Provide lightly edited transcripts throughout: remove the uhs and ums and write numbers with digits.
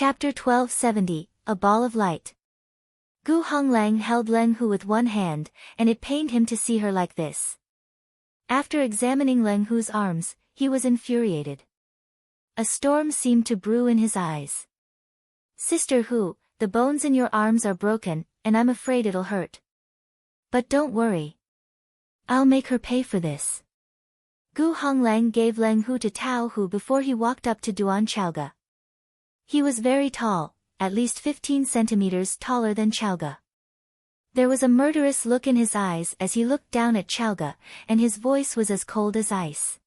Chapter 1270, A Ball of Light. Gu Honglang held Leng Hu with one hand, and it pained him to see her like this. After examining Leng Hu's arms, he was infuriated. A storm seemed to brew in his eyes. "Sister Hu, the bones in your arms are broken, and I'm afraid it'll hurt. But don't worry. I'll make her pay for this." Gu Honglang gave Leng Hu to Tao Hu before he walked up to Duan Chaoga. He was very tall, at least 15 centimeters taller than Chaoga. There was a murderous look in his eyes as he looked down at Chaoga, and his voice was as cold as ice.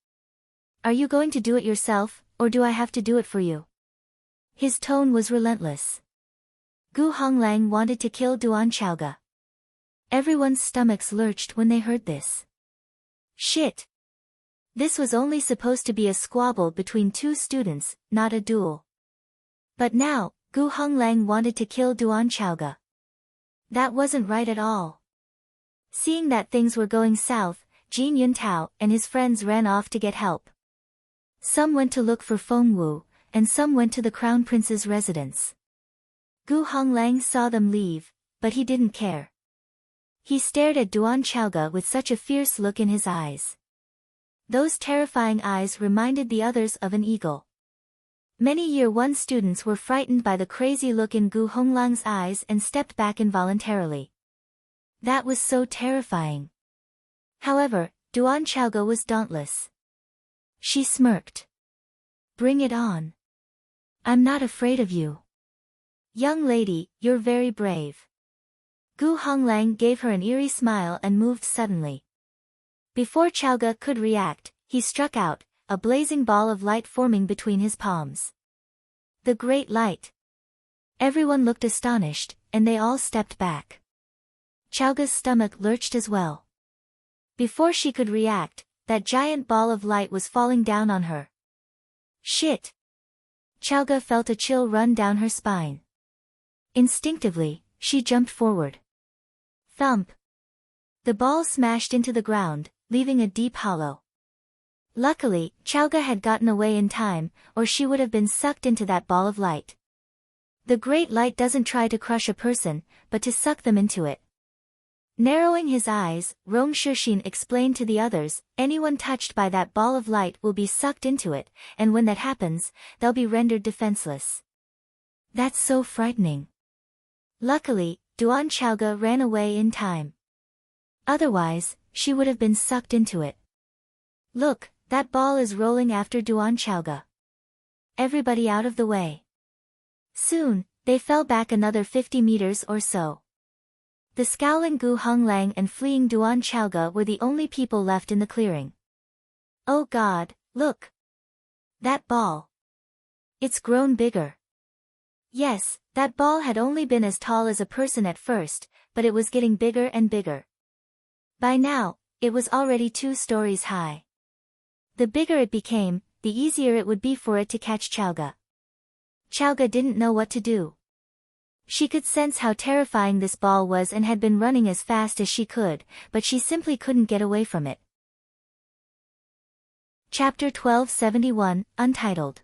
"Are you going to do it yourself, or do I have to do it for you?" His tone was relentless. Gu Honglang wanted to kill Duan Chaoga. Everyone's stomachs lurched when they heard this. Shit! This was only supposed to be a squabble between two students, not a duel. But now, Gu Honglang wanted to kill Duan Chaoga. That wasn't right at all. Seeing that things were going south, Jin Yuntao and his friends ran off to get help. Some went to look for Feng Wu, and some went to the Crown Prince's residence. Gu Honglang saw them leave, but he didn't care. He stared at Duan Chaoga with such a fierce look in his eyes. Those terrifying eyes reminded the others of an eagle. Many Year 1 students were frightened by the crazy look in Gu Honglang's eyes and stepped back involuntarily. That was so terrifying. However, Duan Chaoga was dauntless. She smirked. "Bring it on. I'm not afraid of you. Young lady, you're very brave." Gu Honglang gave her an eerie smile and moved suddenly. Before Chaoga could react, he struck out, a blazing ball of light forming between his palms. The Great Light. Everyone looked astonished, and they all stepped back. Chaoga's stomach lurched as well. Before she could react, that giant ball of light was falling down on her. Shit! Chaoga felt a chill run down her spine. Instinctively, she jumped forward. Thump! The ball smashed into the ground, leaving a deep hollow. Luckily, Chaoga had gotten away in time, or she would have been sucked into that ball of light. The Great Light doesn't try to crush a person, but to suck them into it. Narrowing his eyes, Rong Shixin explained to the others, anyone touched by that ball of light will be sucked into it, and when that happens, they'll be rendered defenseless. That's so frightening. Luckily, Duan Chaoga ran away in time. Otherwise, she would have been sucked into it. Look, that ball is rolling after Duan Chaoga. Everybody out of the way. Soon, they fell back another 50 meters or so. The scowling Gu Honglang and fleeing Duan Chaoga were the only people left in the clearing. Oh God, look! That ball! It's grown bigger. Yes, that ball had only been as tall as a person at first, but it was getting bigger and bigger. By now, it was already 2 stories high. The bigger it became, the easier it would be for it to catch Chaoga. Chaoga didn't know what to do. She could sense how terrifying this ball was and had been running as fast as she could, but she simply couldn't get away from it. Chapter 1271, Untitled.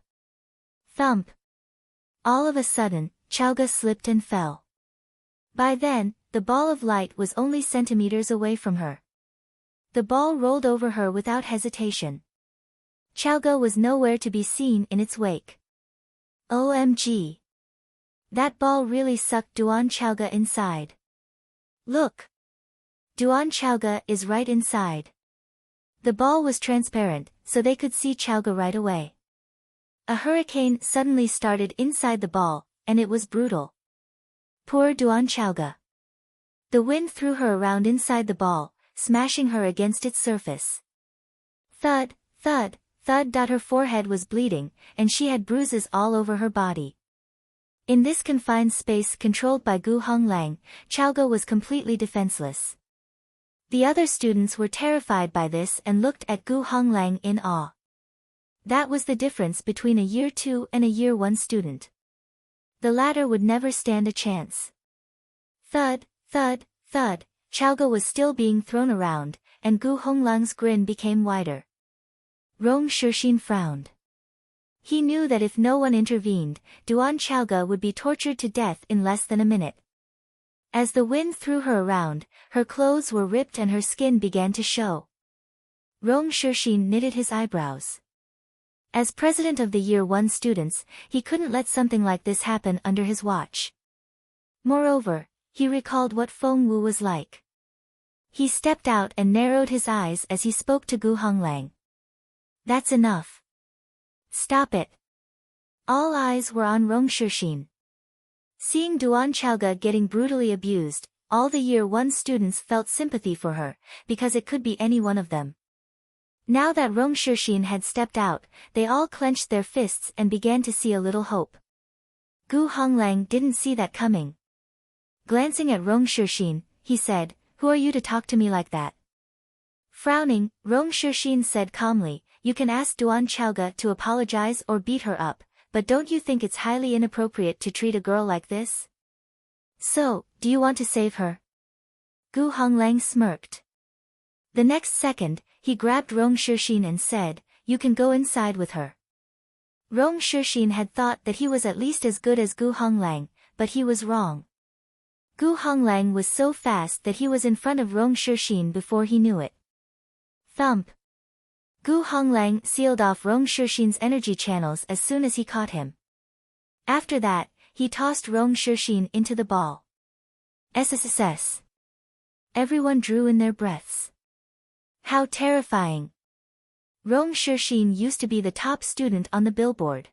Thump. All of a sudden, Chaoga slipped and fell. By then, the ball of light was only centimeters away from her. The ball rolled over her without hesitation. Chaoga was nowhere to be seen in its wake. OMG! That ball really sucked Duan Chaoga inside. Look! Duan Chaoga is right inside. The ball was transparent, so they could see Chaoga right away. A hurricane suddenly started inside the ball, and it was brutal. Poor Duan Chaoga. The wind threw her around inside the ball, smashing her against its surface. Thud, thud, thud. Her forehead was bleeding, and she had bruises all over her body. In this confined space controlled by Gu Honglang, Chaoga was completely defenseless. The other students were terrified by this and looked at Gu Honglang in awe. That was the difference between a Year 2 and a Year 1 student. The latter would never stand a chance. Thud, thud, thud. Chaoga was still being thrown around, and Gu Honglang's grin became wider. Rong Shixin frowned. He knew that if no one intervened, Duan Chaoga would be tortured to death in less than a minute. As the wind threw her around, her clothes were ripped and her skin began to show. Rong Shixin knitted his eyebrows. As president of the Year 1 students, he couldn't let something like this happen under his watch. Moreover, he recalled what Feng Wu was like. He stepped out and narrowed his eyes as he spoke to Gu Honglang. That's enough. Stop it. All eyes were on Rong Shixin. Seeing Duan Chaoga getting brutally abused, all the Year 1 students felt sympathy for her, because it could be any one of them. Now that Rong Shixin had stepped out, they all clenched their fists and began to see a little hope. Gu Honglang didn't see that coming. Glancing at Rong Shixin, he said, "Who are you to talk to me like that?" Frowning, Rong Shixin said calmly, "You can ask Duan Chaoga to apologize or beat her up, but don't you think it's highly inappropriate to treat a girl like this? So, do you want to save her?" Gu Honglang smirked. The next second, he grabbed Rong Shixin and said, "You can go inside with her." Rong Shixin had thought that he was at least as good as Gu Honglang, but he was wrong. Gu Honglang was so fast that he was in front of Rong Shixin before he knew it. Thump! Gu Honglang sealed off Rong Shixin's energy channels as soon as he caught him. After that, he tossed Rong Shixin into the ball. SSSS. Everyone drew in their breaths. How terrifying! Rong Shixin used to be the top student on the billboard.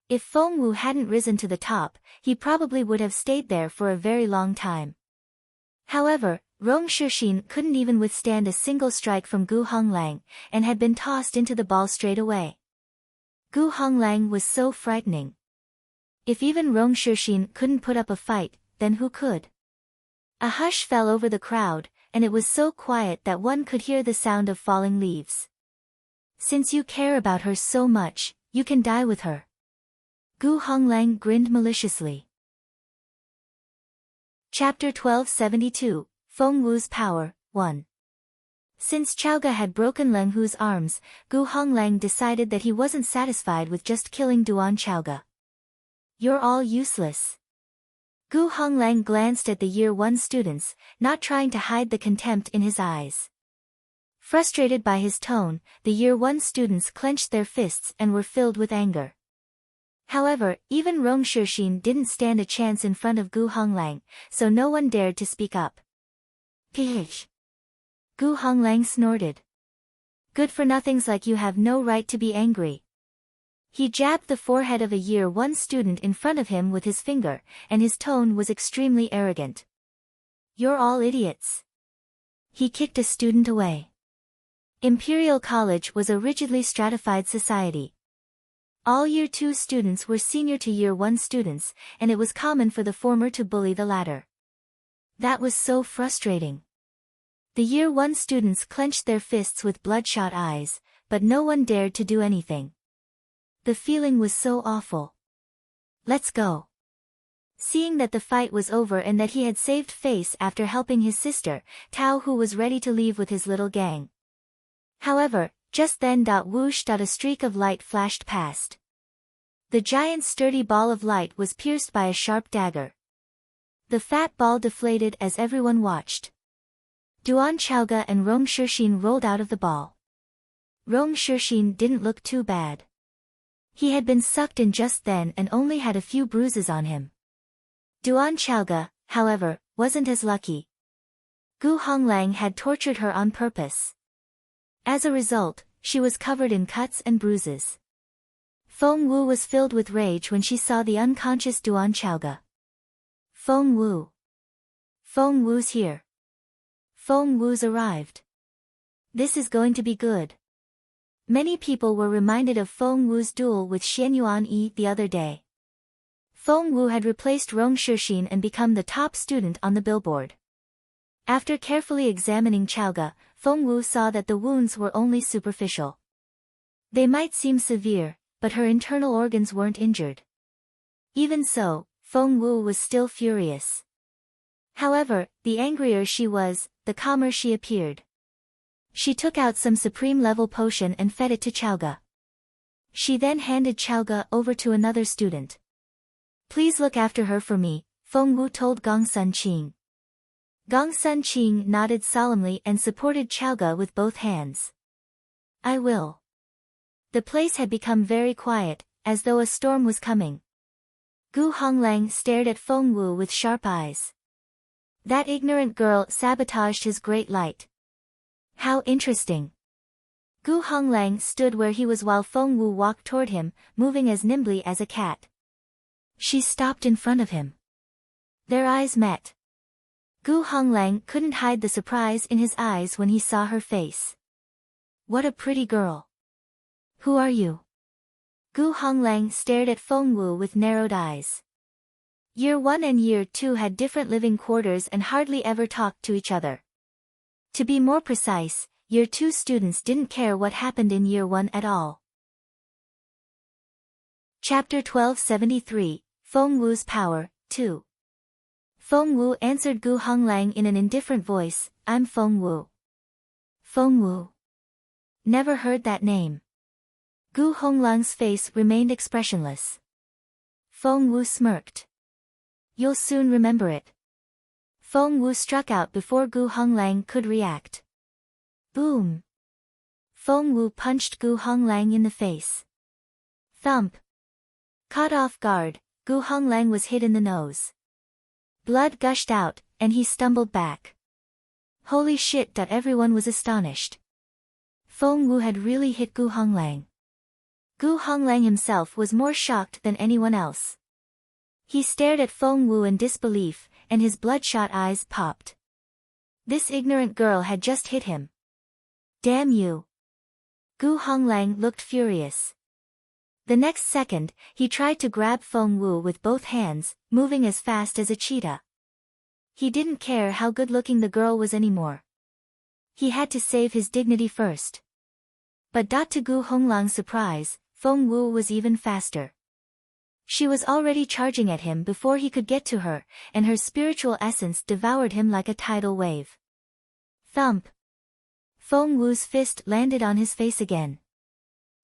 If Feng Wu hadn't risen to the top, he probably would have stayed there for a very long time. However, Rong Shixin couldn't even withstand a single strike from Gu Honglang, and had been tossed into the ball straight away. Gu Honglang was so frightening. If even Rong Shixin couldn't put up a fight, then who could? A hush fell over the crowd, and it was so quiet that one could hear the sound of falling leaves. "Since you care about her so much, you can die with her." Gu Honglang grinned maliciously. Chapter 1272, Feng Wu's Power, 1. Since Chaoga had broken Leng Hu's arms, Gu Honglang decided that he wasn't satisfied with just killing Duan Chaoga. "You're all useless." Gu Honglang glanced at the Year 1 students, not trying to hide the contempt in his eyes. Frustrated by his tone, the Year 1 students clenched their fists and were filled with anger. However, even Rong Shixin didn't stand a chance in front of Gu Honglang, so no one dared to speak up. Ph. Gu Honglang snorted. "Good-for-nothings like you have no right to be angry." He jabbed the forehead of a Year 1 student in front of him with his finger, and his tone was extremely arrogant. "You're all idiots." He kicked a student away. Imperial College was a rigidly stratified society. All Year 2 students were senior to Year 1 students, and it was common for the former to bully the latter. That was so frustrating. The Year 1 students clenched their fists with bloodshot eyes, but no one dared to do anything. The feeling was so awful. "Let's go." Seeing that the fight was over and that he had saved face after helping his sister, Tao Hu was ready to leave with his little gang. However, just then whoosh a streak of light flashed past. The giant's sturdy ball of light was pierced by a sharp dagger. The fat ball deflated as everyone watched. Duan Chaoga and Rong Shixin rolled out of the ball. Rong Shixin didn't look too bad. He had been sucked in just then and only had a few bruises on him. Duan Chaoga, however, wasn't as lucky. Gu Honglang had tortured her on purpose. As a result, she was covered in cuts and bruises. Feng Wu was filled with rage when she saw the unconscious Duan Chaoga. "Feng Wu. Feng Wu's here. Feng Wu's arrived. This is going to be good." Many people were reminded of Feng Wu's duel with Xian Yuan Yi the other day. Feng Wu had replaced Rong Shixin and become the top student on the billboard. After carefully examining Chaoga, Feng Wu saw that the wounds were only superficial. They might seem severe, but her internal organs weren't injured. Even so, Feng Wu was still furious. However, the angrier she was, the calmer she appeared. She took out some supreme-level potion and fed it to Chaoga. She then handed Chaoga over to another student. Please look after her for me, Feng Wu told Gong Sun Qing. Gong Sun Qing nodded solemnly and supported Chaoga with both hands. I will. The place had become very quiet, as though a storm was coming. Gu Honglang stared at Feng Wu with sharp eyes. That ignorant girl sabotaged his great light. How interesting. Gu Honglang stood where he was while Feng Wu walked toward him, moving as nimbly as a cat. She stopped in front of him. Their eyes met. Gu Honglang couldn't hide the surprise in his eyes when he saw her face. What a pretty girl. Who are you? Gu Honglang stared at Feng Wu with narrowed eyes. Year 1 and Year 2 had different living quarters and hardly ever talked to each other. To be more precise, Year 2 students didn't care what happened in Year 1 at all. Chapter 1273, Feng Wu's Power, 2. Feng Wu answered Gu Honglang in an indifferent voice, I'm Feng Wu. Feng Wu. Never heard that name. Gu Honglang's face remained expressionless. Feng Wu smirked. You'll soon remember it. Feng Wu struck out before Gu Honglang could react. Boom. Feng Wu punched Gu Honglang in the face. Thump. Caught off guard, Gu Honglang was hit in the nose. Blood gushed out, and he stumbled back. Holy shit! Everyone was astonished. Feng Wu had really hit Gu Honglang. Gu Honglang himself was more shocked than anyone else. He stared at Feng Wu in disbelief, and his bloodshot eyes popped. This ignorant girl had just hit him. Damn you! Gu Honglang looked furious. The next second, he tried to grab Feng Wu with both hands, moving as fast as a cheetah. He didn't care how good-looking the girl was anymore. He had to save his dignity first. But to Gu Honglang's surprise, Feng Wu was even faster. She was already charging at him before he could get to her, and her spiritual essence devoured him like a tidal wave. Thump! Feng Wu's fist landed on his face again.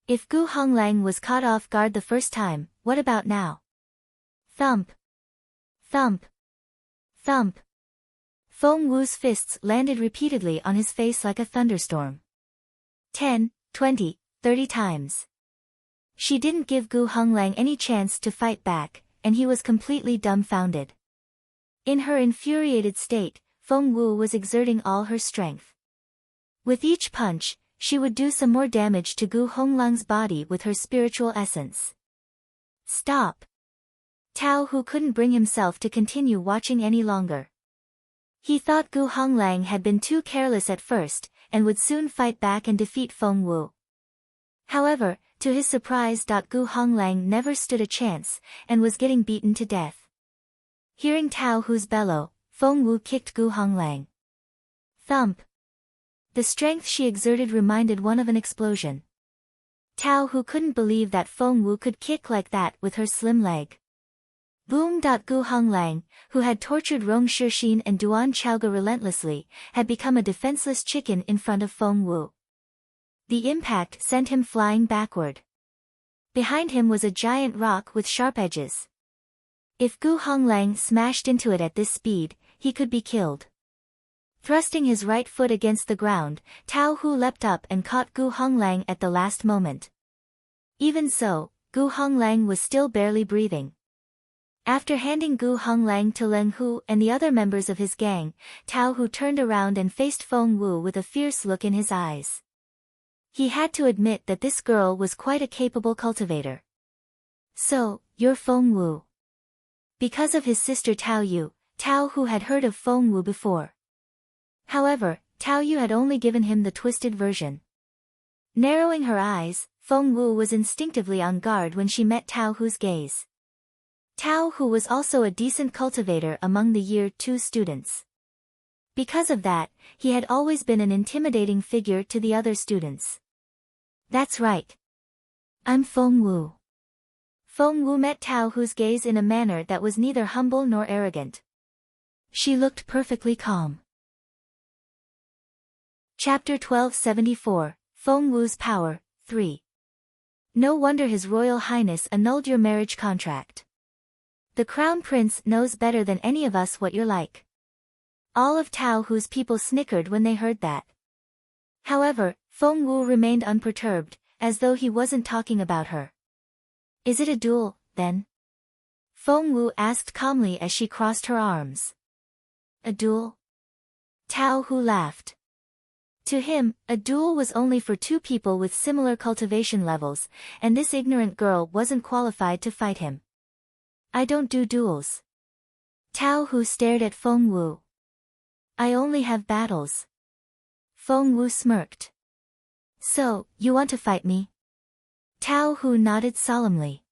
If Gu Honglang was caught off guard the first time, what about now? Thump! Thump! Thump! Feng Wu's fists landed repeatedly on his face like a thunderstorm. 10, 20, 30 times. She didn't give Gu Honglang any chance to fight back, and he was completely dumbfounded. In her infuriated state, Feng Wu was exerting all her strength. With each punch, she would do some more damage to Gu Honglang's body with her spiritual essence. Stop! Tao Hu couldn't bring himself to continue watching any longer. He thought Gu Honglang had been too careless at first, and would soon fight back and defeat Feng Wu. However, to his surprise, Gu Honglang never stood a chance, and was getting beaten to death. Hearing Tao Hu's bellow, Feng Wu kicked Gu Honglang. Thump! The strength she exerted reminded one of an explosion. Tao Hu couldn't believe that Feng Wu could kick like that with her slim leg. Boom! Gu Honglang, who had tortured Rong Shixin and Duan Chaoga relentlessly, had become a defenseless chicken in front of Feng Wu. The impact sent him flying backward. Behind him was a giant rock with sharp edges. If Gu Honglang smashed into it at this speed, he could be killed. Thrusting his right foot against the ground, Tao Hu leapt up and caught Gu Honglang at the last moment. Even so, Gu Honglang was still barely breathing. After handing Gu Honglang to Leng Hu and the other members of his gang, Tao Hu turned around and faced Feng Wu with a fierce look in his eyes. He had to admit that this girl was quite a capable cultivator. So, you're Feng Wu. Because of his sister Tao Yu, Tao Hu had heard of Feng Wu before. However, Tao Yu had only given him the twisted version. Narrowing her eyes, Feng Wu was instinctively on guard when she met Tao Hu's gaze. Tao Hu was also a decent cultivator among the Year 2 students. Because of that, he had always been an intimidating figure to the other students. That's right. I'm Feng Wu. Feng Wu met Tao Hu's gaze in a manner that was neither humble nor arrogant. She looked perfectly calm. Chapter 1274, Feng Wu's Power, 3. No wonder His Royal Highness annulled your marriage contract. The Crown Prince knows better than any of us what you're like. All of Tao Hu's people snickered when they heard that. However, Feng Wu remained unperturbed, as though he wasn't talking about her. Is it a duel, then? Feng Wu asked calmly as she crossed her arms. A duel? Tao Hu laughed. To him, a duel was only for two people with similar cultivation levels, and this ignorant girl wasn't qualified to fight him. I don't do duels. Tao Hu stared at Feng Wu. I only have battles. Feng Wu smirked. So, you want to fight me? Tao Hu nodded solemnly.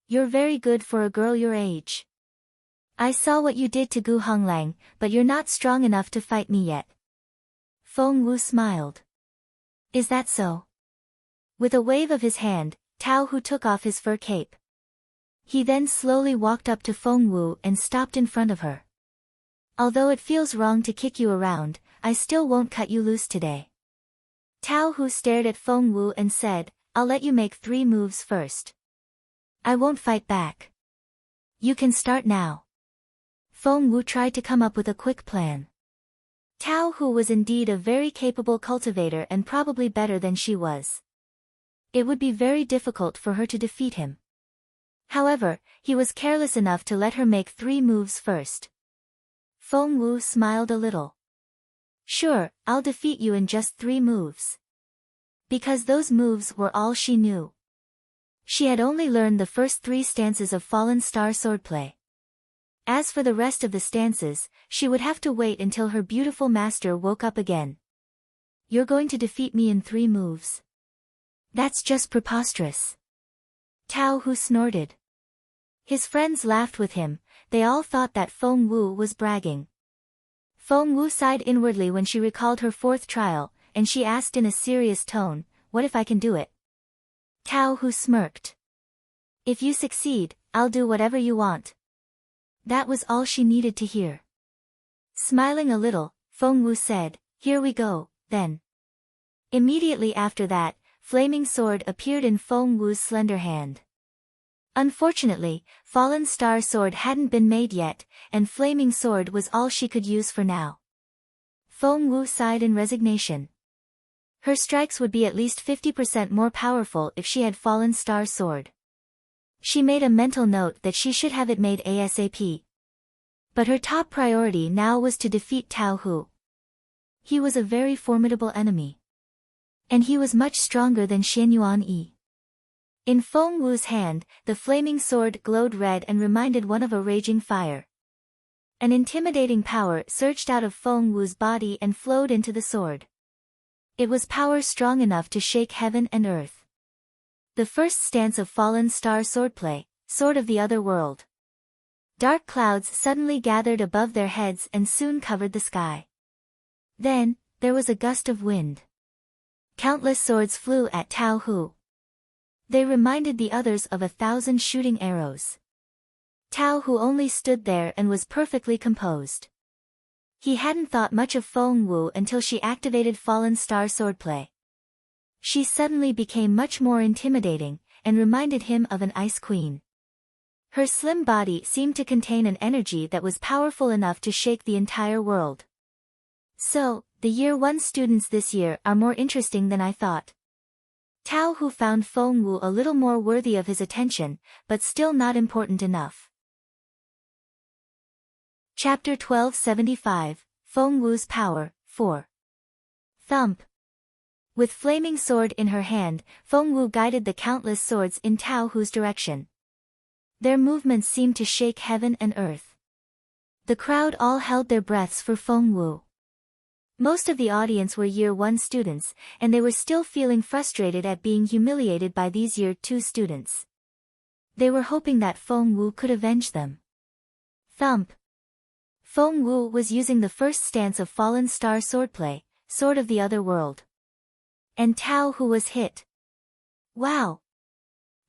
You're very good for a girl your age. I saw what you did to Gu Honglang, but you're not strong enough to fight me yet. Feng Wu smiled. Is that so? With a wave of his hand, Tao Hu took off his fur cape. He then slowly walked up to Feng Wu and stopped in front of her. Although it feels wrong to kick you around, I still won't cut you loose today. Tao Hu stared at Feng Wu and said, I'll let you make 3 moves first. I won't fight back. You can start now. Feng Wu tried to come up with a quick plan. Tao Hu was indeed a very capable cultivator and probably better than she was. It would be very difficult for her to defeat him. However, he was careless enough to let her make 3 moves first. Feng Wu smiled a little. Sure, I'll defeat you in just 3 moves. Because those moves were all she knew. She had only learned the first 3 stances of Fallen Star swordplay. As for the rest of the stances, she would have to wait until her beautiful master woke up again. You're going to defeat me in 3 moves? That's just preposterous. Tao Hu snorted. His friends laughed with him, they all thought that Feng Wu was bragging. Feng Wu sighed inwardly when she recalled her 4th trial, and she asked in a serious tone, what if I can do it? Tao Hu smirked. If you succeed, I'll do whatever you want. That was all she needed to hear. Smiling a little, Feng Wu said, here we go, then. Immediately after that, Flaming Sword appeared in Feng Wu's slender hand. Unfortunately, Fallen Star Sword hadn't been made yet, and Flaming Sword was all she could use for now. Feng Wu sighed in resignation. Her strikes would be at least 50% more powerful if she had Fallen Star Sword. She made a mental note that she should have it made ASAP. But her top priority now was to defeat Tao Hu. He was a very formidable enemy. And he was much stronger than Xianyuan Yi. In Feng Wu's hand, the flaming sword glowed red and reminded one of a raging fire. An intimidating power surged out of Feng Wu's body and flowed into the sword. It was power strong enough to shake heaven and earth. The first stance of Fallen Star swordplay, Sword of the Other World. Dark clouds suddenly gathered above their heads and soon covered the sky. Then, there was a gust of wind. Countless swords flew at Tao Hu. They reminded the others of 1,000 shooting arrows. Tao Hu only stood there and was perfectly composed. He hadn't thought much of Feng Wu until she activated Fallen Star swordplay. She suddenly became much more intimidating, and reminded him of an ice queen. Her slim body seemed to contain an energy that was powerful enough to shake the entire world. So, the Year 1 students this year are more interesting than I thought. Tao Hu found Feng Wu a little more worthy of his attention, but still not important enough. Chapter 1275, Feng Wu's Power, 4. Thump. With flaming sword in her hand, Feng Wu guided the countless swords in Tao Hu's direction. Their movements seemed to shake heaven and earth. The crowd all held their breaths for Feng Wu. Most of the audience were Year 1 students, and they were still feeling frustrated at being humiliated by these Year 2 students. They were hoping that Feng Wu could avenge them. Thump. Feng Wu was using the first stance of Fallen Star swordplay, Sword of the Other World. And Tao Hu was hit. Wow!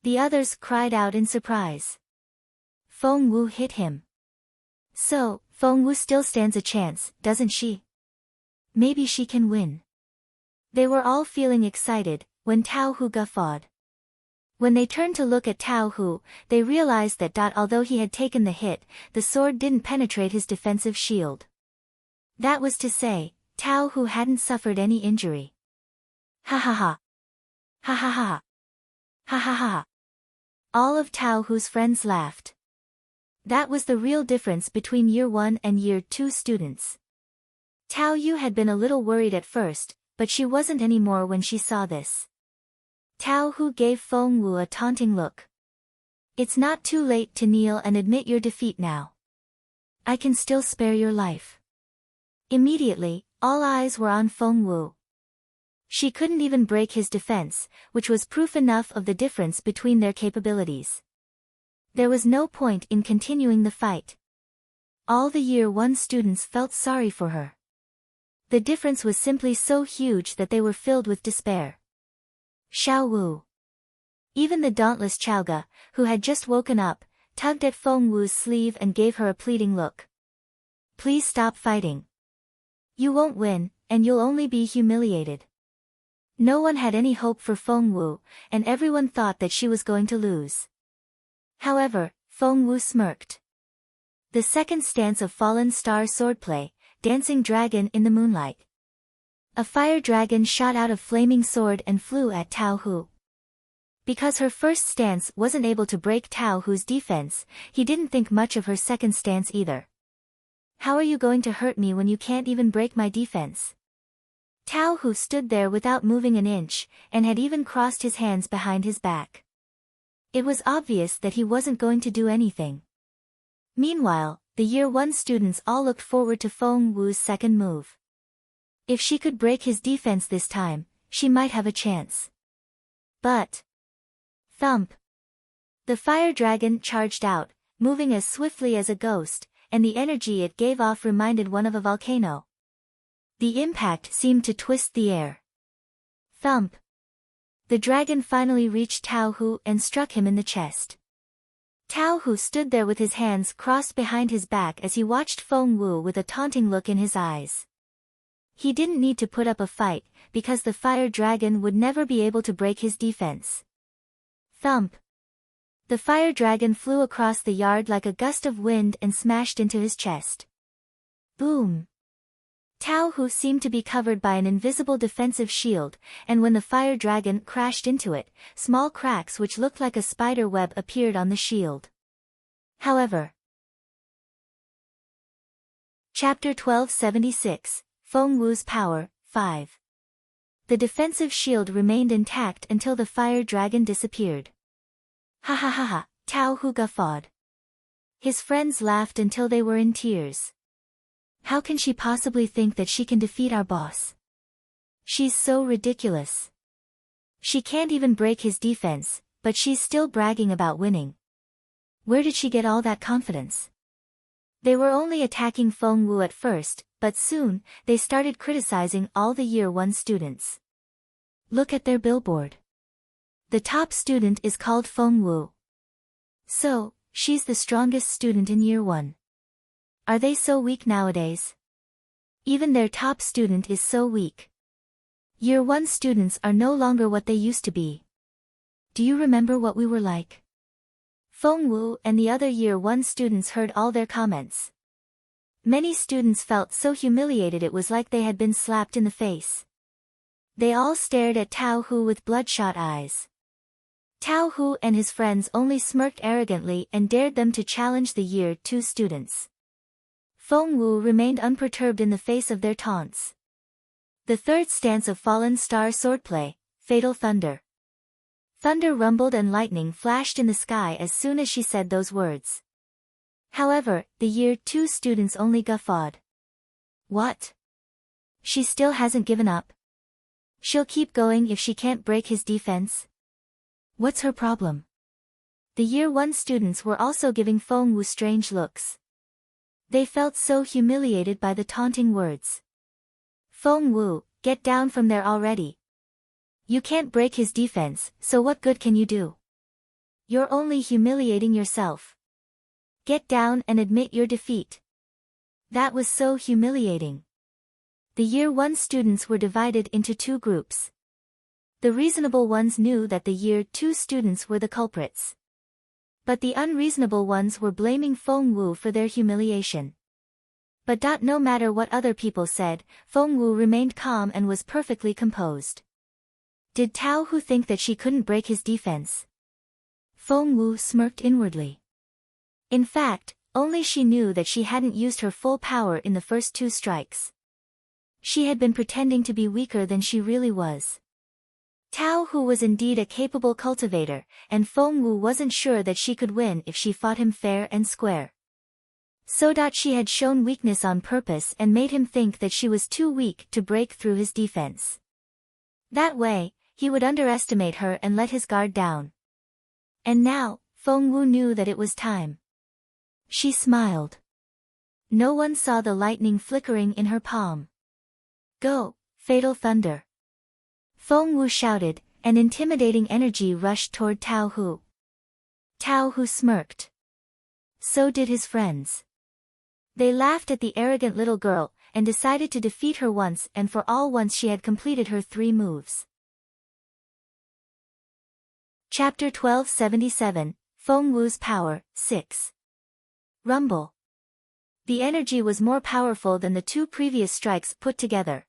The others cried out in surprise. Feng Wu hit him. So, Feng Wu still stands a chance, doesn't she? Maybe she can win. They were all feeling excited, when Tao Hu guffawed. When they turned to look at Tao Hu, they realized that although he had taken the hit, the sword didn't penetrate his defensive shield. That was to say, Tao Hu hadn't suffered any injury. Ha ha ha. Ha ha ha. Ha ha ha. All of Tao Hu's friends laughed. That was the real difference between Year 1 and Year 2 students. Tao Yu had been a little worried at first, but she wasn't anymore when she saw this. Tao Hu gave Feng Wu a taunting look. It's not too late to kneel and admit your defeat now. I can still spare your life. Immediately, all eyes were on Feng Wu. She couldn't even break his defense, which was proof enough of the difference between their capabilities. There was no point in continuing the fight. All the Year 1 students felt sorry for her. The difference was simply so huge that they were filled with despair. Xiao Wu. Even the dauntless Chaoga, who had just woken up, tugged at Feng Wu's sleeve and gave her a pleading look. Please stop fighting. You won't win, and you'll only be humiliated. No one had any hope for Feng Wu, and everyone thought that she was going to lose. However, Feng Wu smirked. The second stance of Fallen Star Swordplay, Dancing Dragon in the Moonlight. A fire dragon shot out a flaming sword and flew at Tao Hu. Because her first stance wasn't able to break Tao Hu's defense, he didn't think much of her second stance either. How are you going to hurt me when you can't even break my defense? Tao Hu stood there without moving an inch, and had even crossed his hands behind his back. It was obvious that he wasn't going to do anything. Meanwhile, the Year 1 students all looked forward to Feng Wu's second move. If she could break his defense this time, she might have a chance. But... thump! The fire dragon charged out, moving as swiftly as a ghost, and the energy it gave off reminded one of a volcano. The impact seemed to twist the air. Thump! The dragon finally reached Tao Hu and struck him in the chest. Tao Hu stood there with his hands crossed behind his back as he watched Feng Wu with a taunting look in his eyes. He didn't need to put up a fight, because the fire dragon would never be able to break his defense. Thump! The fire dragon flew across the yard like a gust of wind and smashed into his chest. Boom! Tao Hu seemed to be covered by an invisible defensive shield, and when the fire dragon crashed into it, small cracks which looked like a spider web appeared on the shield. However, Chapter 1276, Feng Wu's Power, 5. The defensive shield remained intact until the fire dragon disappeared. Ha ha ha ha, Tao Hu guffawed. His friends laughed until they were in tears. How can she possibly think that she can defeat our boss? She's so ridiculous. She can't even break his defense, but she's still bragging about winning. Where did she get all that confidence? They were only attacking Feng Wu at first, but soon, they started criticizing all the Year 1 students. Look at their billboard. The top student is called Feng Wu. So, she's the strongest student in Year 1. Are they so weak nowadays? Even their top student is so weak. Year 1 students are no longer what they used to be. Do you remember what we were like? Feng Wu and the other Year 1 students heard all their comments. Many students felt so humiliated it was like they had been slapped in the face. They all stared at Tao Hu with bloodshot eyes. Tao Hu and his friends only smirked arrogantly and dared them to challenge the Year 2 students. Feng Wu remained unperturbed in the face of their taunts. The third stance of Fallen Star Swordplay, Fatal Thunder. Thunder rumbled and lightning flashed in the sky as soon as she said those words. However, the Year 2 students only guffawed. What? She still hasn't given up? She'll keep going if she can't break his defense? What's her problem? The Year 1 students were also giving Feng Wu strange looks. They felt so humiliated by the taunting words. Feng Wu, get down from there already. You can't break his defense, so what good can you do? You're only humiliating yourself. Get down and admit your defeat. That was so humiliating. The Year 1 students were divided into two groups. The reasonable ones knew that the Year 2 students were the culprits. But the unreasonable ones were blaming Feng Wu for their humiliation. But no matter what other people said, Feng Wu remained calm and was perfectly composed. Did Tao Hu think that she couldn't break his defense? Feng Wu smirked inwardly. In fact, only she knew that she hadn't used her full power in the first 2 strikes. She had been pretending to be weaker than she really was. Tao Hu was indeed a capable cultivator, and Feng Wu wasn't sure that she could win if she fought him fair and square. So she had shown weakness on purpose and made him think that she was too weak to break through his defense. That way, he would underestimate her and let his guard down. And now, Feng Wu knew that it was time. She smiled. No one saw the lightning flickering in her palm. Go, Fatal Thunder! Feng Wu shouted, and intimidating energy rushed toward Tao Hu. Tao Hu smirked. So did his friends. They laughed at the arrogant little girl, and decided to defeat her once and for all once she had completed her 3 moves. Chapter 1277, Feng Wu's Power, 6. Rumble. The energy was more powerful than the 2 previous strikes put together.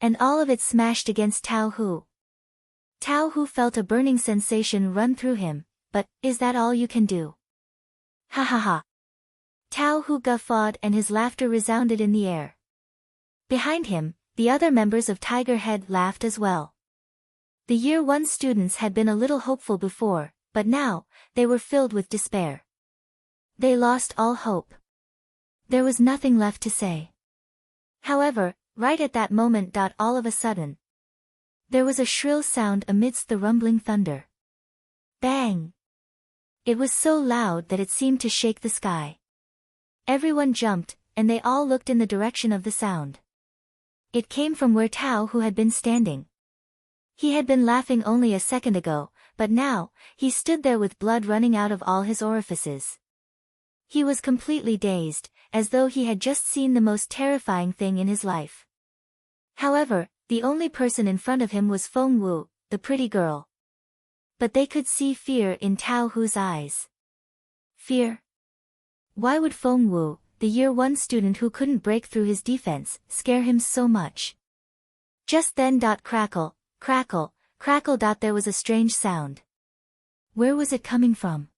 And all of it smashed against Tao Hu. Tao Hu felt a burning sensation run through him, but, is that all you can do? Ha ha ha. Tao Hu guffawed and his laughter resounded in the air. Behind him, the other members of Tiger Head laughed as well. The Year 1 students had been a little hopeful before, but now, they were filled with despair. They lost all hope. There was nothing left to say. However, right at that moment, all of a sudden, there was a shrill sound amidst the rumbling thunder. Bang! It was so loud that it seemed to shake the sky. Everyone jumped, and they all looked in the direction of the sound. It came from where Tao Hu had been standing. He had been laughing only a second ago, but now, he stood there with blood running out of all his orifices. He was completely dazed, as though he had just seen the most terrifying thing in his life. However, the only person in front of him was Feng Wu, the pretty girl. But they could see fear in Tao Hu's eyes. Fear? Why would Feng Wu, the Year 1 student who couldn't break through his defense, scare him so much? Just then, crackle, crackle, crackle. There was a strange sound. Where was it coming from?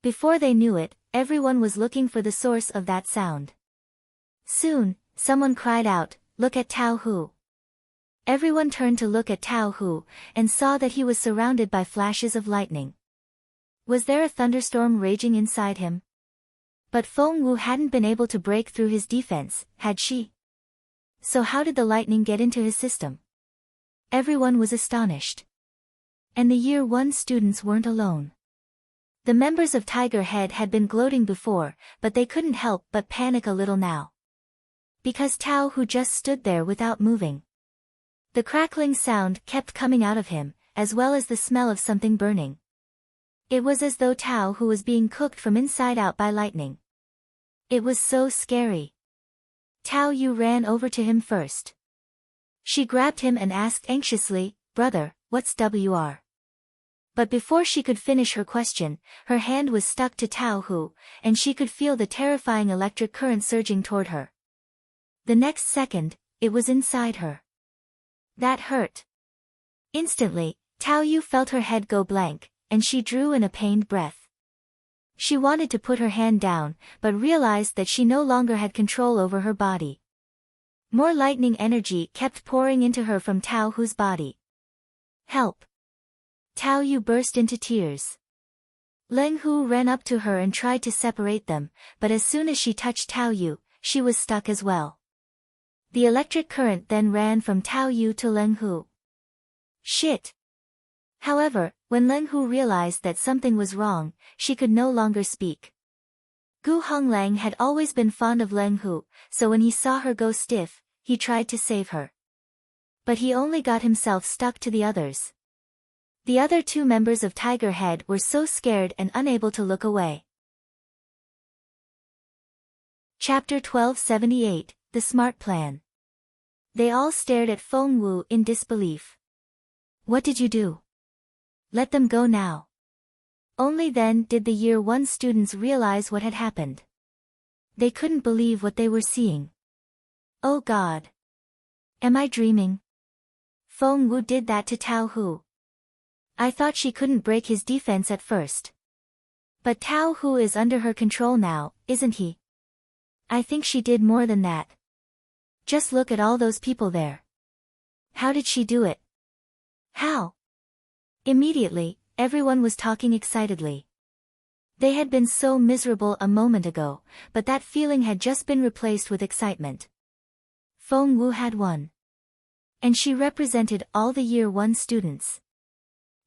Before they knew it, everyone was looking for the source of that sound. Soon, someone cried out, "Look at Tao Hu." Everyone turned to look at Tao Hu, and saw that he was surrounded by flashes of lightning. Was there a thunderstorm raging inside him? But Feng Wu hadn't been able to break through his defense, had she? So how did the lightning get into his system? Everyone was astonished. And the Year 1 students weren't alone. The members of Tiger Head had been gloating before, but they couldn't help but panic a little now. Because Tao Hu just stood there without moving. The crackling sound kept coming out of him, as well as the smell of something burning. It was as though Tao Hu was being cooked from inside out by lightning. It was so scary. Tao Yu ran over to him first. She grabbed him and asked anxiously, "Brother, what's WR?" But before she could finish her question, her hand was stuck to Tao Hu, and she could feel the terrifying electric current surging toward her. The next second, it was inside her. That hurt. Instantly, Tao Yu felt her head go blank, and she drew in a pained breath. She wanted to put her hand down, but realized that she no longer had control over her body. More lightning energy kept pouring into her from Tao Hu's body. "Help!" Tao Yu burst into tears. Leng Hu ran up to her and tried to separate them, but as soon as she touched Tao Yu, she was stuck as well. The electric current then ran from Tao Yu to Leng Hu. Shit! However, when Leng Hu realized that something was wrong, she could no longer speak. Gu Honglang had always been fond of Leng Hu, so when he saw her go stiff, he tried to save her. But he only got himself stuck to the others. The other 2 members of Tiger Head were so scared and unable to look away. Chapter 1278, The Smart Plan. They all stared at Feng Wu in disbelief. What did you do? Let them go now. Only then did the Year 1 students realize what had happened. They couldn't believe what they were seeing. Oh God! Am I dreaming? Feng Wu did that to Tao Hu. I thought she couldn't break his defense at first. But Tao Hu is under her control now, isn't he? I think she did more than that. Just look at all those people there. How did she do it? How? Immediately, everyone was talking excitedly. They had been so miserable a moment ago, but that feeling had just been replaced with excitement. Feng Wu had won. And she represented all the Year 1 students.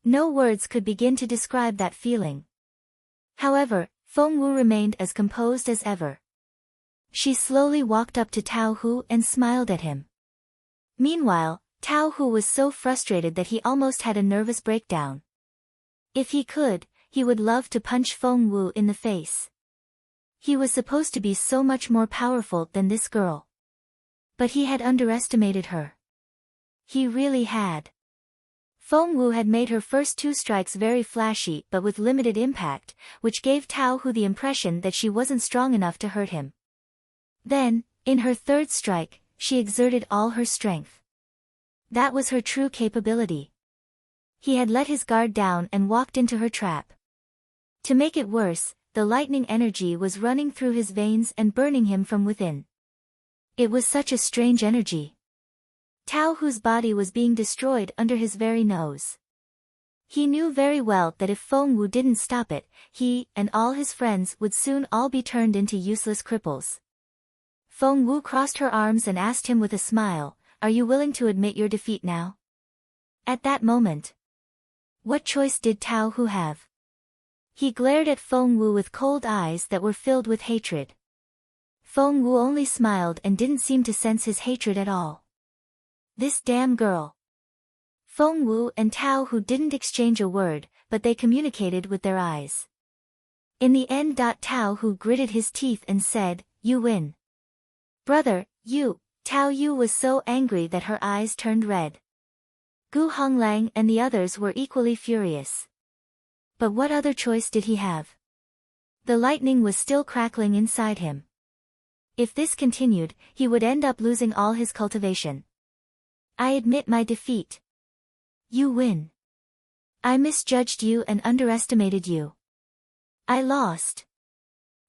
No words could begin to describe that feeling. However, Feng Wu remained as composed as ever. She slowly walked up to Tao Hu and smiled at him. Meanwhile, Tao Hu was so frustrated that he almost had a nervous breakdown. If he could, he would love to punch Feng Wu in the face. He was supposed to be so much more powerful than this girl. But he had underestimated her. He really had. Feng Wu had made her first 2 strikes very flashy but with limited impact, which gave Tao Hu the impression that she wasn't strong enough to hurt him. Then, in her 3rd strike, she exerted all her strength. That was her true capability. He had let his guard down and walked into her trap. To make it worse, the lightning energy was running through his veins and burning him from within. It was such a strange energy. Tao Hu's body was being destroyed under his very nose. He knew very well that if Feng Wu didn't stop it, he and all his friends would soon all be turned into useless cripples. Feng Wu crossed her arms and asked him with a smile, "Are you willing to admit your defeat now?" At that moment, what choice did Tao Hu have? He glared at Feng Wu with cold eyes that were filled with hatred. Feng Wu only smiled and didn't seem to sense his hatred at all. This damn girl. Feng Wu and Tao Hu didn't exchange a word, but they communicated with their eyes. In the end, Tao Hu gritted his teeth and said, "You win." "Brother, you." Tao Yu was so angry that her eyes turned red. Gu Honglang and the others were equally furious. But what other choice did he have? The lightning was still crackling inside him. If this continued, he would end up losing all his cultivation. "I admit my defeat." "You win." "I misjudged you and underestimated you." "I lost."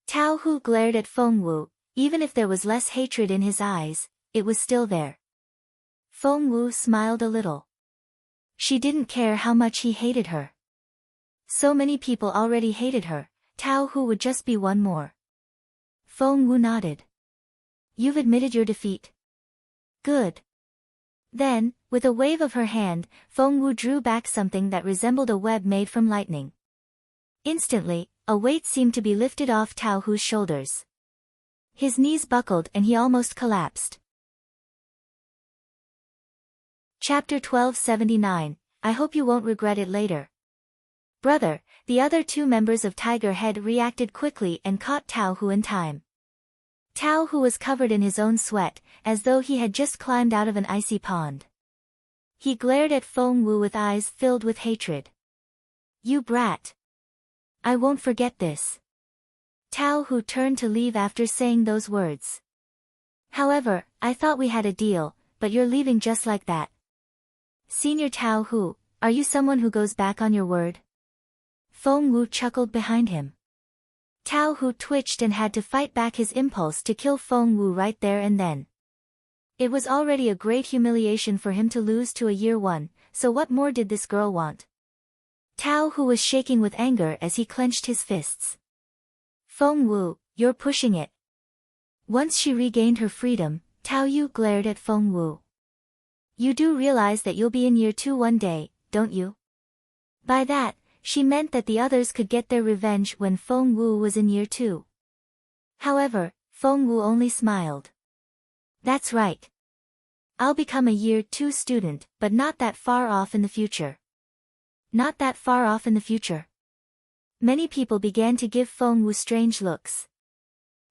Tao Hu glared at Feng Wu. Even if there was less hatred in his eyes, it was still there. Feng Wu smiled a little. She didn't care how much he hated her. So many people already hated her, Tao Hu would just be one more. Feng Wu nodded. "You've admitted your defeat. Good." Then, with a wave of her hand, Feng Wu drew back something that resembled a web made from lightning. Instantly, a weight seemed to be lifted off Tao Hu's shoulders. His knees buckled and he almost collapsed. Chapter 1279, I hope you won't regret it later. "Brother," the other 2 members of Tiger Head reacted quickly and caught Tao Hu in time. Tao Hu was covered in his own sweat, as though he had just climbed out of an icy pond. He glared at Feng Wu with eyes filled with hatred. "You brat. I won't forget this." Tao Hu turned to leave after saying those words. "However, I thought we had a deal, but you're leaving just like that." "Senior Tao Hu, are you someone who goes back on your word?" Feng Wu chuckled behind him. Tao Hu twitched and had to fight back his impulse to kill Feng Wu right there and then. It was already a great humiliation for him to lose to a Year 1, so what more did this girl want? Tao Hu was shaking with anger as he clenched his fists. "Feng Wu, you're pushing it." Once she regained her freedom, Tao Yu glared at Feng Wu. "You do realize that you'll be in Year 2 one day, don't you?" By that, she meant that the others could get their revenge when Feng Wu was in Year 2. However, Feng Wu only smiled. "That's right. I'll become a Year 2 student, but not that far off in the future." Not that far off in the future. Many people began to give Feng Wu strange looks.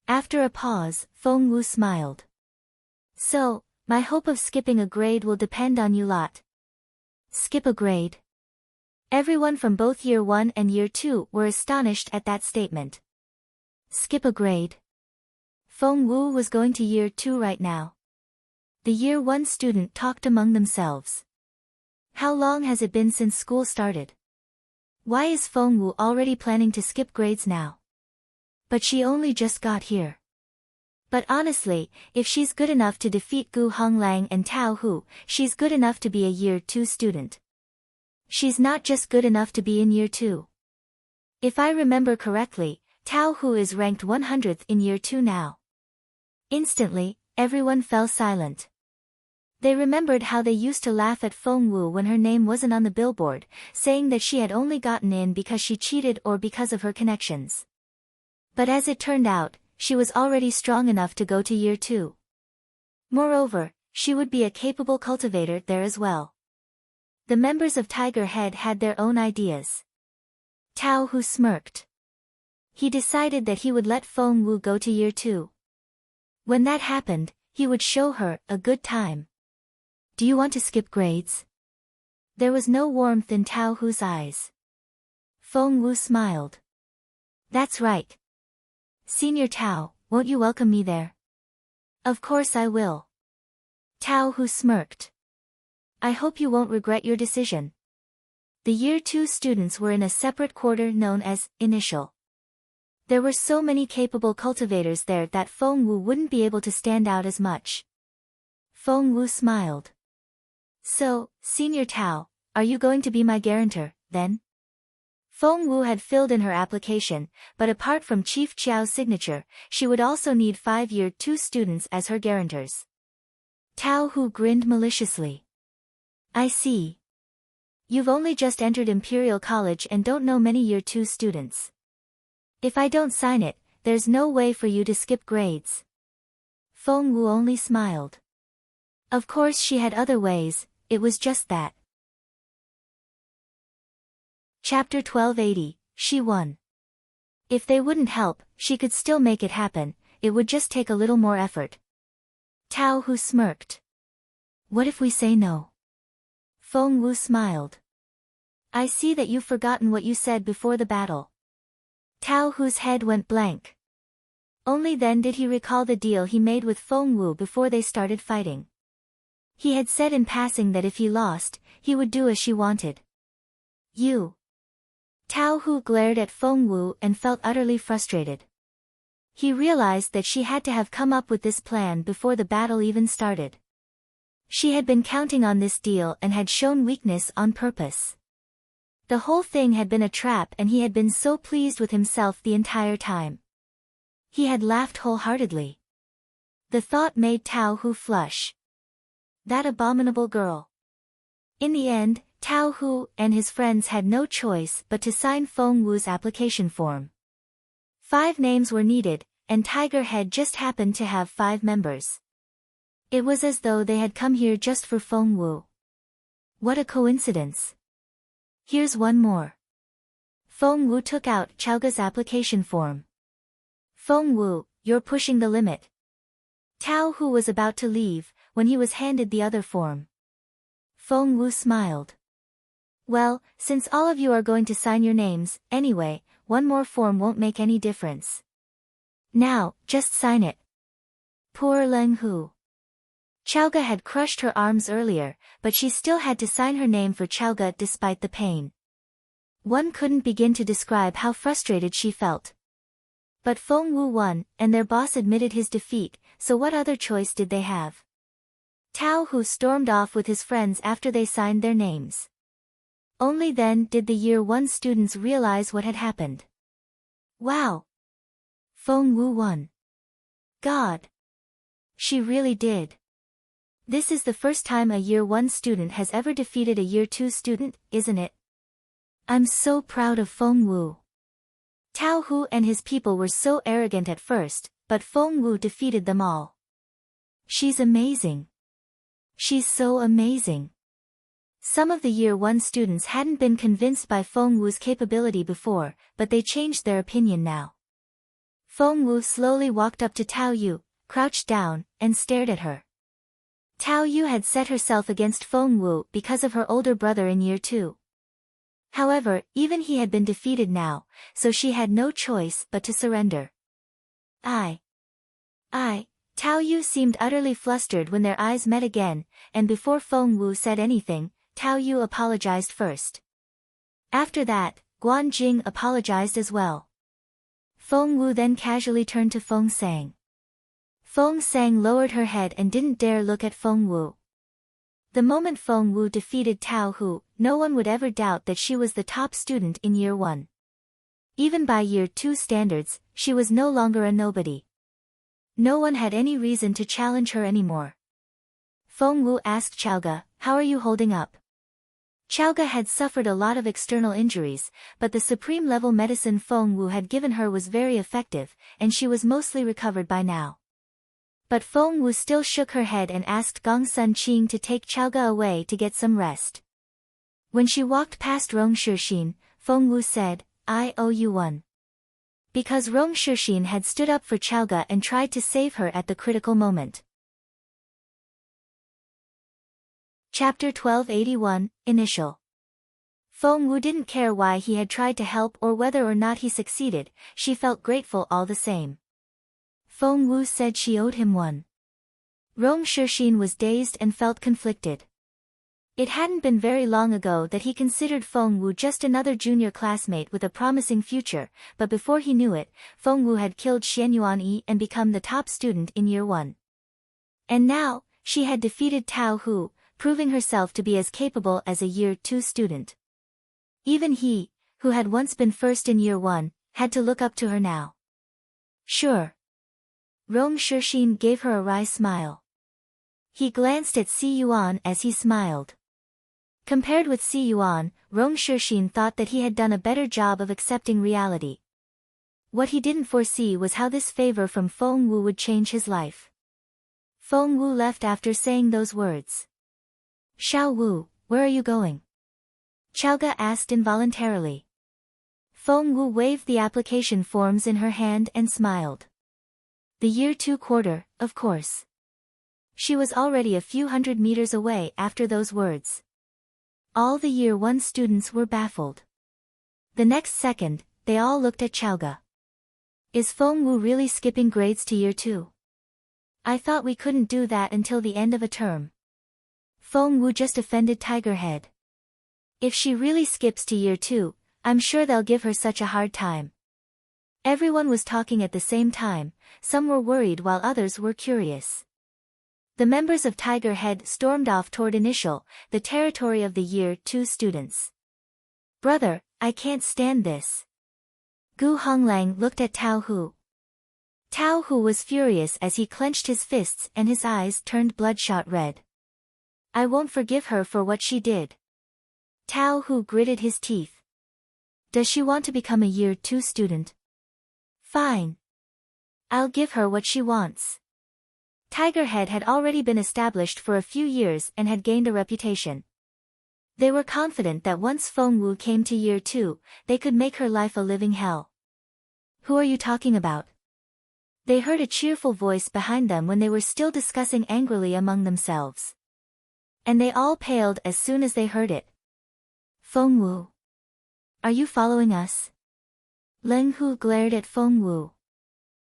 After a pause, Feng Wu smiled. "So, my hope of skipping a grade will depend on you lot." Skip a grade. Everyone from both Year 1 and Year 2 were astonished at that statement. Skip a grade. Feng Wu was going to Year 2 right now. The Year 1 student talked among themselves. How long has it been since school started? Why is Feng Wu already planning to skip grades now? But she only just got here. But honestly, if she's good enough to defeat Gu Honglang and Tao Hu, she's good enough to be a Year 2 student. She's not just good enough to be in Year 2. If I remember correctly, Tao Hu is ranked 100th in Year 2 now. Instantly, everyone fell silent. They remembered how they used to laugh at Feng Wu when her name wasn't on the billboard, saying that she had only gotten in because she cheated or because of her connections. But as it turned out, she was already strong enough to go to Year 2. Moreover, she would be a capable cultivator there as well. The members of Tiger Head had their own ideas. Tao Hu smirked. He decided that he would let Feng Wu go to Year 2. When that happened, he would show her a good time. Do you want to skip grades? There was no warmth in Tao Hu's eyes. Feng Wu smiled. That's right. Senior Tao, won't you welcome me there? Of course I will. Tao Hu smirked. I hope you won't regret your decision. The Year 2 students were in a separate quarter known as Initial. There were so many capable cultivators there that Feng Wu wouldn't be able to stand out as much. Feng Wu smiled. So, Senior Tao, are you going to be my guarantor, then? Feng Wu had filled in her application, but apart from Chief Chiao's signature, she would also need 5 Year 2 students as her guarantors. Tao Hu grinned maliciously. I see. You've only just entered Imperial College and don't know many Year 2 students. If I don't sign it, there's no way for you to skip grades. Feng Wu only smiled. Of course she had other ways, it was just that. Chapter 1280, She Won. If they wouldn't help, she could still make it happen, it would just take a little more effort. Tao Hu smirked. What if we say no? Feng Wu smiled. I see that you've forgotten what you said before the battle. Tao Hu's head went blank. Only then did he recall the deal he made with Feng Wu before they started fighting. He had said in passing that if he lost, he would do as she wanted. You. Tao Hu glared at Feng Wu and felt utterly frustrated. He realized that she had to have come up with this plan before the battle even started. She had been counting on this deal and had shown weakness on purpose. The whole thing had been a trap and he had been so pleased with himself the entire time. He had laughed wholeheartedly. The thought made Tao Hu flush. That abominable girl. In the end, Tao Hu and his friends had no choice but to sign Feng Wu's application form. 5 names were needed, and Tiger Head just happened to have 5 members. It was as though they had come here just for Feng Wu. What a coincidence. Here's one more. Feng Wu took out Chaoga's application form. Feng Wu, you're pushing the limit. Tao Hu was about to leave, when he was handed the other form. Feng Wu smiled. Well, since all of you are going to sign your names, anyway, one more form won't make any difference. Now, just sign it. Poor Leng Hu. Chaoga had crushed her arms earlier, but she still had to sign her name for Chaoga despite the pain. One couldn't begin to describe how frustrated she felt. But Feng Wu won, and their boss admitted his defeat, so what other choice did they have? Tao Hu stormed off with his friends after they signed their names. Only then did the Year 1 students realize what had happened. Wow! Feng Wu won. God! She really did. This is the first time a Year 1 student has ever defeated a Year 2 student, isn't it? I'm so proud of Feng Wu. Tao Hu and his people were so arrogant at first, but Feng Wu defeated them all. She's amazing. She's so amazing. Some of the Year 1 students hadn't been convinced by Feng Wu's capability before, but they changed their opinion now. Feng Wu slowly walked up to Tao Yu, crouched down, and stared at her. Tao Yu had set herself against Feng Wu because of her older brother in year 2. However, even he had been defeated now, so she had no choice but to surrender. Tao Yu seemed utterly flustered when their eyes met again, and before Feng Wu said anything, Tao Yu apologized first. After that, Guan Jing apologized as well. Feng Wu then casually turned to Feng Sang. Feng Sang lowered her head and didn't dare look at Feng Wu. The moment Feng Wu defeated Tao Hu, no one would ever doubt that she was the top student in year 1. Even by year 2 standards, she was no longer a nobody. No one had any reason to challenge her anymore. Feng Wu asked Chaoga, "How are you holding up?" Chaoga had suffered a lot of external injuries, but the supreme-level medicine Feng Wu had given her was very effective, and she was mostly recovered by now. But Feng Wu still shook her head and asked Gong Sun Qing to take Chaoga away to get some rest. When she walked past Rong Shixin, Feng Wu said, "I owe you one." Because Rong Shixin had stood up for Chaoga and tried to save her at the critical moment. Chapter 1281, Initial. Feng Wu didn't care why he had tried to help or whether or not he succeeded, she felt grateful all the same. Feng Wu said she owed him one. Rong Shixin was dazed and felt conflicted. It hadn't been very long ago that he considered Feng Wu just another junior classmate with a promising future, but before he knew it, Feng Wu had killed Xian Yuanyi and become the top student in year 1. And now, she had defeated Tao Hu, proving herself to be as capable as a year 2 student. Even he, who had once been first in year 1, had to look up to her now. Sure. Rong Shixin gave her a wry smile. He glanced at Si Yuan as he smiled. Compared with Si Yuan, Rong Shixin thought that he had done a better job of accepting reality. What he didn't foresee was how this favor from Feng Wu would change his life. Feng Wu left after saying those words. "Xiao Wu, where are you going?" Chaoga asked involuntarily. Feng Wu waved the application forms in her hand and smiled. The year 2 quarter, of course. She was already a few hundred meters away after those words. All the year 1 students were baffled. The next second, they all looked at Chaoga. Is Feng Wu really skipping grades to year 2? I thought we couldn't do that until the end of a term. Feng Wu just offended Tigerhead. If she really skips to year 2, I'm sure they'll give her such a hard time. Everyone was talking at the same time, some were worried while others were curious. The members of Tigerhead stormed off toward Initial, the territory of the year 2 students. "Brother, I can't stand this." Gu Honglang looked at Tao Hu. Tao Hu was furious as he clenched his fists and his eyes turned bloodshot red. "I won't forgive her for what she did." Tao Hu gritted his teeth. "Does she want to become a year 2 student? Fine. I'll give her what she wants." Tigerhead had already been established for a few years and had gained a reputation. They were confident that once Feng Wu came to year 2, they could make her life a living hell. "Who are you talking about?" They heard a cheerful voice behind them when they were still discussing angrily among themselves. And they all paled as soon as they heard it. "Feng Wu. Are you following us?" Leng Hu glared at Feng Wu.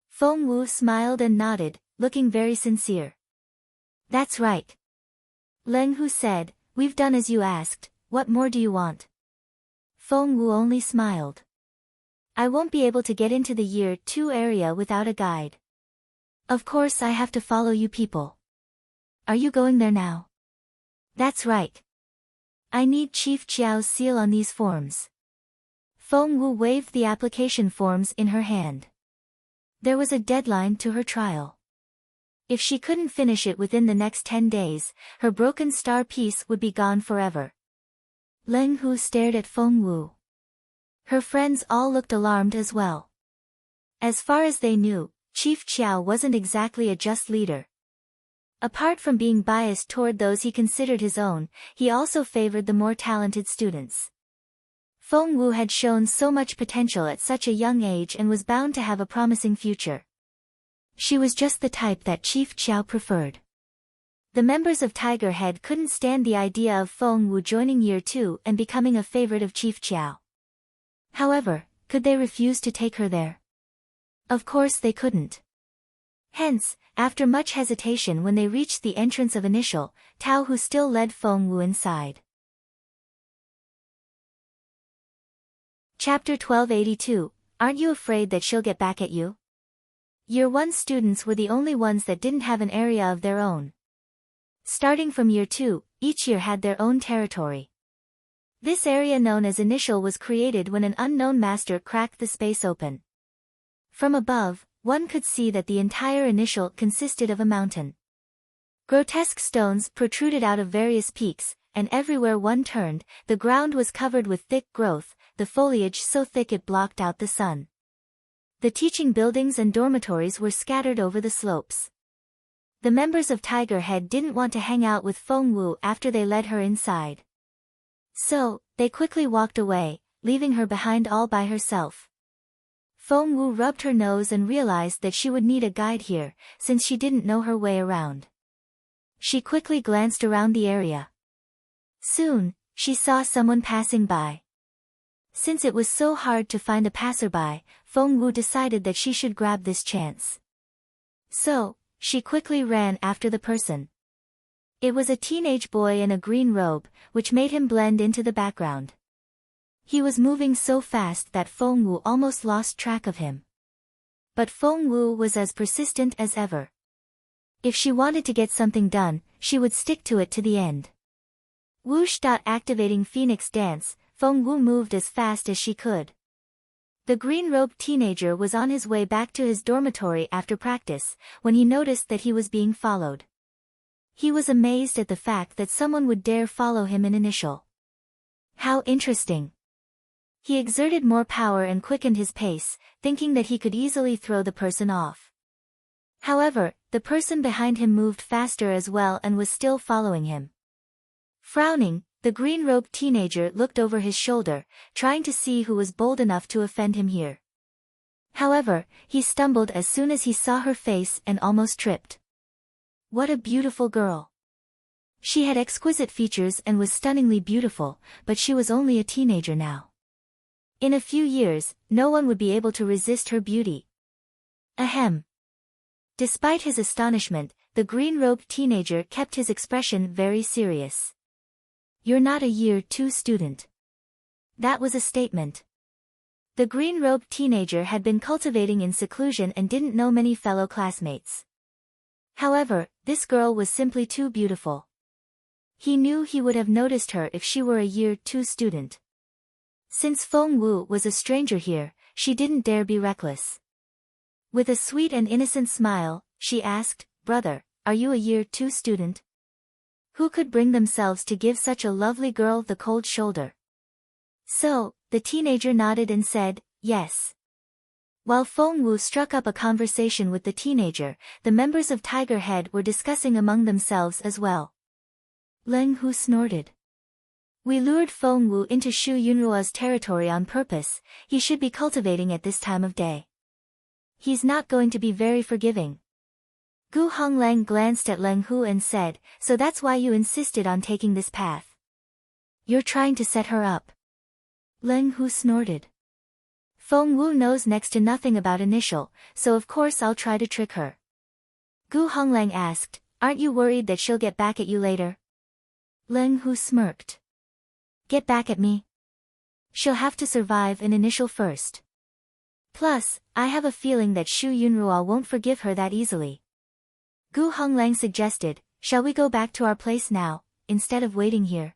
Feng Wu smiled and nodded, looking very sincere. "That's right." Leng Hu said, "We've done as you asked, what more do you want?" Feng Wu only smiled. "I won't be able to get into the year 2 area without a guide. Of course I have to follow you people. Are you going there now?" "That's right. I need Chief Chiao's seal on these forms." Feng Wu waved the application forms in her hand. There was a deadline to her trial. If she couldn't finish it within the next 10 days, her broken star piece would be gone forever. Leng Hu stared at Feng Wu. Her friends all looked alarmed as well. As far as they knew, Chief Chiao wasn't exactly a just leader. Apart from being biased toward those he considered his own, he also favored the more talented students. Feng Wu had shown so much potential at such a young age and was bound to have a promising future. She was just the type that Chief Chiao preferred. The members of Tiger Head couldn't stand the idea of Feng Wu joining Year 2 and becoming a favorite of Chief Chiao. However, could they refuse to take her there? Of course they couldn't. Hence, after much hesitation when they reached the entrance of Initial, Tao who still led Feng Wu inside. Chapter 1282, Aren't you afraid that she'll get back at you? Year 1 students were the only ones that didn't have an area of their own. Starting from Year 2, each year had their own territory. This area known as Initial was created when an unknown master cracked the space open. From above, one could see that the entire Initial consisted of a mountain. Grotesque stones protruded out of various peaks, and everywhere one turned, the ground was covered with thick growth, the foliage so thick it blocked out the sun. The teaching buildings and dormitories were scattered over the slopes. The members of Tiger Head didn't want to hang out with Feng Wu after they led her inside. So, they quickly walked away, leaving her behind all by herself. Feng Wu rubbed her nose and realized that she would need a guide here, since she didn't know her way around. She quickly glanced around the area. Soon, she saw someone passing by. Since it was so hard to find a passerby, Feng Wu decided that she should grab this chance. So, she quickly ran after the person. It was a teenage boy in a green robe, which made him blend into the background. He was moving so fast that Feng Wu almost lost track of him. But Feng Wu was as persistent as ever. If she wanted to get something done, she would stick to it to the end. Whoosh! Activating Phoenix Dance, Feng Wu moved as fast as she could. The green-robed teenager was on his way back to his dormitory after practice, when he noticed that he was being followed. He was amazed at the fact that someone would dare follow him in Initial. How interesting! He exerted more power and quickened his pace, thinking that he could easily throw the person off. However, the person behind him moved faster as well and was still following him. Frowning, the green-robed teenager looked over his shoulder, trying to see who was bold enough to offend him here. However, he stumbled as soon as he saw her face and almost tripped. What a beautiful girl! She had exquisite features and was stunningly beautiful, but she was only a teenager now. In a few years, no one would be able to resist her beauty. Ahem. Despite his astonishment, the green-robed teenager kept his expression very serious. You're not a Year 2 student. That was a statement. The green-robed teenager had been cultivating in seclusion and didn't know many fellow classmates. However, this girl was simply too beautiful. He knew he would have noticed her if she were a Year 2 student. Since Feng Wu was a stranger here, she didn't dare be reckless. With a sweet and innocent smile, she asked, "Brother, are you a Year 2 student?" Who could bring themselves to give such a lovely girl the cold shoulder? So, the teenager nodded and said, "Yes." While Feng Wu struck up a conversation with the teenager, the members of Tiger Head were discussing among themselves as well. Leng Hu snorted. We lured Feng Wu into Shu Yunruo's territory on purpose. He should be cultivating at this time of day. He's not going to be very forgiving. Gu Honglang glanced at Leng Hu and said, "So that's why you insisted on taking this path. You're trying to set her up." Leng Hu snorted. Feng Wu knows next to nothing about Initial, so of course I'll try to trick her. Gu Honglang asked, "Aren't you worried that she'll get back at you later?" Leng Hu smirked. Get back at me? She'll have to survive in Initial first. Plus, I have a feeling that Shu Yunruo won't forgive her that easily. Gu Honglang suggested, "Shall we go back to our place now, instead of waiting here?"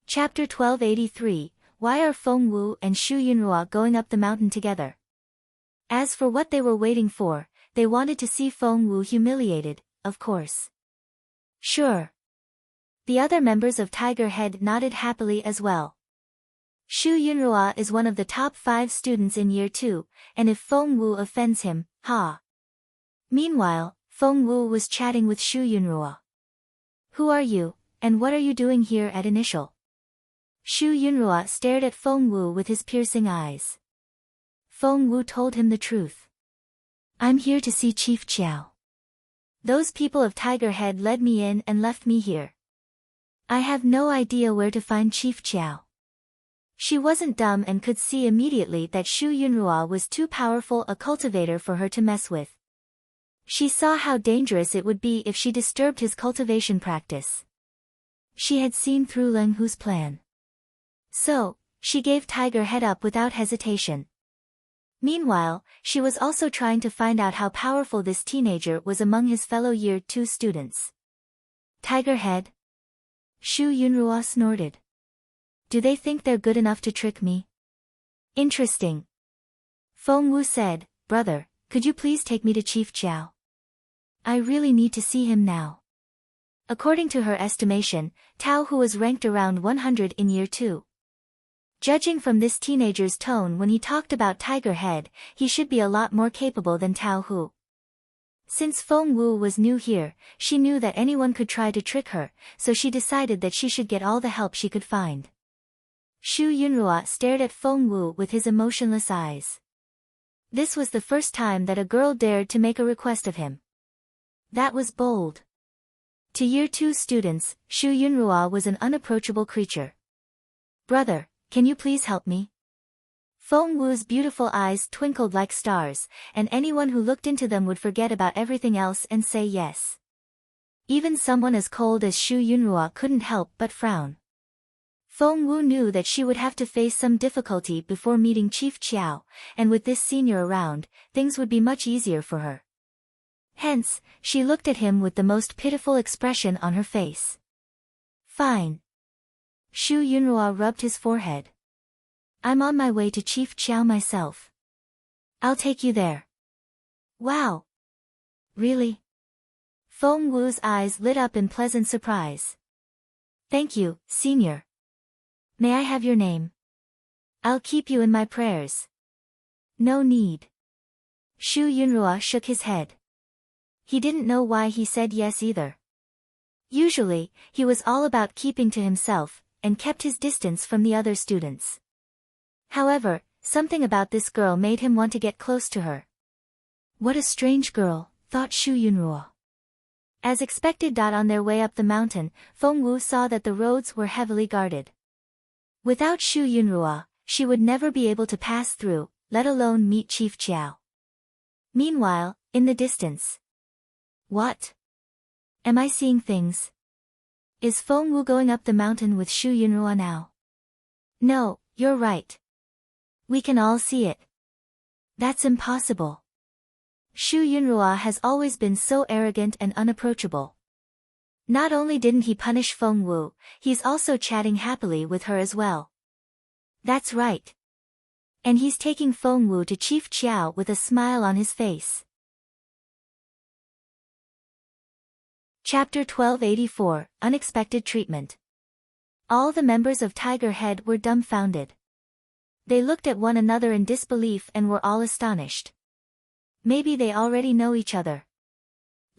Chapter 1283, Why are Feng Wu and Shu Yunruo going up the mountain together? As for what they were waiting for, they wanted to see Feng Wu humiliated, of course. Sure. The other members of Tiger Head nodded happily as well. Shu Yunruo is one of the top 5 students in Year 2, and if Feng Wu offends him, ha. Meanwhile, Feng Wu was chatting with Shu Yunruo. Who are you, and what are you doing here at Initial? Shu Yunruo stared at Feng Wu with his piercing eyes. Feng Wu told him the truth. I'm here to see Chief Chiao. Those people of Tiger Head led me in and left me here. I have no idea where to find Chief Chiao. She wasn't dumb and could see immediately that Shu Yunrua was too powerful a cultivator for her to mess with. She saw how dangerous it would be if she disturbed his cultivation practice. She had seen through Leng Hu's plan. So, she gave Tiger Head up without hesitation. Meanwhile, she was also trying to find out how powerful this teenager was among his fellow Year 2 students. Tiger Head? Shu Yunrua snorted. Do they think they're good enough to trick me? Interesting. Feng Wu said, Brother, could you please take me to Chief Chiao? I really need to see him now. According to her estimation, Tao Hu was ranked around 100 in Year 2. Judging from this teenager's tone when he talked about Tiger Head, he should be a lot more capable than Tao Hu. Since Feng Wu was new here, she knew that anyone could try to trick her, so she decided that she should get all the help she could find. Shu Yunrua stared at Feng Wu with his emotionless eyes. This was the first time that a girl dared to make a request of him. That was bold. To Year 2 students, Shu Yunrua was an unapproachable creature. Brother, can you please help me? Feng Wu's beautiful eyes twinkled like stars, and anyone who looked into them would forget about everything else and say yes. Even someone as cold as Shu Yunrua couldn't help but frown. Feng Wu knew that she would have to face some difficulty before meeting Chief Chiao, and with this senior around, things would be much easier for her. Hence, she looked at him with the most pitiful expression on her face. Fine. Shu Yunrua rubbed his forehead. I'm on my way to Chief Chiao myself. I'll take you there. Wow. Really? Feng Wu's eyes lit up in pleasant surprise. Thank you, senior. May I have your name? I'll keep you in my prayers. No need. Shu Yunrua shook his head. He didn't know why he said yes either. Usually, he was all about keeping to himself, and kept his distance from the other students. However, something about this girl made him want to get close to her. What a strange girl, thought Shu Yunrua. As expected. On their way up the mountain, Feng Wu saw that the roads were heavily guarded. Without Shu Yunrua, she would never be able to pass through, let alone meet Chief Chiao. Meanwhile, in the distance. What? Am I seeing things? Is Feng Wu going up the mountain with Shu Yunrua now? No, you're right. We can all see it. That's impossible. Shu Yunrua has always been so arrogant and unapproachable. Not only didn't he punish Feng Wu, he's also chatting happily with her as well. That's right. And he's taking Feng Wu to Chief Chiao with a smile on his face. Chapter 1284, Unexpected Treatment. All the members of Tiger Head were dumbfounded. They looked at one another in disbelief and were all astonished. Maybe they already know each other.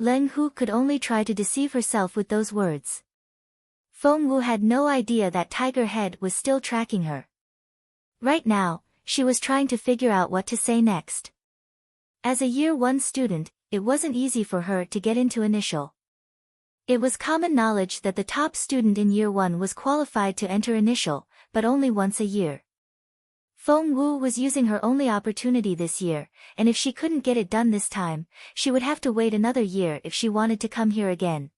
Leng Hu could only try to deceive herself with those words. Feng Wu had no idea that Tiger Head was still tracking her. Right now, she was trying to figure out what to say next. As a Year 1 student, it wasn't easy for her to get into initial. It was common knowledge that the top student in Year 1 was qualified to enter initial, but only once a year. Feng Wu was using her only opportunity this year, and if she couldn't get it done this time, she would have to wait another year if she wanted to come here again.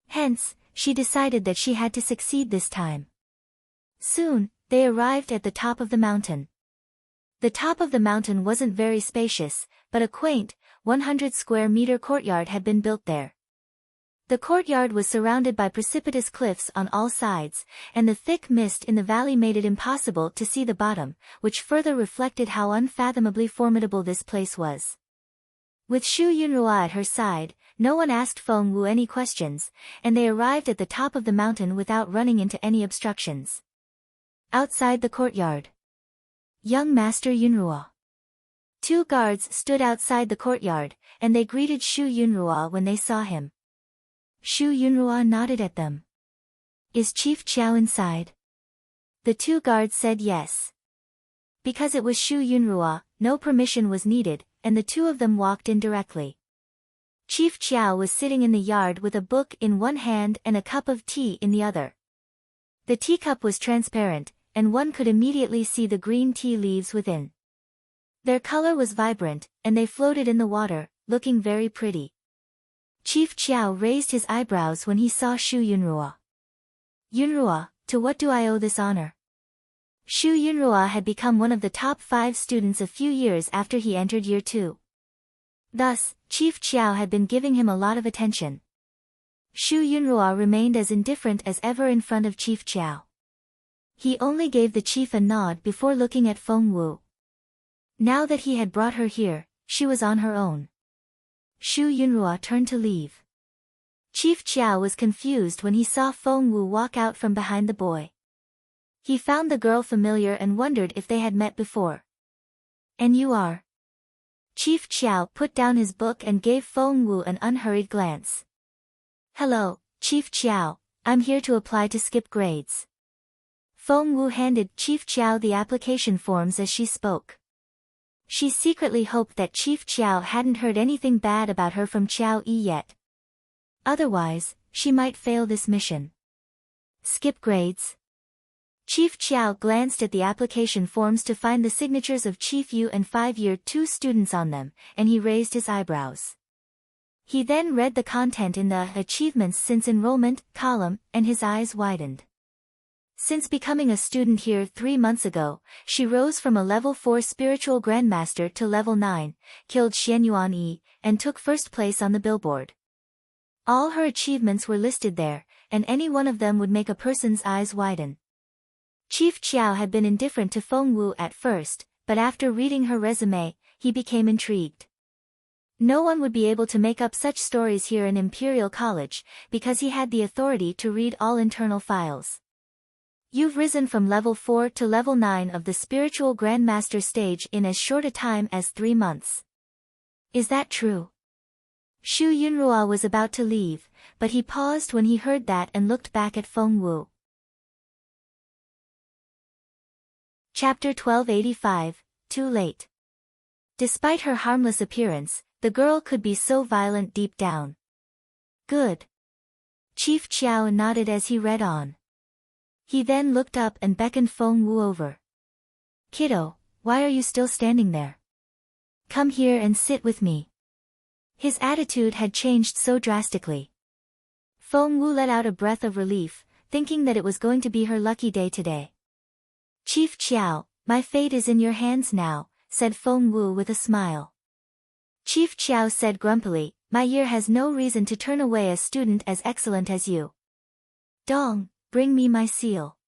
Hence, she decided that she had to succeed this time. Soon, they arrived at the top of the mountain. The top of the mountain wasn't very spacious, but a quaint, 100-square-meter courtyard had been built there. The courtyard was surrounded by precipitous cliffs on all sides, and the thick mist in the valley made it impossible to see the bottom, which further reflected how unfathomably formidable this place was. With Shu Yunrua at her side, no one asked Feng Wu any questions, and they arrived at the top of the mountain without running into any obstructions. Outside the courtyard. Young Master Yunrua. 2 guards stood outside the courtyard, and they greeted Shu Yunrua when they saw him. Shu Yunrua nodded at them. Is Chief Chiao inside? The 2 guards said yes. Because it was Shu Yunrua, no permission was needed, and the 2 of them walked in directly. Chief Chiao was sitting in the yard with a book in one hand and a cup of tea in the other. The teacup was transparent, and one could immediately see the green tea leaves within. Their color was vibrant, and they floated in the water, looking very pretty. Chief Chiao raised his eyebrows when he saw Shu Yunrua. Yunrua, to what do I owe this honor? Shu Yunrua had become one of the top 5 students a few years after he entered year 2. Thus, Chief Chiao had been giving him a lot of attention. Shu Yunrua remained as indifferent as ever in front of Chief Chiao. He only gave the chief a nod before looking at Feng Wu. Now that he had brought her here, she was on her own. Shu Yunrua turned to leave. Chief Chiao was confused when he saw Feng Wu walk out from behind the boy. He found the girl familiar and wondered if they had met before. And you are? Chief Chiao put down his book and gave Feng Wu an unhurried glance. Hello, Chief Chiao, I'm here to apply to skip grades. Feng Wu handed Chief Chiao the application forms as she spoke. She secretly hoped that Chief Chiao hadn't heard anything bad about her from Chiao Yi yet. Otherwise, she might fail this mission. Skip grades? Chief Chiao glanced at the application forms to find the signatures of Chief Yu and 5-year 2 students on them, and he raised his eyebrows. He then read the content in the Achievements Since Enrollment column, and his eyes widened. Since becoming a student here 3 months ago, she rose from a level 4 spiritual grandmaster to level 9, killed Xianyuan Yi, and took first place on the billboard. All her achievements were listed there, and any one of them would make a person's eyes widen. Chief Chiao had been indifferent to Feng Wu at first, but after reading her resume, he became intrigued. No one would be able to make up such stories here in Imperial College, because he had the authority to read all internal files. You've risen from level 4 to level 9 of the spiritual grandmaster stage in as short a time as 3 months. Is that true? Shu Yunrua was about to leave, but he paused when he heard that and looked back at Feng Wu. Chapter 1285, Too Late. Despite her harmless appearance, the girl could be so violent deep down. Good. Chief Chiao nodded as he read on. He then looked up and beckoned Feng Wu over. Kiddo, why are you still standing there? Come here and sit with me. His attitude had changed so drastically. Feng Wu let out a breath of relief, thinking that it was going to be her lucky day today. Chief Chiao, my fate is in your hands now, said Feng Wu with a smile. Chief Chiao said grumpily, my year has no reason to turn away a student as excellent as you. Dong, bring me my seal.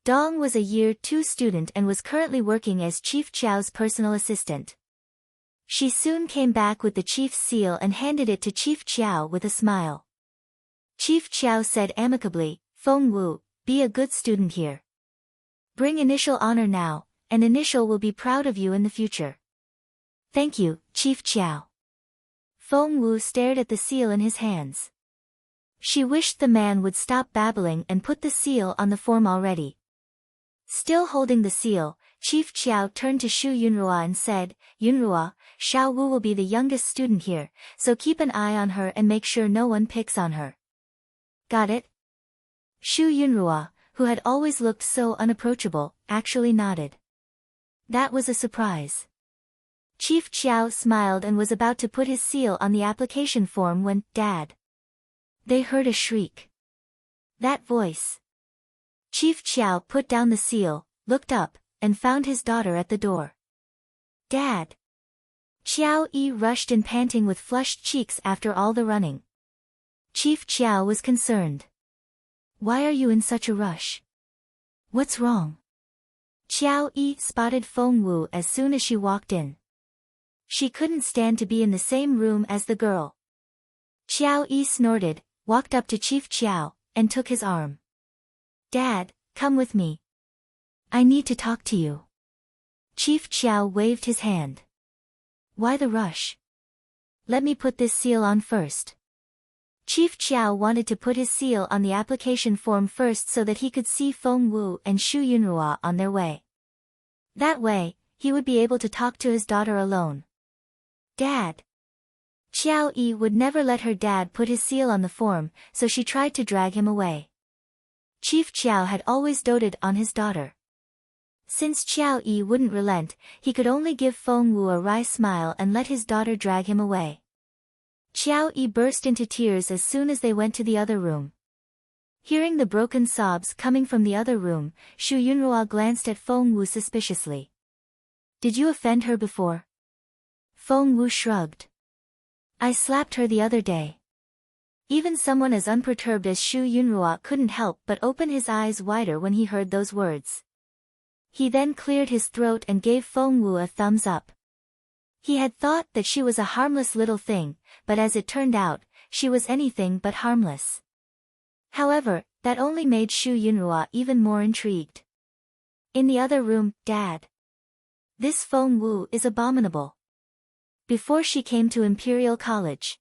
Dong was a year 2 student and was currently working as Chief Chiao's personal assistant. She soon came back with the chief's seal and handed it to Chief Chiao with a smile. Chief Chiao said amicably, Feng Wu, be a good student here. Bring initial honor now, and initial will be proud of you in the future. Thank you, Chief Chiao. Feng Wu stared at the seal in his hands. She wished the man would stop babbling and put the seal on the form already. Still holding the seal, Chief Chiao turned to Shu Yunrua and said, Yunrua, Xiao Wu will be the youngest student here, so keep an eye on her and make sure no one picks on her. Got it? Shu Yunrua, who had always looked so unapproachable, actually nodded. That was a surprise. Chief Chiao smiled and was about to put his seal on the application form when, Dad. They heard a shriek. That voice. Chief Chiao put down the seal, looked up, and found his daughter at the door. Dad. Chiao Yi rushed in panting with flushed cheeks after all the running. Chief Chiao was concerned. Why are you in such a rush? What's wrong? Chiao Yi spotted Feng Wu as soon as she walked in. She couldn't stand to be in the same room as the girl. Chiao Yi snorted, walked up to Chief Chiao, and took his arm. Dad, come with me. I need to talk to you. Chief Chiao waved his hand. Why the rush? Let me put this seal on first. Chief Chiao wanted to put his seal on the application form first so that he could see Feng Wu and Shu Yunrua on their way. That way, he would be able to talk to his daughter alone. Dad. Qiao Yi would never let her dad put his seal on the form, so she tried to drag him away. Chief Qiao had always doted on his daughter. Since Qiao Yi wouldn't relent, he could only give Feng Wu a wry smile and let his daughter drag him away. Qiao Yi burst into tears as soon as they went to the other room. Hearing the broken sobs coming from the other room, Xu Yunruo glanced at Feng Wu suspiciously. Did you offend her before? Feng Wu shrugged. I slapped her the other day. Even someone as unperturbed as Xu Yunruo couldn't help but open his eyes wider when he heard those words. He then cleared his throat and gave Feng Wu a thumbs up. He had thought that she was a harmless little thing, but as it turned out, she was anything but harmless. However, that only made Xu Yunruo even more intrigued. In the other room, Dad. This Feng Wu is abominable. Before she came to Imperial College.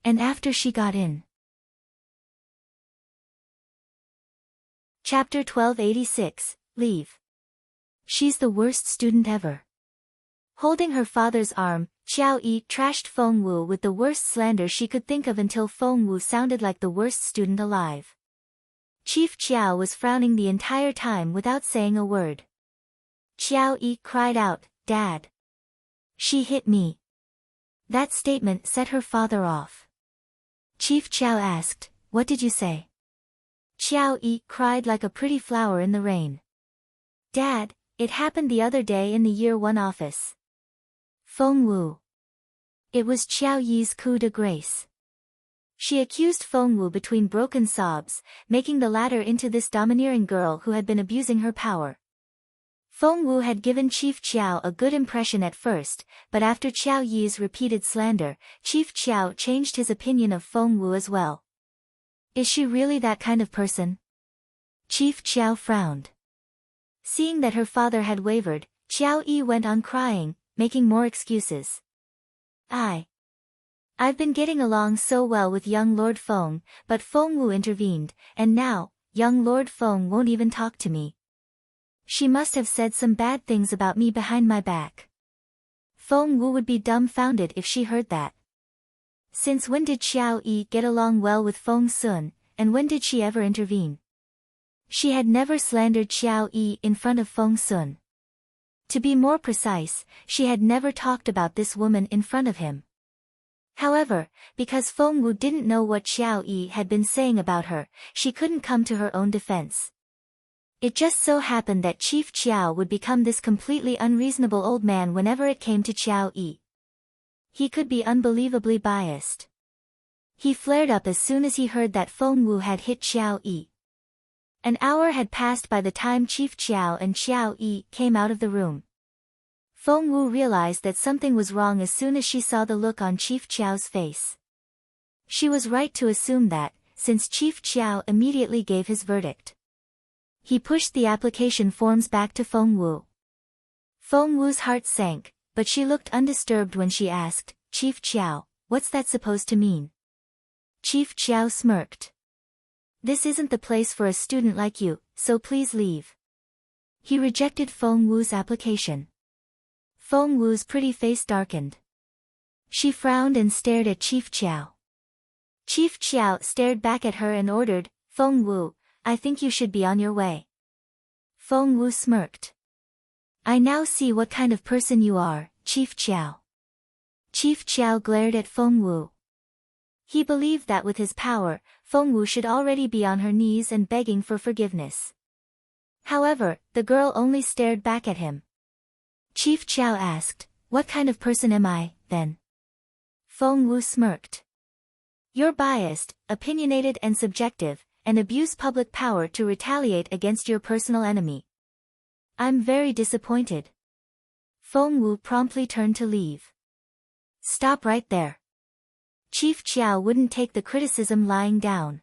And after she got in. Chapter 1286, Leave. She's the worst student ever. Holding her father's arm, Qiao Yi trashed Feng Wu with the worst slander she could think of until Feng Wu sounded like the worst student alive. Chief Qiao was frowning the entire time without saying a word. Qiao Yi cried out, Dad. She hit me. That statement set her father off. Chief Qiao asked, What did you say? Qiao Yi cried like a pretty flower in the rain. Dad, it happened the other day in the Year 1 office. Feng Wu. It was Qiao Yi's coup de grace. She accused Feng Wu between broken sobs, making the latter into this domineering girl who had been abusing her power. Feng Wu had given Chief Qiao a good impression at first, but after Qiao Yi's repeated slander, Chief Qiao changed his opinion of Feng Wu as well. Is she really that kind of person? Chief Qiao frowned. Seeing that her father had wavered, Qiao Yi went on crying, making more excuses. I've been getting along so well with young Lord Feng, but Feng Wu intervened, and now, young Lord Feng won't even talk to me. She must have said some bad things about me behind my back. Feng Wu would be dumbfounded if she heard that. Since when did Qiao Yi get along well with Feng Sun, and when did she ever intervene? She had never slandered Qiao Yi in front of Feng Sun. To be more precise, she had never talked about this woman in front of him. However, because Feng Wu didn't know what Qiao Yi had been saying about her, she couldn't come to her own defense. It just so happened that Chief Qiao would become this completely unreasonable old man whenever it came to Qiao Yi. He could be unbelievably biased. He flared up as soon as he heard that Feng Wu had hit Qiao Yi. An hour had passed by the time Chief Qiao and Qiao Yi came out of the room. Feng Wu realized that something was wrong as soon as she saw the look on Chief Qiao's face. She was right to assume that, since Chief Qiao immediately gave his verdict. He pushed the application forms back to Feng Wu. Feng Wu's heart sank, but she looked undisturbed when she asked, Chief Qiao, what's that supposed to mean? Chief Qiao smirked. This isn't the place for a student like you, so please leave. He rejected Feng Wu's application. Feng Wu's pretty face darkened. She frowned and stared at Chief Qiao. Chief Qiao stared back at her and ordered, Feng Wu, I think you should be on your way. Feng Wu smirked. I now see what kind of person you are, Chief Qiao. Chief Qiao glared at Feng Wu. He believed that with his power, Feng Wu should already be on her knees and begging for forgiveness. However, the girl only stared back at him. Chief Qiao asked, What kind of person am I, then? Feng Wu smirked. You're biased, opinionated and subjective, and abuse public power to retaliate against your personal enemy. I'm very disappointed. Feng Wu promptly turned to leave. Stop right there. Chief Qiao wouldn't take the criticism lying down.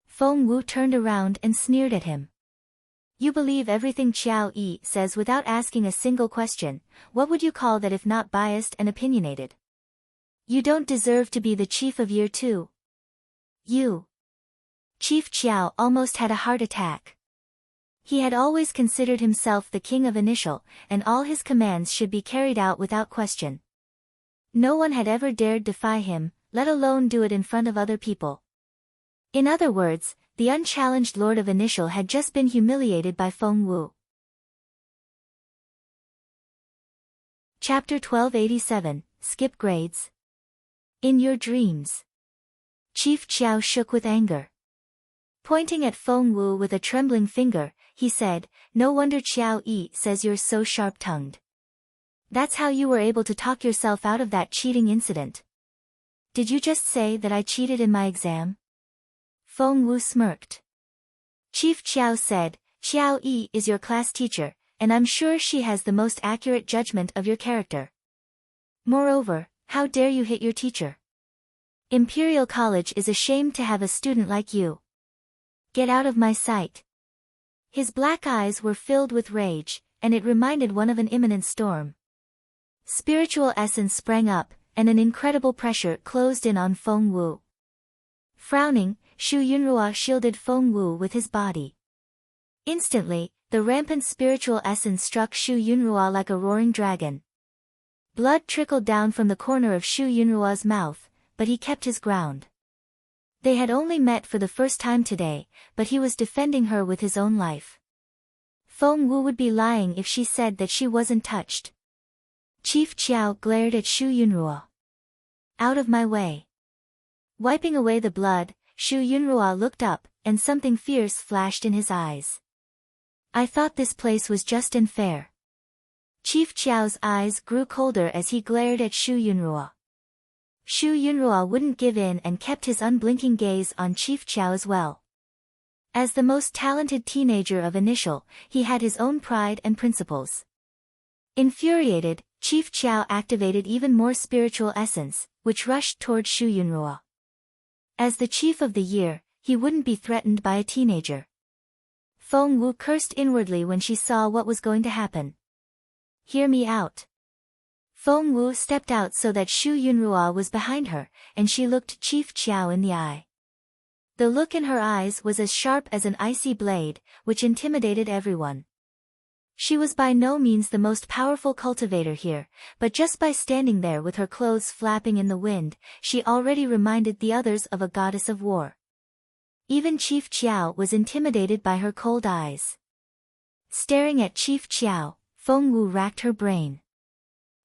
Feng Wu turned around and sneered at him. You believe everything Qiao Yi says without asking a single question. What would you call that if not biased and opinionated? You don't deserve to be the chief of Year 2. You. Chief Qiao almost had a heart attack. He had always considered himself the king of initial, and all his commands should be carried out without question. No one had ever dared defy him, let alone do it in front of other people. In other words, the unchallenged Lord of Initial had just been humiliated by Feng Wu. Chapter 1287, Skip Grades. In Your Dreams. Chief Chiao shook with anger. Pointing at Feng Wu with a trembling finger, he said, "No wonder Chiao Yi says you're so sharp-tongued. That's how you were able to talk yourself out of that cheating incident. Did you just say that I cheated in my exam?" Feng Wu smirked. Chief Chiao said, "Chiao Yi is your class teacher, and I'm sure she has the most accurate judgment of your character. Moreover, how dare you hit your teacher? Imperial College is ashamed to have a student like you. Get out of my sight." His black eyes were filled with rage, and it reminded one of an imminent storm. Spiritual essence sprang up, and an incredible pressure closed in on Feng Wu. Frowning, Shu Yunrua shielded Feng Wu with his body. Instantly, the rampant spiritual essence struck Shu Yunrua like a roaring dragon. Blood trickled down from the corner of Shu Yunrua's mouth, but he kept his ground. They had only met for the first time today, but he was defending her with his own life. Feng Wu would be lying if she said that she wasn't touched. Chief Chiao glared at Shu Yunrua. "Out of my way." Wiping away the blood, Shu Yunrua looked up, and something fierce flashed in his eyes. "I thought this place was just and fair." Chief Chiao's eyes grew colder as he glared at Shu Yunrua. Shu Yunrua wouldn't give in and kept his unblinking gaze on Chief Chiao as well. As the most talented teenager of Initial, he had his own pride and principles. Infuriated, Chief Chiao activated even more spiritual essence, which rushed toward Shu Yunrua. As the chief of the year, he wouldn't be threatened by a teenager. Feng Wu cursed inwardly when she saw what was going to happen. "Hear me out." Feng Wu stepped out so that Shu Yunrua was behind her, and she looked Chief Chiao in the eye. The look in her eyes was as sharp as an icy blade, which intimidated everyone. She was by no means the most powerful cultivator here, but just by standing there with her clothes flapping in the wind, she already reminded the others of a goddess of war. Even Chief Chiao was intimidated by her cold eyes. Staring at Chief Chiao, Feng Wu racked her brain.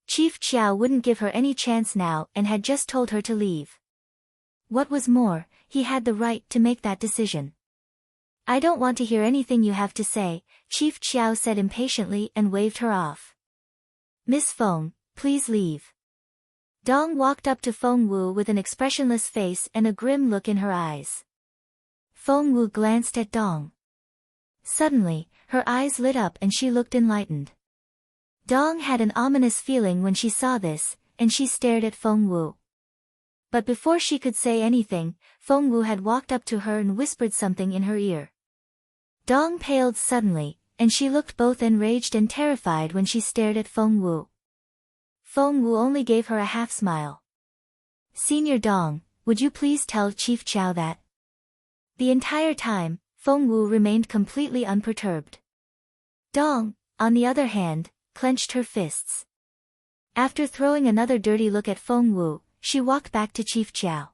Chief Chiao wouldn't give her any chance now and had just told her to leave. What was more, he had the right to make that decision. "I don't want to hear anything you have to say," Chief Chiao said impatiently and waved her off. "Miss Feng, please leave." Dong walked up to Feng Wu with an expressionless face and a grim look in her eyes. Feng Wu glanced at Dong. Suddenly, her eyes lit up and she looked enlightened. Dong had an ominous feeling when she saw this, and she stared at Feng Wu. But before she could say anything, Feng Wu had walked up to her and whispered something in her ear. Dong paled suddenly, and she looked both enraged and terrified when she stared at Feng Wu. Feng Wu only gave her a half-smile. "Senior Dong, would you please tell Chief Chiao that?" The entire time, Feng Wu remained completely unperturbed. Dong, on the other hand, clenched her fists. After throwing another dirty look at Feng Wu, she walked back to Chief Chiao.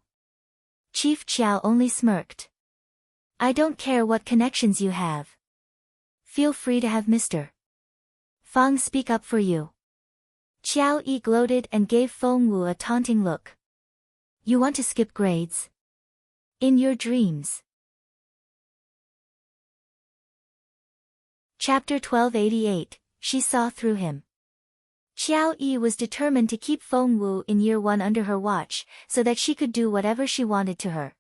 Chief Chiao only smirked. "I don't care what connections you have. Feel free to have Mr. Fang speak up for you." Chiao Yi gloated and gave Feng Wu a taunting look. "You want to skip grades? In your dreams." Chapter 1288, She Saw Through Him. Chiao Yi was determined to keep Feng Wu in year 1 under her watch, so that she could do whatever she wanted to her.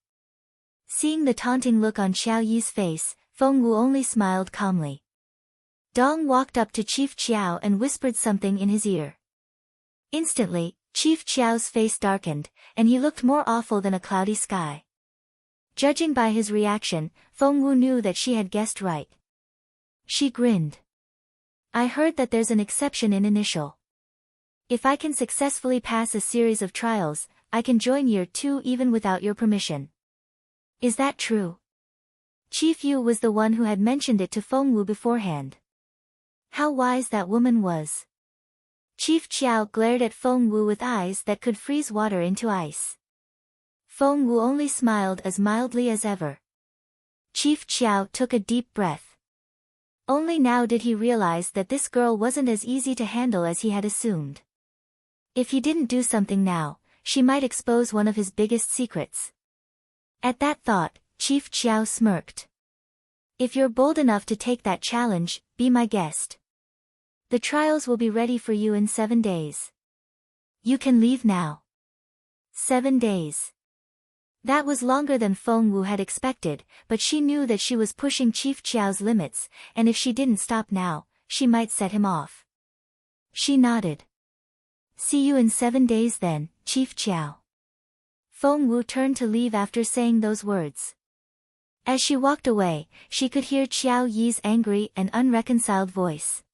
Seeing the taunting look on Chiao Yi's face, Feng Wu only smiled calmly. Dong walked up to Chief Chiao and whispered something in his ear. Instantly, Chief Chiao's face darkened, and he looked more awful than a cloudy sky. Judging by his reaction, Feng Wu knew that she had guessed right. She grinned. "I heard that there's an exception in Initial. If I can successfully pass a series of trials, I can join year 2 even without your permission. Is that true?" Chief Yu was the one who had mentioned it to Feng Wu beforehand. How wise that woman was. Chief Chiao glared at Feng Wu with eyes that could freeze water into ice. Feng Wu only smiled as mildly as ever. Chief Chiao took a deep breath. Only now did he realize that this girl wasn't as easy to handle as he had assumed. If he didn't do something now, she might expose one of his biggest secrets. At that thought, Chief Chiao smirked. If you're bold enough to take that challenge, be my guest. The trials will be ready for you in 7 days. You can leave now. 7 days. That was longer than Feng Wu had expected, but she knew that she was pushing Chief Chiao's limits, and if she didn't stop now, she might set him off. She nodded. See you in 7 days then, Chief Chiao. Feng Wu turned to leave after saying those words. As she walked away, she could hear Qiao Yi's angry and unreconciled voice.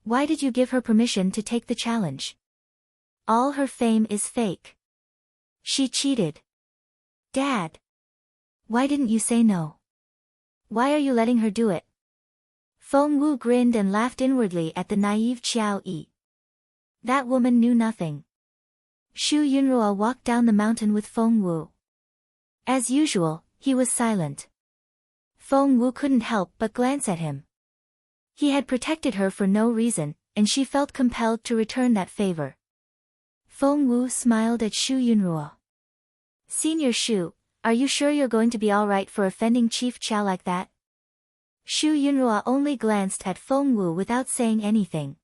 Why did you give her permission to take the challenge? All her fame is fake. She cheated. Dad. Why didn't you say no? Why are you letting her do it? Feng Wu grinned and laughed inwardly at the naive Qiao Yi. That woman knew nothing. Xu Yunruo walked down the mountain with Feng Wu. As usual, he was silent. Feng Wu couldn't help but glance at him. He had protected her for no reason, and she felt compelled to return that favor. Feng Wu smiled at Xu Yunruo. Senior Xu, are you sure you're going to be alright for offending Chief Chiao like that? Xu Yunruo only glanced at Feng Wu without saying anything.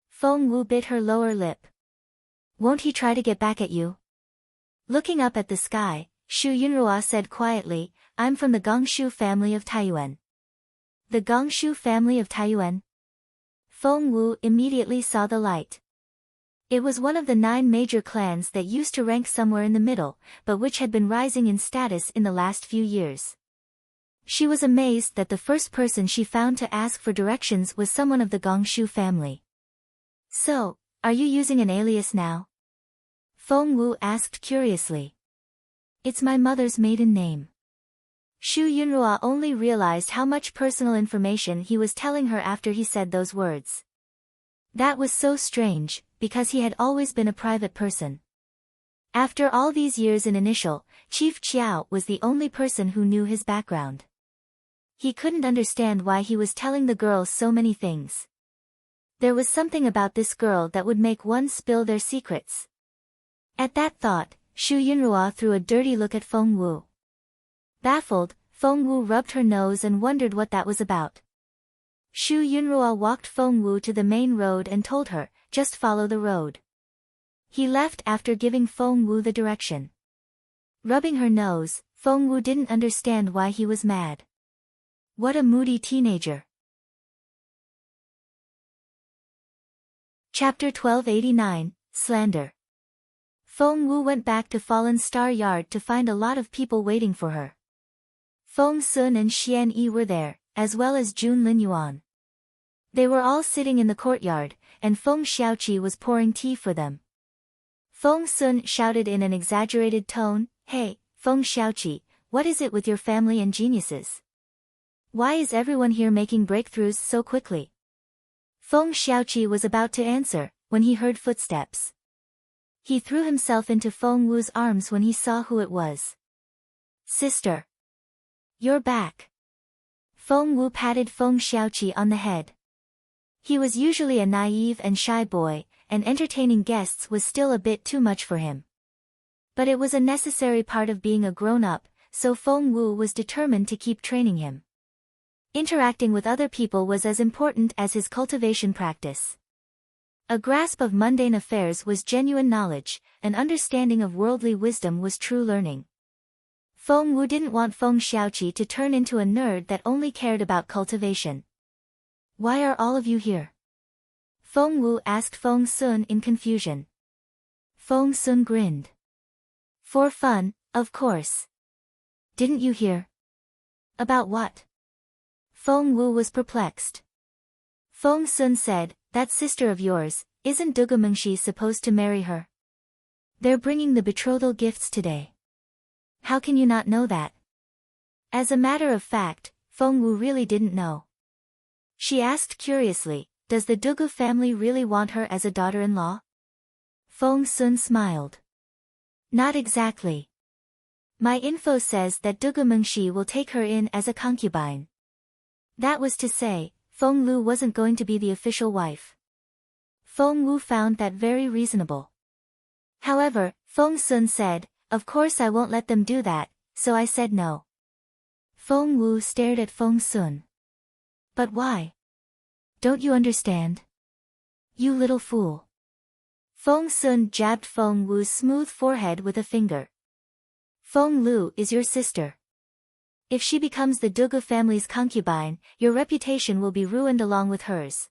Feng Wu bit her lower lip. Won't he try to get back at you? Looking up at the sky, Xu Yunruo said quietly, I'm from the Gongshu family of Taiyuan. The Gongshu family of Taiyuan? Feng Wu immediately saw the light. It was one of the 9 major clans that used to rank somewhere in the middle, but which had been rising in status in the last few years. She was amazed that the first person she found to ask for directions was someone of the Gongshu family. So, are you using an alias now? Feng Wu asked curiously. It's my mother's maiden name. Xu Yunruo only realized how much personal information he was telling her after he said those words. That was so strange, because he had always been a private person. After all these years in Initial, Chief Chiao was the only person who knew his background. He couldn't understand why he was telling the girls so many things. There was something about this girl that would make one spill their secrets. At that thought, Xu Yunruo threw a dirty look at Feng Wu. Baffled, Feng Wu rubbed her nose and wondered what that was about. Xu Yunruo walked Feng Wu to the main road and told her, just follow the road. He left after giving Feng Wu the direction. Rubbing her nose, Feng Wu didn't understand why he was mad. What a moody teenager. Chapter 1289, Slander. Feng Wu went back to Fallen Star Yard to find a lot of people waiting for her. Feng Sun and Xian Yi were there, as well as Jun Lin Yuan. They were all sitting in the courtyard, and Feng Xiaoqi was pouring tea for them. Feng Sun shouted in an exaggerated tone, Hey, Feng Xiaoqi, what is it with your family and geniuses? Why is everyone here making breakthroughs so quickly? Feng Xiaoqi was about to answer, when he heard footsteps. He threw himself into Feng Wu's arms when he saw who it was. Sister. You're back. Feng Wu patted Feng Xiaoqi on the head. He was usually a naive and shy boy, and entertaining guests was still a bit too much for him. But it was a necessary part of being a grown-up, so Feng Wu was determined to keep training him. Interacting with other people was as important as his cultivation practice. A grasp of mundane affairs was genuine knowledge, an understanding of worldly wisdom was true learning. Feng Wu didn't want Feng Xiaoqi to turn into a nerd that only cared about cultivation. Why are all of you here? Feng Wu asked Feng Sun in confusion. Feng Sun grinned. For fun, of course. Didn't you hear? About what? Feng Wu was perplexed. Feng Sun said, that sister of yours, isn't Dugemengshi supposed to marry her? They're bringing the betrothal gifts today. How can you not know that? As a matter of fact, Feng Wu really didn't know. She asked curiously, does the Dugu family really want her as a daughter-in-law? Feng Sun smiled. Not exactly. My info says that Dugu Mengshi will take her in as a concubine. That was to say, Feng Lu wasn't going to be the official wife. Feng Wu found that very reasonable. However, Feng Sun said, of course I won't let them do that, so I said no. Feng Wu stared at Feng Sun. But why? Don't you understand? You little fool. Feng Sun jabbed Feng Wu's smooth forehead with a finger. Feng Lu is your sister. If she becomes the Dugu family's concubine, your reputation will be ruined along with hers.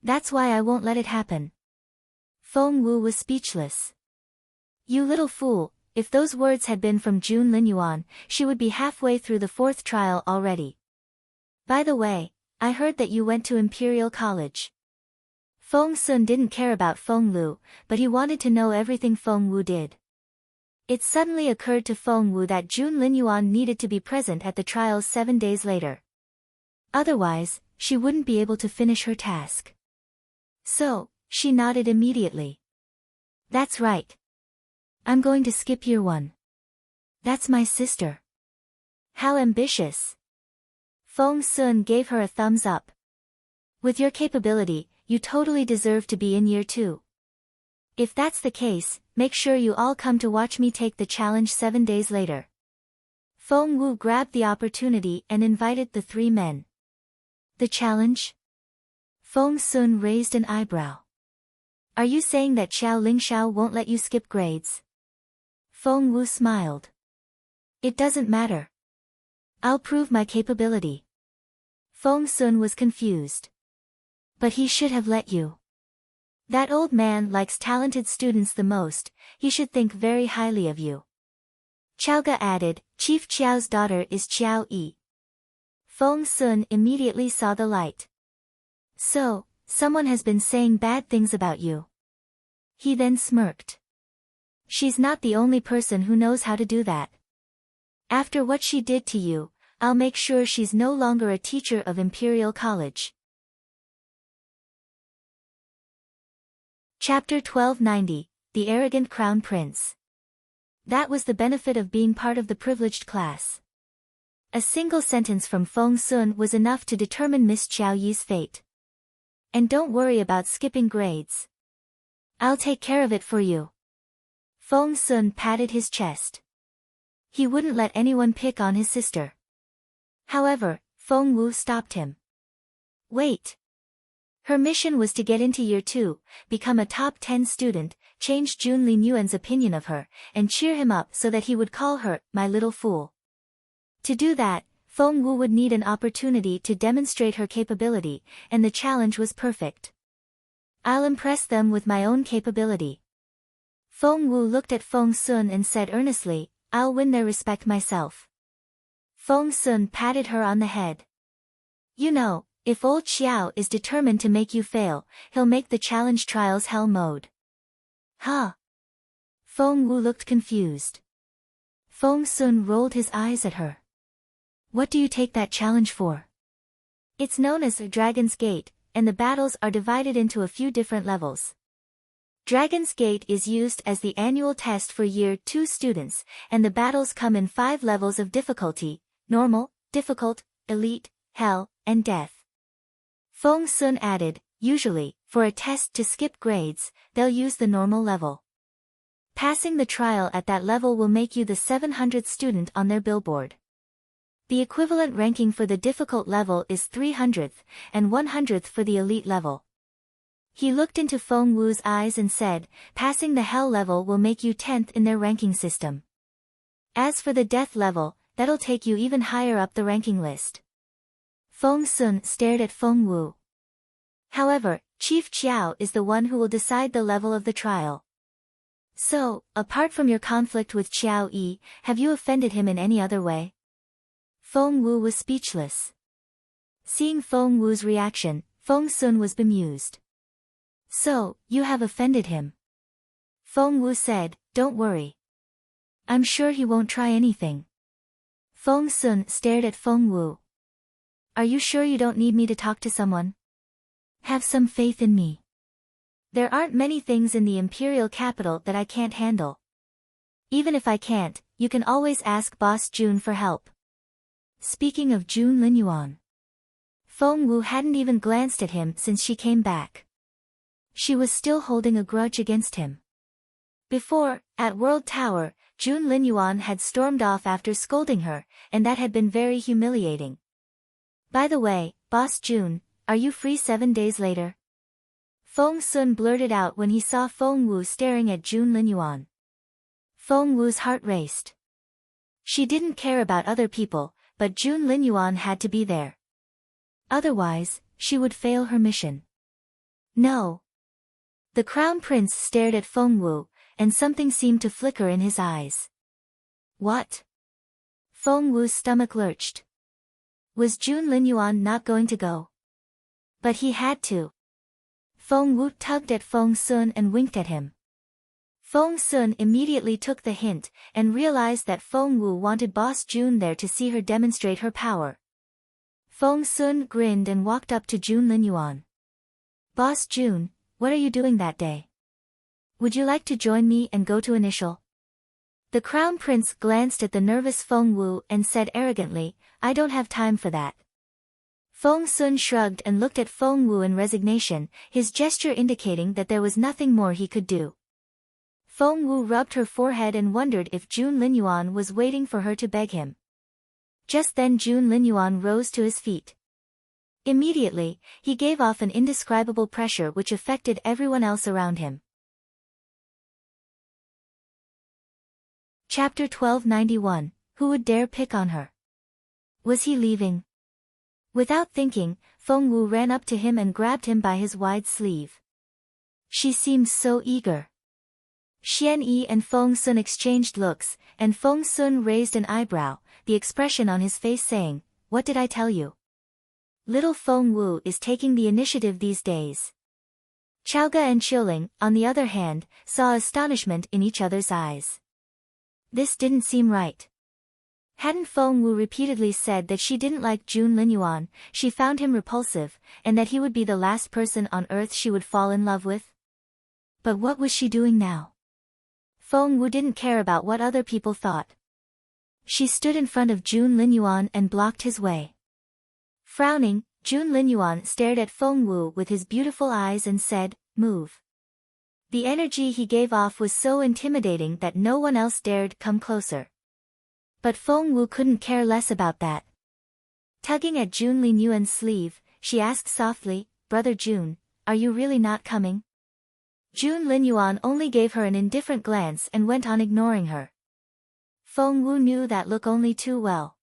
That's why I won't let it happen. Feng Wu was speechless. You little fool, if those words had been from Jun Linyuan, she would be halfway through the 4th trial already. By the way, I heard that you went to Imperial College. Feng Sun didn't care about Feng Lu, but he wanted to know everything Feng Wu did. It suddenly occurred to Feng Wu that Jun Linyuan needed to be present at the trials 7 days later. Otherwise, she wouldn't be able to finish her task. So, she nodded immediately. That's right. I'm going to skip year 1. That's my sister. How ambitious. Feng Sun gave her a thumbs up. With your capability, you totally deserve to be in year 2. If that's the case, make sure you all come to watch me take the challenge 7 days later. Feng Wu grabbed the opportunity and invited the 3 men. The challenge? Feng Sun raised an eyebrow. Are you saying that Xiao Lingxiao won't let you skip grades? Feng Wu smiled. It doesn't matter. I'll prove my capability. Feng Sun was confused. But he should have let you. That old man likes talented students the most, he should think very highly of you. Chaoga added, Chief Qiao's daughter is Qiao Yi. Feng Sun immediately saw the light. So, someone has been saying bad things about you. He then smirked. She's not the only person who knows how to do that. After what she did to you, I'll make sure she's no longer a teacher of Imperial College. Chapter 1290, The Arrogant Crown Prince. That was the benefit of being part of the privileged class. A single sentence from Feng Sun was enough to determine Miss Qiao Yi's fate. And don't worry about skipping grades. I'll take care of it for you. Feng Sun patted his chest. He wouldn't let anyone pick on his sister. However, Feng Wu stopped him. Wait. Her mission was to get into year 2, become a top 10 student, change Jun Linyuan's opinion of her, and cheer him up so that he would call her, my little fool. To do that, Feng Wu would need an opportunity to demonstrate her capability, and the challenge was perfect. I'll impress them with my own capability. Feng Wu looked at Feng Sun and said earnestly, I'll win their respect myself. Feng Sun patted her on the head. You know, if old Xiao is determined to make you fail, he'll make the challenge trials hell mode. Huh? Feng Wu looked confused. Feng Sun rolled his eyes at her. What do you take that challenge for? It's known as a Dragon's Gate, and the battles are divided into a few different levels. Dragon's Gate is used as the annual test for Year 2 students, and the battles come in 5 levels of difficulty: normal, difficult, elite, hell, and death. Feng Sun added, usually, for a test to skip grades, they'll use the normal level. Passing the trial at that level will make you the 700th student on their billboard. The equivalent ranking for the difficult level is 300th, and 100th for the elite level. He looked into Feng Wu's eyes and said, passing the hell level will make you 10th in their ranking system. As for the death level, that'll take you even higher up the ranking list. Feng Sun stared at Feng Wu. However, Chief Qiao is the one who will decide the level of the trial. So, apart from your conflict with Qiao Yi, have you offended him in any other way? Feng Wu was speechless. Seeing Feng Wu's reaction, Feng Sun was bemused. So, you have offended him. Feng Wu said, don't worry. I'm sure he won't try anything. Feng Sun stared at Feng Wu. Are you sure you don't need me to talk to someone? Have some faith in me. There aren't many things in the imperial capital that I can't handle. Even if I can't, you can always ask Boss June for help. Speaking of June Linyuan. Feng Wu hadn't even glanced at him since she came back. She was still holding a grudge against him. Before, at World Tower, June Linyuan had stormed off after scolding her, and that had been very humiliating. By the way, Boss June, are you free 7 days later? Feng Sun blurted out when he saw Feng Wu staring at June Linyuan. Feng Wu's heart raced. She didn't care about other people, but June Linyuan had to be there. Otherwise, she would fail her mission. No. The Crown Prince stared at Feng Wu, and something seemed to flicker in his eyes. What? Feng Wu's stomach lurched. Was June Linyuan not going to go? But he had to. Feng Wu tugged at Feng Sun and winked at him. Feng Sun immediately took the hint, and realized that Feng Wu wanted Boss June there to see her demonstrate her power. Feng Sun grinned and walked up to June Linyuan. Boss June, what are you doing that day? Would you like to join me and go to Initial? The Crown Prince glanced at the nervous Feng Wu and said arrogantly, I don't have time for that. Feng Sun shrugged and looked at Feng Wu in resignation, his gesture indicating that there was nothing more he could do. Feng Wu rubbed her forehead and wondered if June Linyuan was waiting for her to beg him. Just then June Linyuan rose to his feet. Immediately, he gave off an indescribable pressure which affected everyone else around him. Chapter 1291, Who would dare pick on her? Was he leaving? Without thinking, Feng Wu ran up to him and grabbed him by his wide sleeve. She seemed so eager. Xian Yi and Feng Sun exchanged looks, and Feng Sun raised an eyebrow, the expression on his face saying, What did I tell you? Little Feng Wu is taking the initiative these days. Chaoga and Qiuling, on the other hand, saw astonishment in each other's eyes. This didn't seem right. Hadn't Feng Wu repeatedly said that she didn't like June Linyuan, she found him repulsive, and that he would be the last person on earth she would fall in love with? But what was she doing now? Feng Wu didn't care about what other people thought. She stood in front of June Linyuan and blocked his way. Frowning, June Linyuan stared at Feng Wu with his beautiful eyes and said, Move. The energy he gave off was so intimidating that no one else dared come closer. But Feng Wu couldn't care less about that. Tugging at June Linyuan's sleeve, she asked softly, Brother June, are you really not coming? June Linyuan only gave her an indifferent glance and went on ignoring her. Feng Wu knew that look only too well.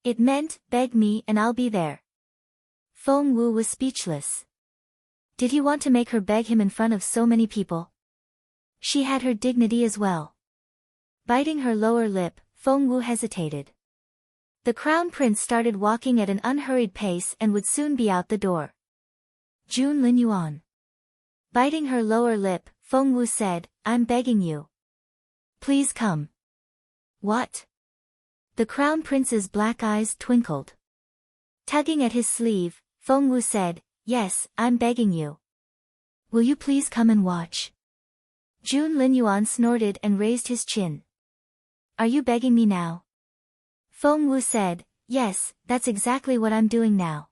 It meant, beg me and I'll be there. Feng Wu was speechless. Did he want to make her beg him in front of so many people? She had her dignity as well. Biting her lower lip, Feng Wu hesitated. The Crown Prince started walking at an unhurried pace and would soon be out the door. June Linyuan. Biting her lower lip, Feng Wu said, I'm begging you. Please come. What? The Crown Prince's black eyes twinkled. Tugging at his sleeve, Feng Wu said, Yes, I'm begging you. Will you please come and watch? June Linyuan snorted and raised his chin. Are you begging me now? Feng Wu said, Yes, that's exactly what I'm doing now.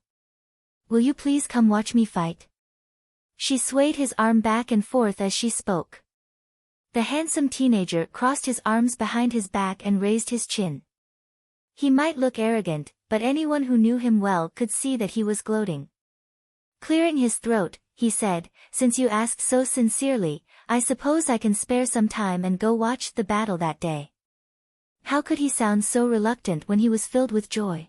Will you please come watch me fight? She swayed his arm back and forth as she spoke. The handsome teenager crossed his arms behind his back and raised his chin. He might look arrogant, but anyone who knew him well could see that he was gloating. Clearing his throat, he said, Since you asked so sincerely, I suppose I can spare some time and go watch the battle that day. How could he sound so reluctant when he was filled with joy?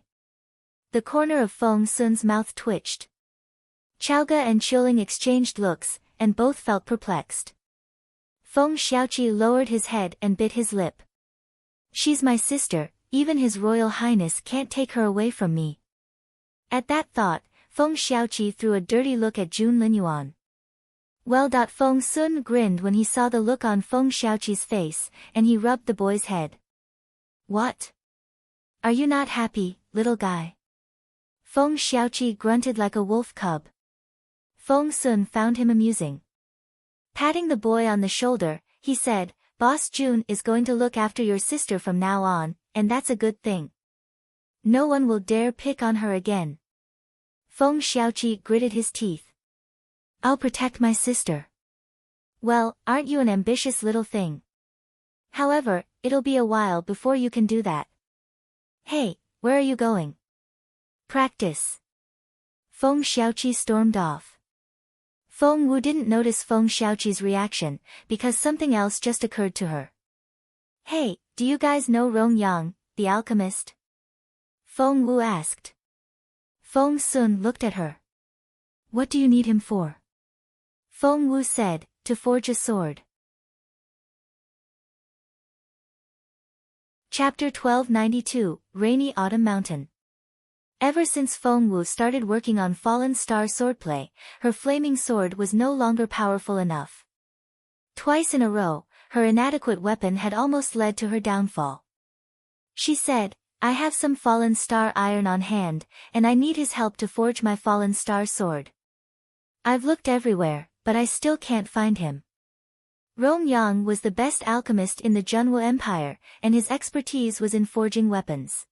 The corner of Feng Sun's mouth twitched. Chaoga and Qiuling exchanged looks, and both felt perplexed. Feng Xiaoqi lowered his head and bit his lip. She's my sister, even His Royal Highness can't take her away from me. At that thought, Feng Xiaoqi threw a dirty look at June Linyuan. Well. Feng Sun grinned when he saw the look on Feng Xiaoqi's face, and he rubbed the boy's head. What? Are you not happy, little guy? Feng Xiaoqi grunted like a wolf cub. Feng Sun found him amusing. Patting the boy on the shoulder, he said, "Boss Jun is going to look after your sister from now on, and that's a good thing. No one will dare pick on her again." Feng Xiaoqi gritted his teeth. "I'll protect my sister." "Well, aren't you an ambitious little thing? However, it'll be a while before you can do that." "Hey, where are you going?" "Practice." Feng Xiaoqi stormed off. Feng Wu didn't notice Feng Xiaoqi's reaction, because something else just occurred to her. "Hey, do you guys know Rong Yang, the alchemist?" Feng Wu asked. Feng Sun looked at her. "What do you need him for?" Feng Wu said, "To forge a sword." Chapter 1292, Rainy Autumn Mountain. Ever since Feng Wu started working on Fallen Star swordplay, her flaming sword was no longer powerful enough. Twice in a row, her inadequate weapon had almost led to her downfall. She said, "I have some Fallen Star iron on hand, and I need his help to forge my Fallen Star sword. I've looked everywhere, but I still can't find him." Rong Yang was the best alchemist in the Junwu Empire, and his expertise was in forging weapons.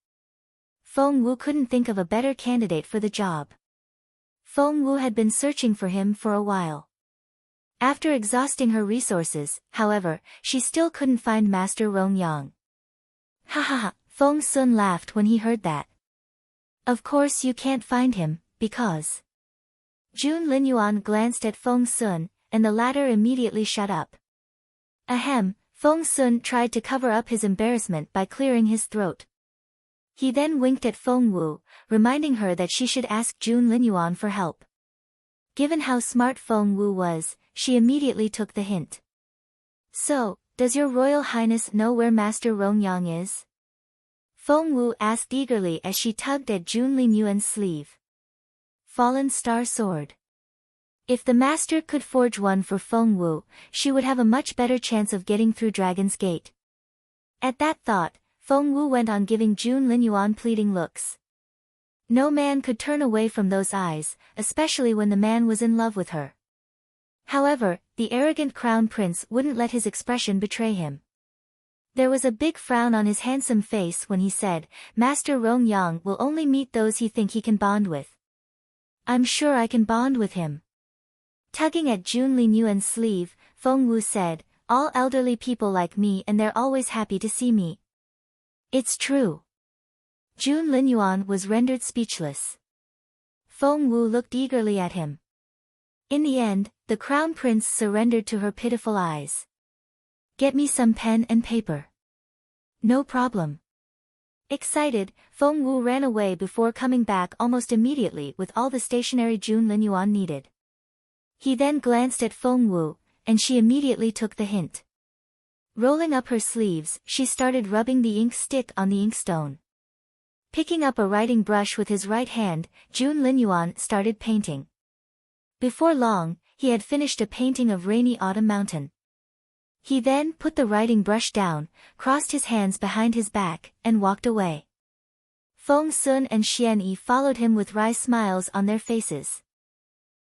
Feng Wu couldn't think of a better candidate for the job. Feng Wu had been searching for him for a while. After exhausting her resources, however, she still couldn't find Master Rong Yang. "Ha ha ha," Feng Sun laughed when he heard that. "Of course you can't find him, because..." Jun Linyuan glanced at Feng Sun, and the latter immediately shut up. Ahem, Feng Sun tried to cover up his embarrassment by clearing his throat. He then winked at Feng Wu, reminding her that she should ask Jun Linyuan for help. Given how smart Feng Wu was, she immediately took the hint. "So, does your Royal Highness know where Master Rong Yang is?" Feng Wu asked eagerly as she tugged at Jun Linyuan's sleeve. Fallen Star Sword. If the master could forge one for Feng Wu, she would have a much better chance of getting through Dragon's Gate. At that thought, Feng Wu went on giving Jun Linyuan pleading looks. No man could turn away from those eyes, especially when the man was in love with her. However, the arrogant crown prince wouldn't let his expression betray him. There was a big frown on his handsome face when he said, "Master Rong Yang will only meet those he think he can bond with." "I'm sure I can bond with him." Tugging at Jun Linyuan's sleeve, Feng Wu said, "All elderly people like me and they're always happy to see me." "It's true." Jun Linyuan was rendered speechless. Feng Wu looked eagerly at him. In the end, the crown prince surrendered to her pitiful eyes. "Get me some pen and paper." "No problem." Excited, Feng Wu ran away before coming back almost immediately with all the stationery Jun Linyuan needed. He then glanced at Feng Wu, and she immediately took the hint. Rolling up her sleeves, she started rubbing the ink stick on the inkstone. Picking up a writing brush with his right hand, Jun Linyuan started painting. Before long, he had finished a painting of Rainy Autumn Mountain. He then put the writing brush down, crossed his hands behind his back, and walked away. Feng Sun and Xian Yi followed him with wry smiles on their faces.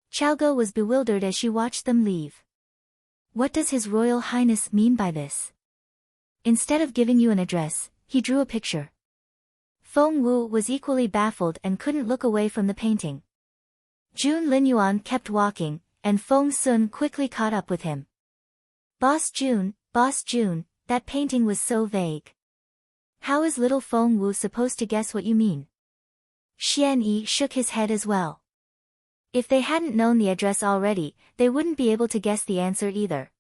Chaogo was bewildered as she watched them leave. What does His Royal Highness mean by this? Instead of giving you an address, he drew a picture. Feng Wu was equally baffled and couldn't look away from the painting. Jun Linyuan kept walking, and Feng Sun quickly caught up with him. Boss Jun, that painting was so vague. How is little Feng Wu supposed to guess what you mean?" Xian Yi shook his head as well. If they hadn't known the address already, they wouldn't be able to guess the answer either.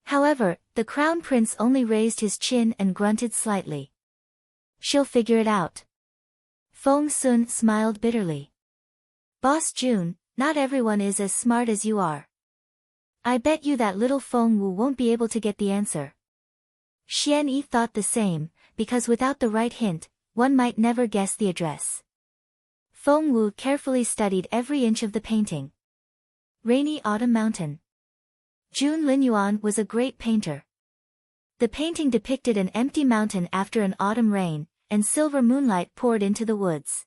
However, the crown prince only raised his chin and grunted slightly. "She'll figure it out." Feng Sun smiled bitterly. "Boss Jun, not everyone is as smart as you are. I bet you that little Feng Wu won't be able to get the answer." Xian Yi thought the same, because without the right hint, one might never guess the address. Feng Wu carefully studied every inch of the painting. Rainy Autumn Mountain. Jun Linyuan was a great painter. The painting depicted an empty mountain after an autumn rain, and silver moonlight poured into the woods.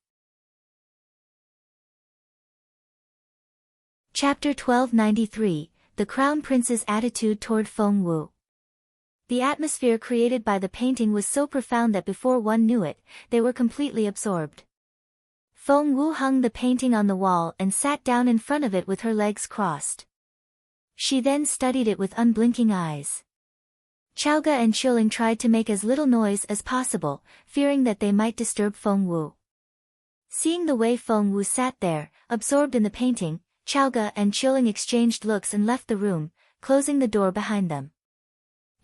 Chapter 1293, The Crown Prince's Attitude Toward Feng Wu. The atmosphere created by the painting was so profound that before one knew it, they were completely absorbed. Feng Wu hung the painting on the wall and sat down in front of it with her legs crossed. She then studied it with unblinking eyes. Chaoga and Qiling tried to make as little noise as possible, fearing that they might disturb Feng Wu. Seeing the way Feng Wu sat there, absorbed in the painting, Chaoga and Qiling exchanged looks and left the room, closing the door behind them.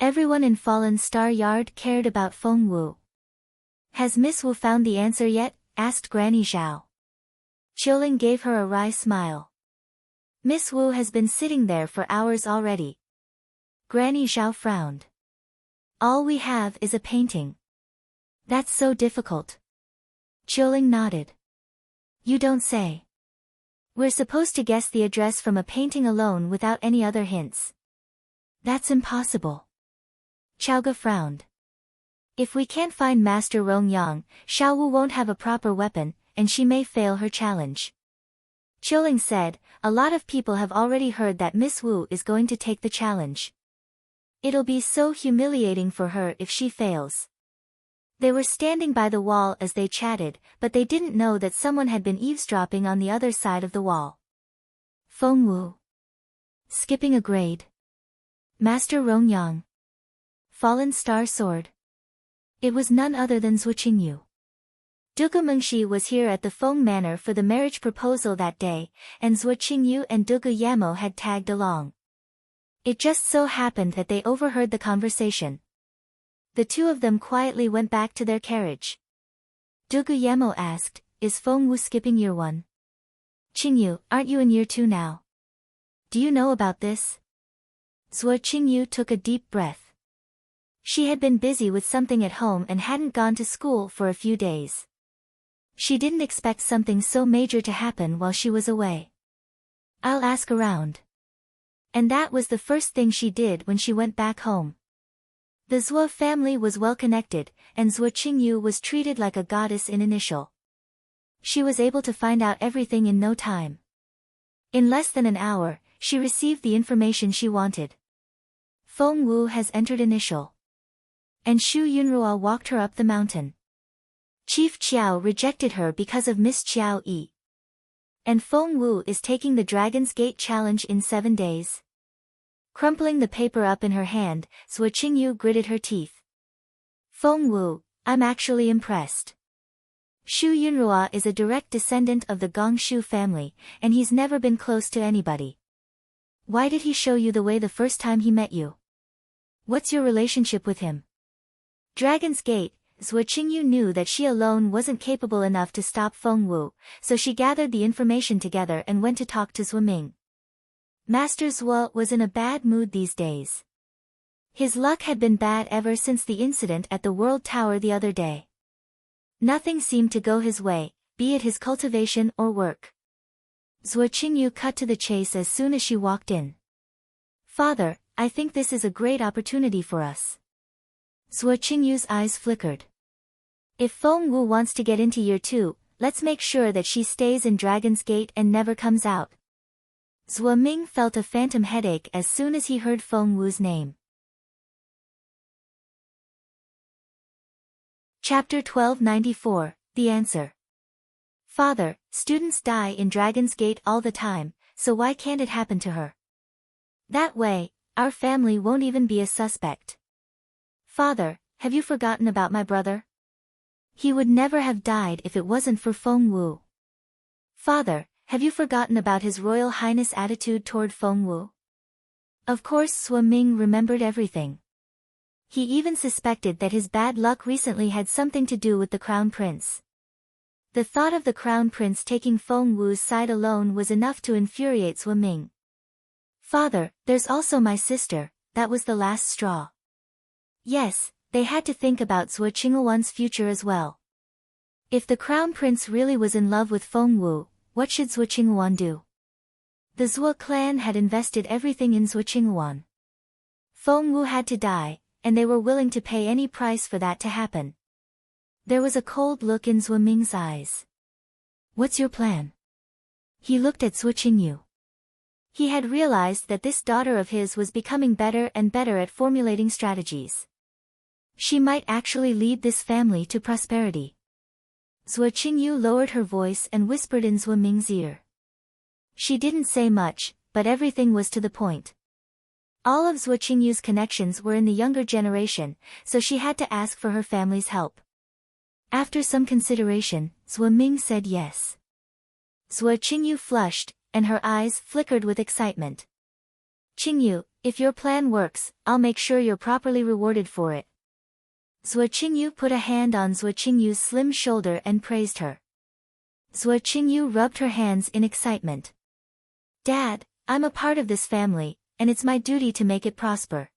Everyone in Fallen Star Yard cared about Feng Wu. "Has Miss Wu found the answer yet?" asked Granny Zhao. Qiling gave her a wry smile. "Miss Wu has been sitting there for hours already." Granny Zhao frowned. "All we have is a painting. That's so difficult." Qiling nodded. "You don't say. We're supposed to guess the address from a painting alone without any other hints." "That's impossible." Chaoga frowned. "If we can't find Master Rongyang, Xiao Wu won't have a proper weapon, and she may fail her challenge." Qiling said, "A lot of people have already heard that Miss Wu is going to take the challenge. It'll be so humiliating for her if she fails." They were standing by the wall as they chatted, but they didn't know that someone had been eavesdropping on the other side of the wall. Feng Wu. Skipping a grade. Master Rongyang. Fallen Star Sword. It was none other than Zhuo Qingyu. Dugu Mengshi was here at the Feng Manor for the marriage proposal that day, and Zhuo Qingyu and Dugu Yamo had tagged along. It just so happened that they overheard the conversation. The two of them quietly went back to their carriage. Dugu Yemo asked, "Is Feng Wu skipping year 1? Qingyu, aren't you in year 2 now? Do you know about this?" Zhuo Qingyu took a deep breath. She had been busy with something at home and hadn't gone to school for a few days. She didn't expect something so major to happen while she was away. "I'll ask around." And that was the first thing she did when she went back home. The Zhuo family was well connected, and Zhuo Qingyu was treated like a goddess in initial. She was able to find out everything in no time. In less than an hour, she received the information she wanted. Feng Wu has entered initial. And Xu Yunruo walked her up the mountain. Chief Qiao rejected her because of Miss Qiao Yi. And Feng Wu is taking the Dragon's Gate challenge in 7 days. Crumpling the paper up in her hand, Zhuo Qingyu gritted her teeth. "Feng Wu, I'm actually impressed. Xu Yunruo is a direct descendant of the Gongshu family, and he's never been close to anybody. Why did he show you the way the first time he met you? What's your relationship with him?" Dragon's Gate, Zhuo Qingyu knew that she alone wasn't capable enough to stop Feng Wu, so she gathered the information together and went to talk to Zhuo Ming. Master Zhuo was in a bad mood these days. His luck had been bad ever since the incident at the World Tower the other day. Nothing seemed to go his way, be it his cultivation or work. Zhuo Qingyu cut to the chase as soon as she walked in. "Father, I think this is a great opportunity for us." Zhuo Qingyu's eyes flickered. "If Feng Wu wants to get into year 2, let's make sure that she stays in Dragon's Gate and never comes out." Zhuo Ming felt a phantom headache as soon as he heard Feng Wu's name. Chapter 1294, The Answer. "Father, students die in Dragon's Gate all the time, so why can't it happen to her? That way, our family won't even be a suspect." "Father, have you forgotten about my brother? He would never have died if it wasn't for Feng Wu." "Father, have you forgotten about His Royal Highness' attitude toward Feng Wu?" Of course Zhuo Ming remembered everything. He even suspected that his bad luck recently had something to do with the Crown Prince. The thought of the Crown Prince taking Feng Wu's side alone was enough to infuriate Zhuo Ming. "Father, there's also my sister," that was the last straw. Yes, they had to think about Zhuo Qingwan's future as well. If the Crown Prince really was in love with Feng Wu, what should Zhuo Qingwan do? The Zhuo clan had invested everything in Zhuo Qingwan. Feng Wu had to die, and they were willing to pay any price for that to happen. There was a cold look in Zhuo Ming's eyes. "What's your plan?" He looked at Zhuo Qingyu. He had realized that this daughter of his was becoming better and better at formulating strategies. She might actually lead this family to prosperity. Zhuo Qingyu lowered her voice and whispered in Zhuo Ming's ear. She didn't say much, but everything was to the point. All of Zhuo Qingyu's connections were in the younger generation, so she had to ask for her family's help. After some consideration, Zhuo Ming said yes. Zhuo Qingyu flushed, and her eyes flickered with excitement. Qingyu, if your plan works, I'll make sure you're properly rewarded for it. Zhuo Qingyu put a hand on Zhuo Qingyu's slim shoulder and praised her. Zhuo Qingyu rubbed her hands in excitement. Dad, I'm a part of this family, and it's my duty to make it prosper.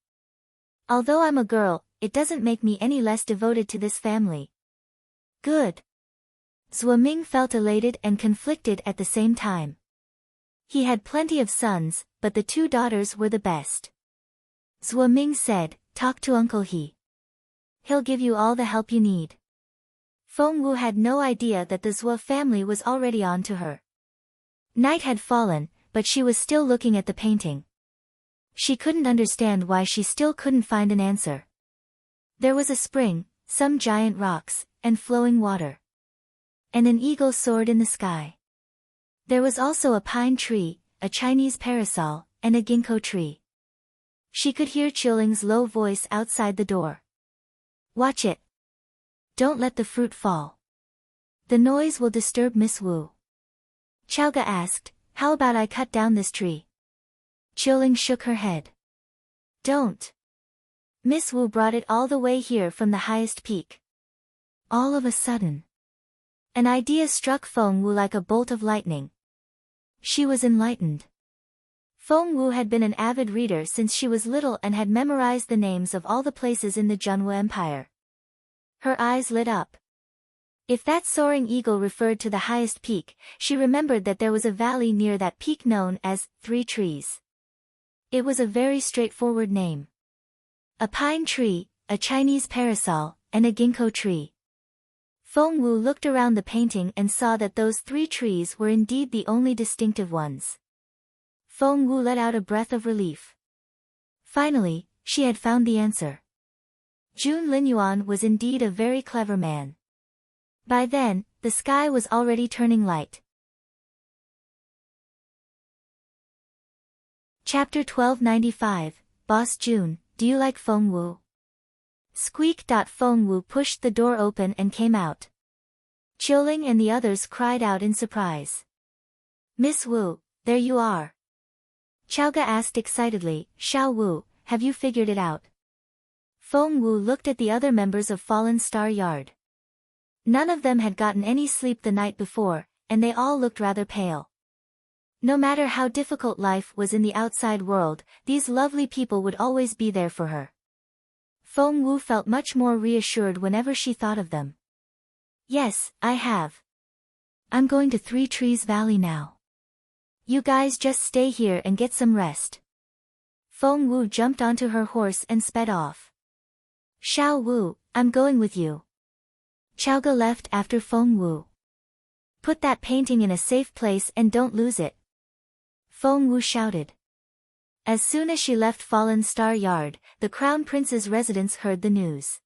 Although I'm a girl, it doesn't make me any less devoted to this family. Good. Zhuo Ming felt elated and conflicted at the same time. He had plenty of sons, but the two daughters were the best. Zhuo Ming said, talk to Uncle He. He'll give you all the help you need. Feng Wu had no idea that the Zhuo family was already on to her. Night had fallen, but she was still looking at the painting. She couldn't understand why she still couldn't find an answer. There was a spring, some giant rocks, and flowing water. And an eagle soared in the sky. There was also a pine tree, a Chinese parasol, and a ginkgo tree. She could hear Qiuling's low voice outside the door. Watch it. Don't let the fruit fall. The noise will disturb Miss Wu. Qiaoge asked, how about I cut down this tree? Qiuling shook her head. Don't. Miss Wu brought it all the way here from the highest peak. All of a sudden, an idea struck Feng Wu like a bolt of lightning. She was enlightened. Feng Wu had been an avid reader since she was little and had memorized the names of all the places in the Zhenwu Empire. Her eyes lit up. If that soaring eagle referred to the highest peak, she remembered that there was a valley near that peak known as Three Trees. It was a very straightforward name. A pine tree, a Chinese parasol, and a ginkgo tree. Feng Wu looked around the painting and saw that those three trees were indeed the only distinctive ones. Feng Wu let out a breath of relief. Finally, she had found the answer. Jun Linyuan was indeed a very clever man. By then, the sky was already turning light. Chapter 1295, Boss Jun, do you like Feng Wu? Squeak. Feng Wu pushed the door open and came out. Qiuling and the others cried out in surprise. Miss Wu, there you are. Qiaoge asked excitedly, Xiao Wu, have you figured it out? Feng Wu looked at the other members of Fallen Star Yard. None of them had gotten any sleep the night before, and they all looked rather pale. No matter how difficult life was in the outside world, these lovely people would always be there for her. Feng Wu felt much more reassured whenever she thought of them. Yes, I have. I'm going to Three Trees Valley now. You guys just stay here and get some rest. Feng Wu jumped onto her horse and sped off. Xiao Wu, I'm going with you. Qiaoge left after Feng Wu. Put that painting in a safe place and don't lose it. Feng Wu shouted. As soon as she left Fallen Star Yard, the Crown Prince's residents heard the news.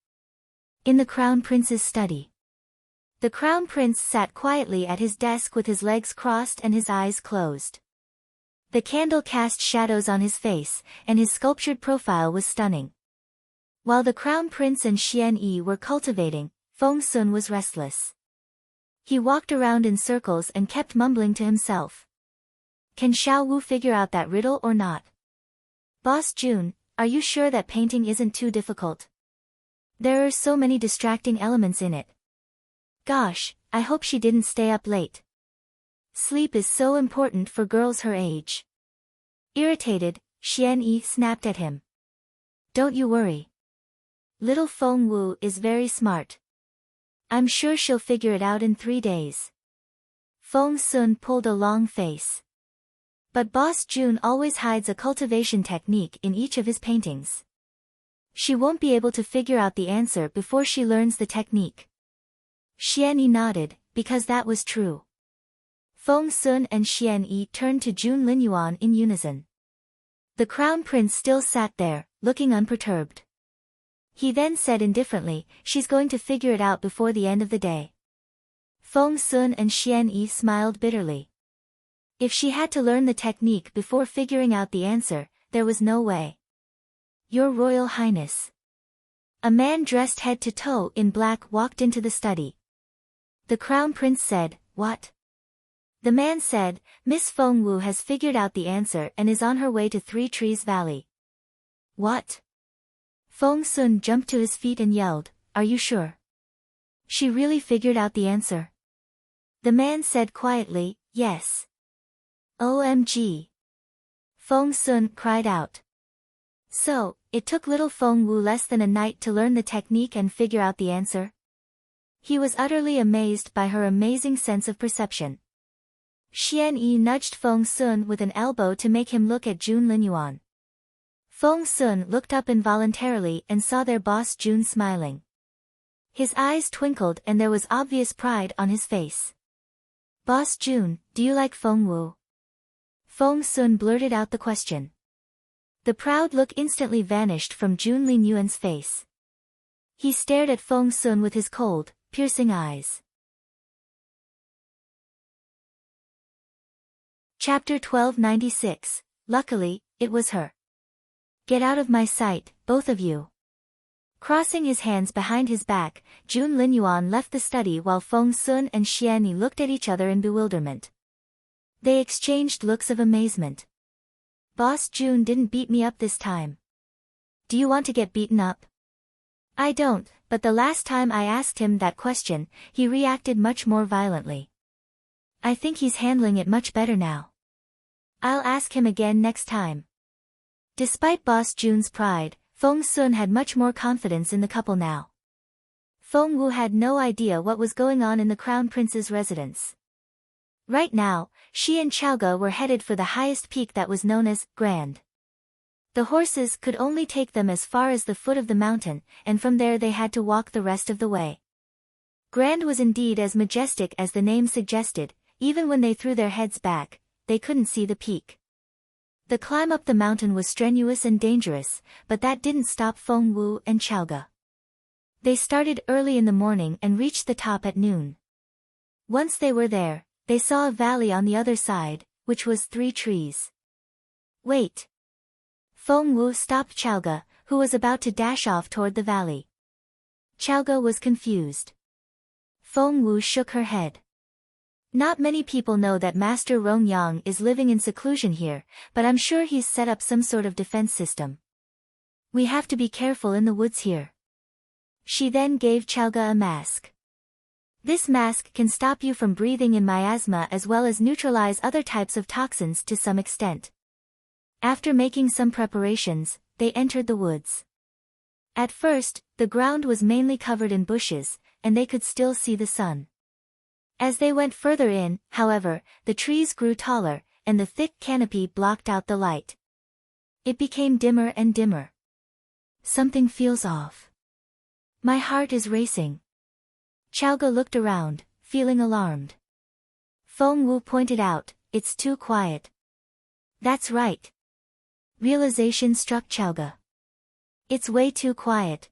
In the Crown Prince's study, the Crown Prince sat quietly at his desk with his legs crossed and his eyes closed. The candle cast shadows on his face, and his sculptured profile was stunning. While the Crown Prince and Xian Yi were cultivating, Feng Sun was restless. He walked around in circles and kept mumbling to himself. Can Xiao Wu figure out that riddle or not? Boss Jun, are you sure that painting isn't too difficult? There are so many distracting elements in it. Gosh, I hope she didn't stay up late. Sleep is so important for girls her age. Irritated, Xian Yi snapped at him. Don't you worry. Little Feng Wu is very smart. I'm sure she'll figure it out in 3 days. Feng Sun pulled a long face. But Boss Jun always hides a cultivation technique in each of his paintings. She won't be able to figure out the answer before she learns the technique. Xian Yi nodded, because that was true. Feng Sun and Xian Yi turned to Jun Linyuan in unison. The crown prince still sat there, looking unperturbed. He then said indifferently, "She's going to figure it out before the end of the day." Feng Sun and Xian Yi smiled bitterly. If she had to learn the technique before figuring out the answer, there was no way. "Your Royal Highness." A man dressed head to toe in black walked into the study. The crown prince said, "What?" The man said, "Miss Feng Wu has figured out the answer and is on her way to Three Trees Valley." "What?" Feng Sun jumped to his feet and yelled, "Are you sure? She really figured out the answer?" The man said quietly, "Yes." "OMG!" Feng Sun cried out. So, it took little Feng Wu less than a night to learn the technique and figure out the answer? He was utterly amazed by her amazing sense of perception. Xian Yi nudged Feng Sun with an elbow to make him look at Jun Linyuan. Feng Sun looked up involuntarily and saw their boss Jun smiling. His eyes twinkled and there was obvious pride on his face. "Boss Jun, do you like Feng Wu?" Feng Sun blurted out the question. The proud look instantly vanished from Jun Linyuan's face. He stared at Feng Sun with his cold, piercing eyes. Chapter 1296. Luckily, it was her. "Get out of my sight, both of you." Crossing his hands behind his back, Jun Linyuan left the study while Feng Sun and Xian Yi looked at each other in bewilderment. They exchanged looks of amazement. "Boss Jun didn't beat me up this time." "Do you want to get beaten up?" "I don't, but the last time I asked him that question, he reacted much more violently. I think he's handling it much better now. I'll ask him again next time." Despite Boss Jun's pride, Feng Sun had much more confidence in the couple now. Feng Wu had no idea what was going on in the Crown Prince's residence. Right now, she and Chaoga were headed for the highest peak that was known as Grand. The horses could only take them as far as the foot of the mountain, and from there they had to walk the rest of the way. Grand was indeed as majestic as the name suggested. Even when they threw their heads back, they couldn't see the peak. The climb up the mountain was strenuous and dangerous, but that didn't stop Feng Wu and Chaoga. They started early in the morning and reached the top at noon. Once they were there, they saw a valley on the other side, which was 3 trees. "Wait." Feng Wu stopped Chaoga, who was about to dash off toward the valley. Chaoga was confused. Feng Wu shook her head. "Not many people know that Master Rongyang is living in seclusion here, but I'm sure he's set up some sort of defense system. We have to be careful in the woods here." She then gave Chaoga a mask. "This mask can stop you from breathing in miasma as well as neutralize other types of toxins to some extent." After making some preparations, they entered the woods. At first, the ground was mainly covered in bushes, and they could still see the sun. As they went further in, however, the trees grew taller, and the thick canopy blocked out the light. It became dimmer and dimmer. "Something feels off. My heart is racing." Chaoga looked around, feeling alarmed. Feng Wu pointed out, "It's too quiet." "That's right." Realization struck Chaoga. "It's way too quiet.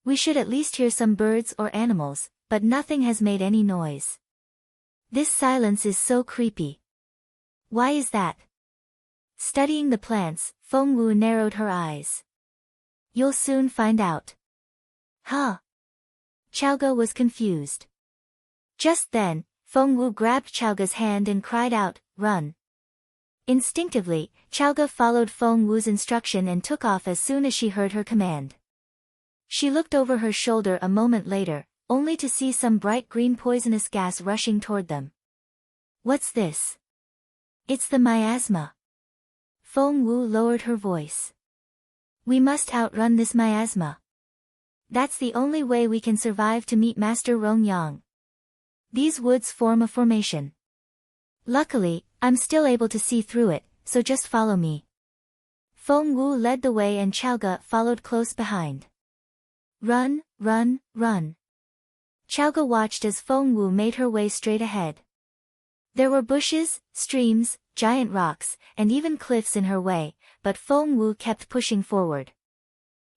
We should at least hear some birds or animals, but nothing has made any noise. This silence is so creepy. Why is that?" Studying the plants, Feng Wu narrowed her eyes. "You'll soon find out." "Huh?" Chaoga was confused. Just then, Feng Wu grabbed Chaoga's hand and cried out, "Run." Instinctively, Chaoga followed Feng Wu's instruction and took off as soon as she heard her command. She looked over her shoulder a moment later, only to see some bright green poisonous gas rushing toward them. "What's this?" "It's the miasma." Feng Wu lowered her voice. "We must outrun this miasma. That's the only way we can survive to meet Master Rongyang. These woods form a formation. Luckily, I'm still able to see through it, so just follow me." Feng Wu led the way and Chaoga followed close behind. "Run, run, run." Chaoga watched as Feng Wu made her way straight ahead. There were bushes, streams, giant rocks, and even cliffs in her way, but Feng Wu kept pushing forward.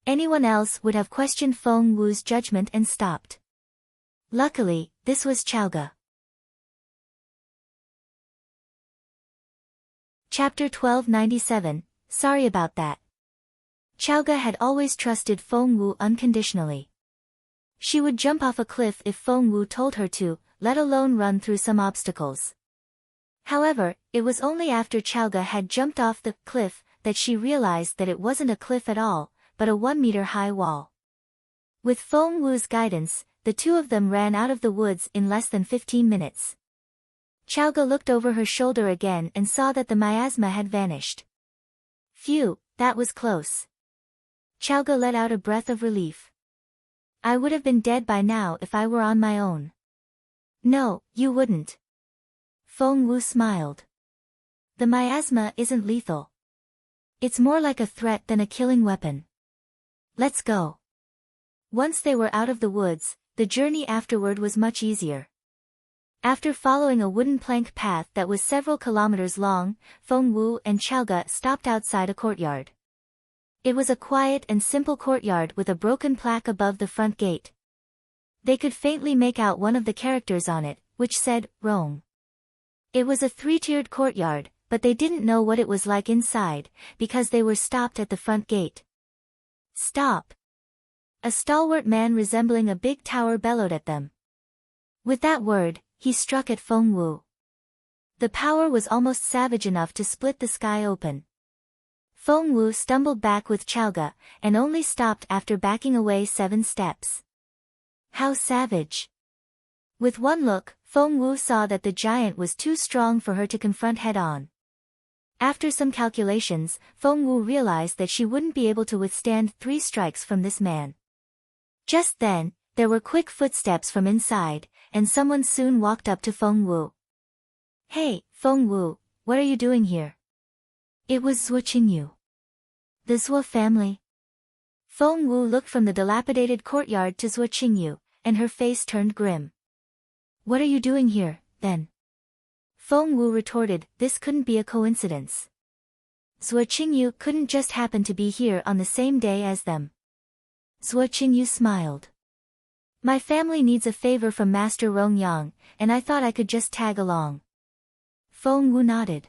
Anyone else would have questioned Feng Wu's judgment and stopped. Luckily, this was Chaoga. Chapter 1297, Sorry about that. Chaoga had always trusted Feng Wu unconditionally. She would jump off a cliff if Feng Wu told her to, let alone run through some obstacles. However, it was only after Chaoga had jumped off the cliff that she realized that it wasn't a cliff at all, but a 1-meter-high wall. With Feng Wu's guidance, the two of them ran out of the woods in less than 15 minutes. Chaoga looked over her shoulder again and saw that the miasma had vanished. Phew, that was close. Chaoga let out a breath of relief. I would have been dead by now if I were on my own. No, you wouldn't. Feng Wu smiled. The miasma isn't lethal. It's more like a threat than a killing weapon. Let's go. Once they were out of the woods, the journey afterward was much easier. After following a wooden plank path that was several kilometers long, Feng Wu and Chaoga stopped outside a courtyard. It was a quiet and simple courtyard with a broken plaque above the front gate. They could faintly make out one of the characters on it, which said, Rome. It was a 3-tiered courtyard, but they didn't know what it was like inside, because they were stopped at the front gate. Stop! A stalwart man resembling a big tower bellowed at them. With that word, he struck at Feng Wu. The power was almost savage enough to split the sky open. Feng Wu stumbled back with Chaoga, and only stopped after backing away 7 steps. How savage! With one look, Feng Wu saw that the giant was too strong for her to confront head-on. After some calculations, Feng Wu realized that she wouldn't be able to withstand 3 strikes from this man. Just then, there were quick footsteps from inside, and someone soon walked up to Feng Wu. Hey, Feng Wu, what are you doing here? It was Zhuo Qingyu. The Zhuo family. Feng Wu looked from the dilapidated courtyard to Zhuo Qingyu, and her face turned grim. What are you doing here, then? Feng Wu retorted, this couldn't be a coincidence. Zhuo Qingyu couldn't just happen to be here on the same day as them. Zhuo Qingyu smiled. My family needs a favor from Master Rongyang, and I thought I could just tag along. Feng Wu nodded.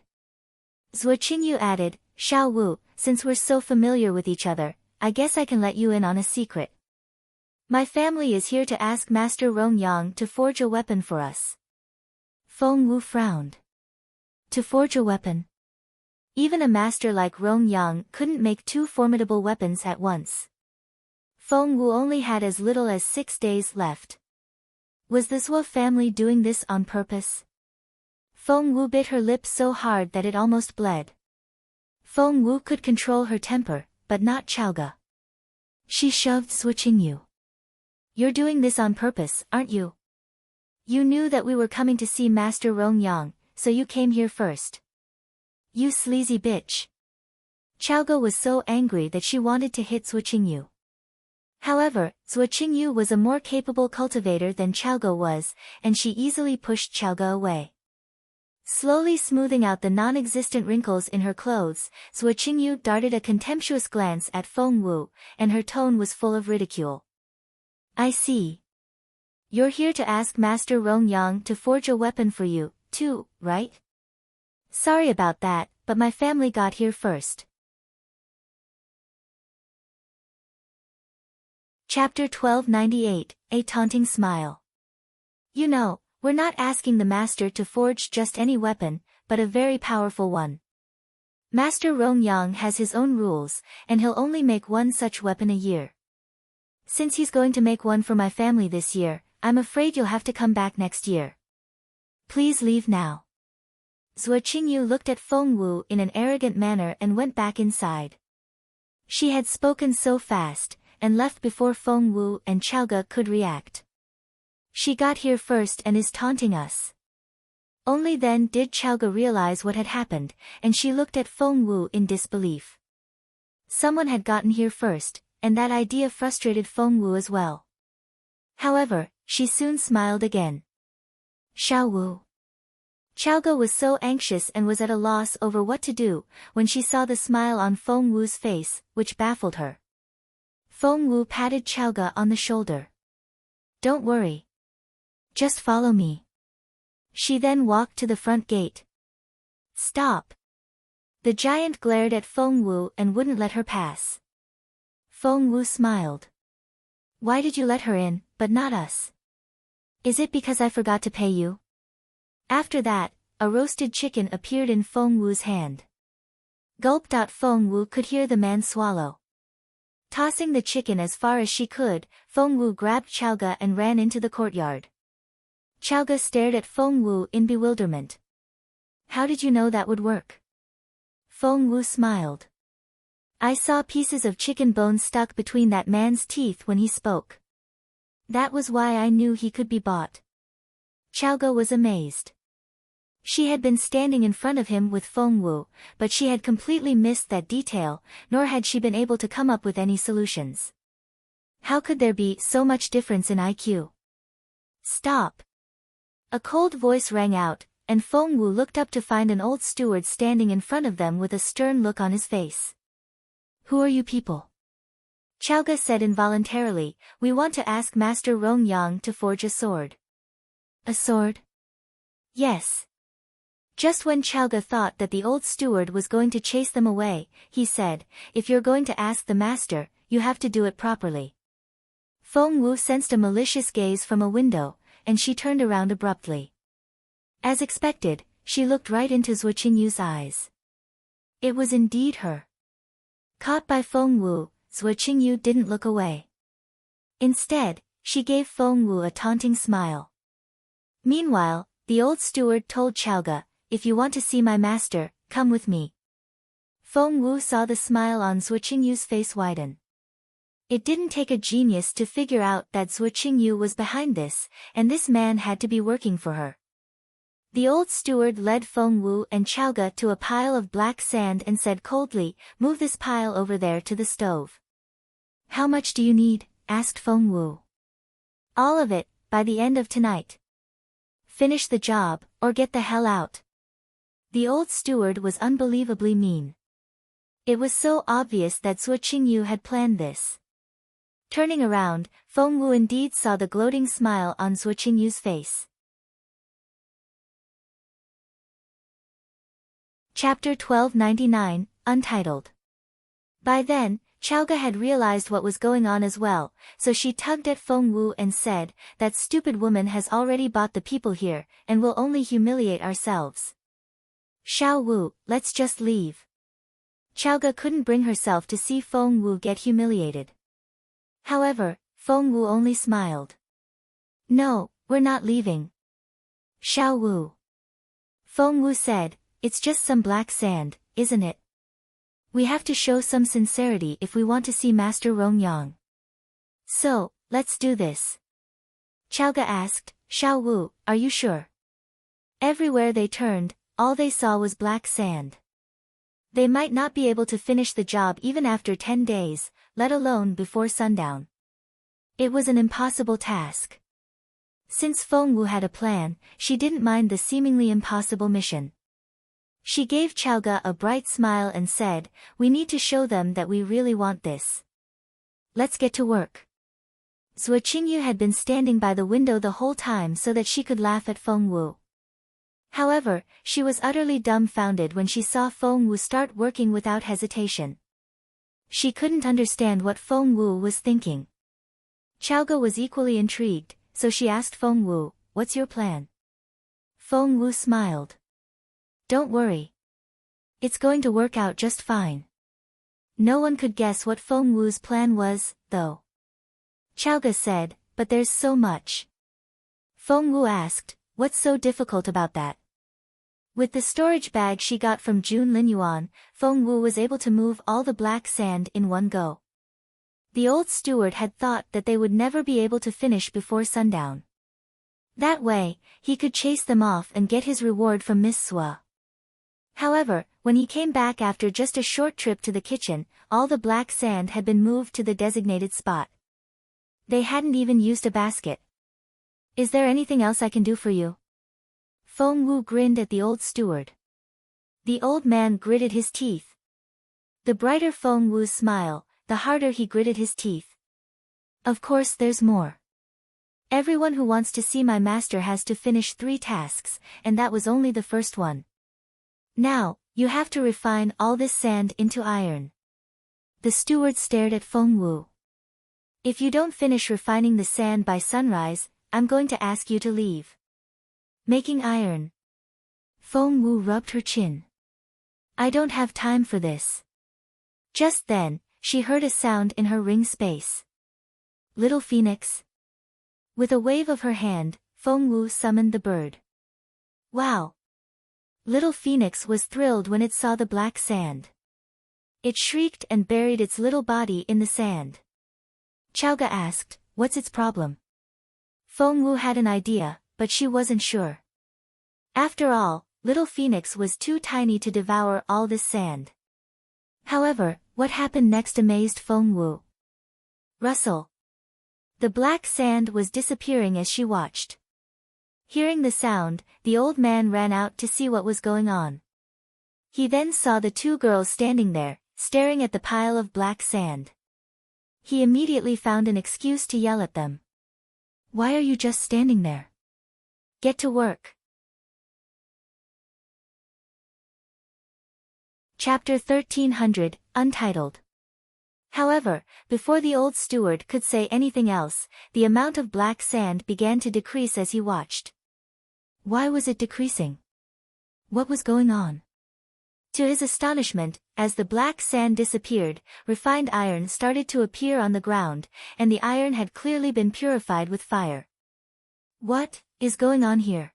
Zhuo Qingyu added, Xiao Wu, since we're so familiar with each other, I guess I can let you in on a secret. My family is here to ask Master Rongyang to forge a weapon for us. Feng Wu frowned. To forge a weapon? Even a master like Rongyang couldn't make 2 formidable weapons at once. Feng Wu only had as little as 6 days left. Was the Zhuo family doing this on purpose? Feng Wu bit her lip so hard that it almost bled. Feng Wu could control her temper, but not Chaoga. She shoved Zhuo Qingyu. You're doing this on purpose, aren't you? You knew that we were coming to see Master Rongyang, so you came here first. You sleazy bitch. Chaoga was so angry that she wanted to hit Zhuo Qingyu. However, Zhuo Qingyu was a more capable cultivator than Chaoga was, and she easily pushed Chaoga away. Slowly smoothing out the non-existent wrinkles in her clothes, Zhuo Qingyu darted a contemptuous glance at Feng Wu, and her tone was full of ridicule. I see. You're here to ask Master Rongyang to forge a weapon for you, too, right? Sorry about that, but my family got here first. Chapter 1298, A Taunting Smile. You know, we're not asking the Master to forge just any weapon, but a very powerful one. Master Rongyang has his own rules, and he'll only make 1 such weapon a year. Since he's going to make one for my family this year, I'm afraid you'll have to come back next year. Please leave now. Zhuo Qingyu looked at Feng Wu in an arrogant manner and went back inside. She had spoken so fast, and left before Feng Wu and Chaoga could react. She got here first and is taunting us. Only then did Chaoga realize what had happened, and she looked at Feng Wu in disbelief. Someone had gotten here first, and that idea frustrated Feng Wu as well. However, she soon smiled again. Xiao Wu. Chaoga was so anxious and was at a loss over what to do, when she saw the smile on Feng Wu's face, which baffled her. Feng Wu patted Chaoga on the shoulder. "Don't worry. Just follow me." She then walked to the front gate. "Stop." The giant glared at Feng Wu and wouldn't let her pass. Feng Wu smiled. "Why did you let her in, but not us? Is it because I forgot to pay you?" After that, a roasted chicken appeared in Feng Wu's hand. Gulp. Feng Wu could hear the man swallow. Tossing the chicken as far as she could, Feng Wu grabbed Chaoga and ran into the courtyard. Chaoga stared at Feng Wu in bewilderment. "How did you know that would work?" Feng Wu smiled. "I saw pieces of chicken bone stuck between that man's teeth when he spoke. That was why I knew he could be bought." Chaoga was amazed. She had been standing in front of him with Feng Wu, but she had completely missed that detail, nor had she been able to come up with any solutions. How could there be so much difference in IQ? "Stop!" A cold voice rang out, and Feng Wu looked up to find an old steward standing in front of them with a stern look on his face. "Who are you people?" Chaoga said involuntarily, "We want to ask Master Rong Yang to forge a sword." "A sword?" "Yes." Just when Chaoga thought that the old steward was going to chase them away, he said, "If you're going to ask the master, you have to do it properly." Feng Wu sensed a malicious gaze from a window, and she turned around abruptly. As expected, she looked right into Zhuo Qingyu's eyes. It was indeed her. Caught by Feng Wu, Zhuo Qingyu didn't look away. Instead, she gave Feng Wu a taunting smile. Meanwhile, the old steward told Chaoga, "If you want to see my master, come with me." Feng Wu saw the smile on Zhuo Qingyu's face widen. It didn't take a genius to figure out that Zhuo Qingyu was behind this, and this man had to be working for her. The old steward led Feng Wu and Chaoga to a pile of black sand and said coldly, "Move this pile over there to the stove." "How much do you need?" asked Feng Wu. "All of it, by the end of tonight. Finish the job, or get the hell out." The old steward was unbelievably mean. It was so obvious that Zhuo Qingyu had planned this. Turning around, Feng Wu indeed saw the gloating smile on Zhuo Qingyu's face. Chapter 1299, Untitled. By then, Chaoga had realized what was going on as well, so she tugged at Feng Wu and said, "That stupid woman has already bought the people here, and will only humiliate ourselves. Xiao Wu, let's just leave." Chaoga couldn't bring herself to see Feng Wu get humiliated. However, Feng Wu only smiled. "No, we're not leaving. Xiao Wu." Feng Wu said, "It's just some black sand, isn't it? We have to show some sincerity if we want to see Master Rong Yang. So, let's do this." Chaoga asked, "Xiao Wu, are you sure?" Everywhere they turned, all they saw was black sand. They might not be able to finish the job even after 10 days, let alone before sundown. It was an impossible task. Since Feng Wu had a plan, she didn't mind the seemingly impossible mission. She gave Chaoga a bright smile and said, "We need to show them that we really want this. Let's get to work." Zhuo Qingyu had been standing by the window the whole time so that she could laugh at Feng Wu. However, she was utterly dumbfounded when she saw Feng Wu start working without hesitation. She couldn't understand what Feng Wu was thinking. Chaoga was equally intrigued, so she asked Feng Wu, "What's your plan?" Feng Wu smiled. "Don't worry. It's going to work out just fine." No one could guess what Feng Wu's plan was, though. Chaoga said, "But there's so much." Feng Wu asked, "What's so difficult about that?" With the storage bag she got from Jun Linyuan, Feng Wu was able to move all the black sand in one go. The old steward had thought that they would never be able to finish before sundown. That way, he could chase them off and get his reward from Miss Sua. However, when he came back after just a short trip to the kitchen, all the black sand had been moved to the designated spot. They hadn't even used a basket. "Is there anything else I can do for you?" Feng Wu grinned at the old steward. The old man gritted his teeth. The brighter Feng Wu's smile, the harder he gritted his teeth. Of course there's more. Everyone who wants to see my master has to finish 3 tasks, and that was only the first one. Now, you have to refine all this sand into iron. The steward stared at Feng Wu. If you don't finish refining the sand by sunrise, I'm going to ask you to leave. Making iron. Feng Wu rubbed her chin. I don't have time for this. Just then, she heard a sound in her ring space. Little Phoenix. With a wave of her hand, Feng Wu summoned the bird. Wow! Little Phoenix was thrilled when it saw the black sand. It shrieked and buried its little body in the sand. Chaoga asked, what's its problem? Feng Wu had an idea, but she wasn't sure. After all, Little Phoenix was too tiny to devour all this sand. However, what happened next amazed Feng Wu. Rustle. The black sand was disappearing as she watched. Hearing the sound, the old man ran out to see what was going on. He then saw the 2 girls standing there, staring at the pile of black sand. He immediately found an excuse to yell at them. Why are you just standing there? Get to work. Chapter 1300, Untitled. However, before the old steward could say anything else, the amount of black sand began to decrease as he watched. Why was it decreasing? What was going on? To his astonishment, as the black sand disappeared, refined iron started to appear on the ground, and the iron had clearly been purified with fire. What is going on here?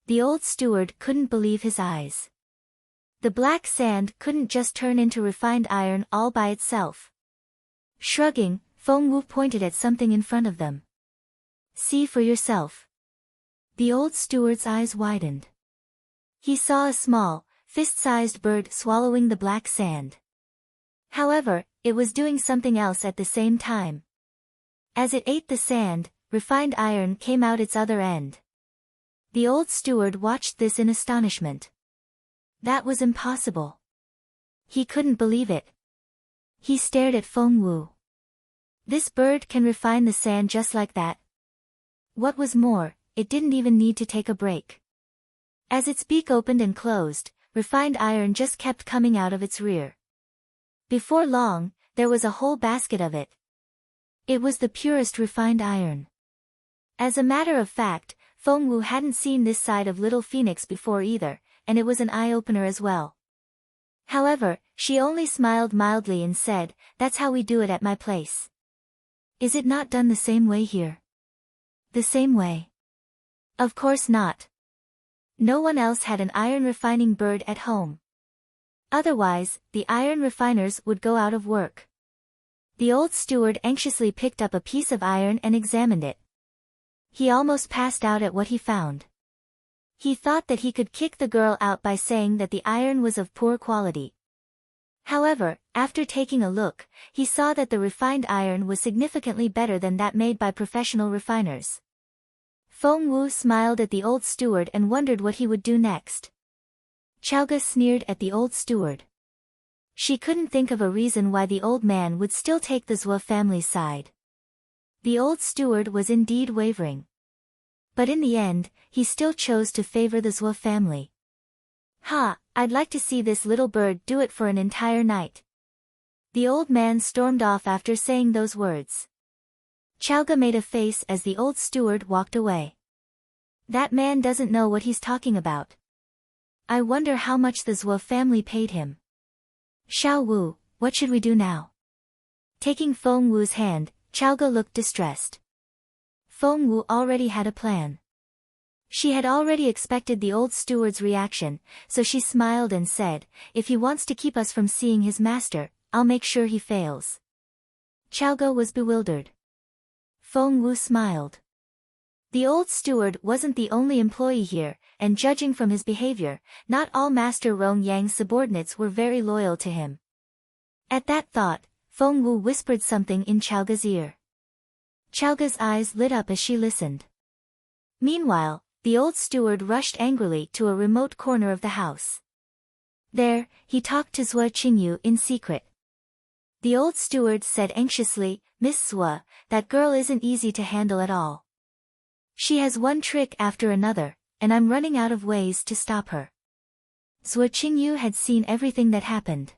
The old steward couldn't believe his eyes. The black sand couldn't just turn into refined iron all by itself. Shrugging, Feng Wu pointed at something in front of them. See for yourself. The old steward's eyes widened. He saw a small, fist-sized bird swallowing the black sand. However, it was doing something else at the same time. As it ate the sand, refined iron came out its other end. The old steward watched this in astonishment. That was impossible. He couldn't believe it. He stared at Feng Wu. This bird can refine the sand just like that. What was more, it didn't even need to take a break. As its beak opened and closed, refined iron just kept coming out of its rear. Before long, there was a whole basket of it. It was the purest refined iron. As a matter of fact, Feng Wu hadn't seen this side of Little Phoenix before either, and it was an eye-opener as well. However, she only smiled mildly and said, that's how we do it at my place. Is it not done the same way here? The same way? Of course not. No one else had an iron refining bird at home. Otherwise, the iron refiners would go out of work. The old steward anxiously picked up a piece of iron and examined it. He almost passed out at what he found. He thought that he could kick the girl out by saying that the iron was of poor quality. However, after taking a look, he saw that the refined iron was significantly better than that made by professional refiners. Feng Wu smiled at the old steward and wondered what he would do next. Chaoga sneered at the old steward. She couldn't think of a reason why the old man would still take the Zhou family's side. The old steward was indeed wavering. But in the end, he still chose to favor the Zhou family. Ha, I'd like to see this little bird do it for an entire night. The old man stormed off after saying those words. Chaoga made a face as the old steward walked away. That man doesn't know what he's talking about. I wonder how much the Zhou family paid him. Xiao Wu, what should we do now? Taking Feng Wu's hand, Chaoga looked distressed. Feng Wu already had a plan. She had already expected the old steward's reaction, so she smiled and said, if he wants to keep us from seeing his master, I'll make sure he fails. Chaoga was bewildered. Feng Wu smiled. The old steward wasn't the only employee here, and judging from his behavior, not all Master Rong Yang's subordinates were very loyal to him. At that thought, Feng Wu whispered something in Chaoga's ear. Chaoga's eyes lit up as she listened. Meanwhile, The old steward rushed angrily to a remote corner of the house. There, he talked to Zhuo Qingyu in secret. The old steward said anxiously, "Miss Zhuo, that girl isn't easy to handle at all. She has one trick after another, and I'm running out of ways to stop her." Zhuo Qingyu had seen everything that happened.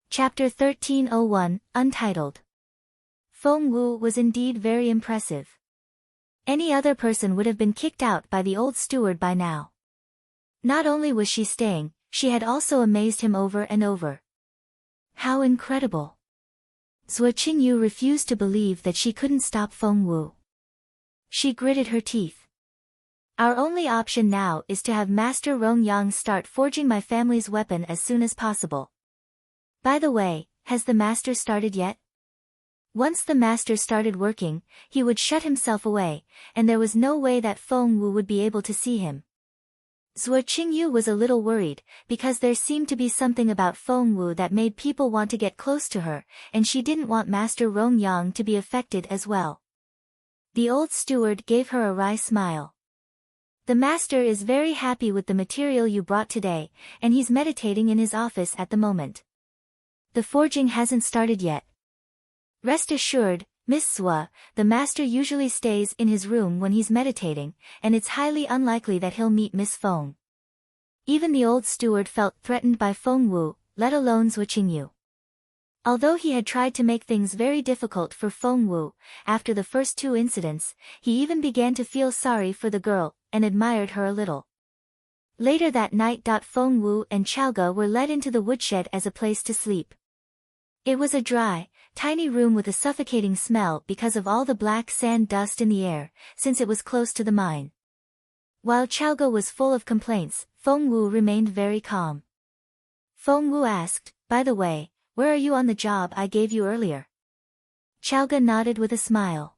Chapter 1301, Untitled. Feng Wu was indeed very impressive. Any other person would have been kicked out by the old steward by now. Not only was she staying, she had also amazed him over and over. How incredible! Zhuo Qingyu refused to believe that she couldn't stop Feng Wu. She gritted her teeth. "Our only option now is to have Master Rong Yang start forging my family's weapon as soon as possible. By the way, has the master started yet?" Once the master started working, he would shut himself away, and there was no way that Feng Wu would be able to see him. Zhuo Qingyu was a little worried, because there seemed to be something about Feng Wu that made people want to get close to her, and she didn't want Master Rong Yang to be affected as well. The old steward gave her a wry smile. "The master is very happy with the material you brought today, and he's meditating in his office at the moment. The forging hasn't started yet. Rest assured, Miss Zhuo, the master usually stays in his room when he's meditating, and it's highly unlikely that he'll meet Miss Feng." Even the old steward felt threatened by Feng Wu, let alone Zhuo Qingyu. Although he had tried to make things very difficult for Feng Wu, after the first two incidents, he even began to feel sorry for the girl, and admired her a little. Later that night. Feng Wu and Chaoge were led into the woodshed as a place to sleep. It was a dry, tiny room with a suffocating smell because of all the black sand dust in the air, since it was close to the mine. While Chaoge was full of complaints, Feng Wu remained very calm. Feng Wu asked, "By the way, where are you on the job I gave you earlier?" Chaoge nodded with a smile.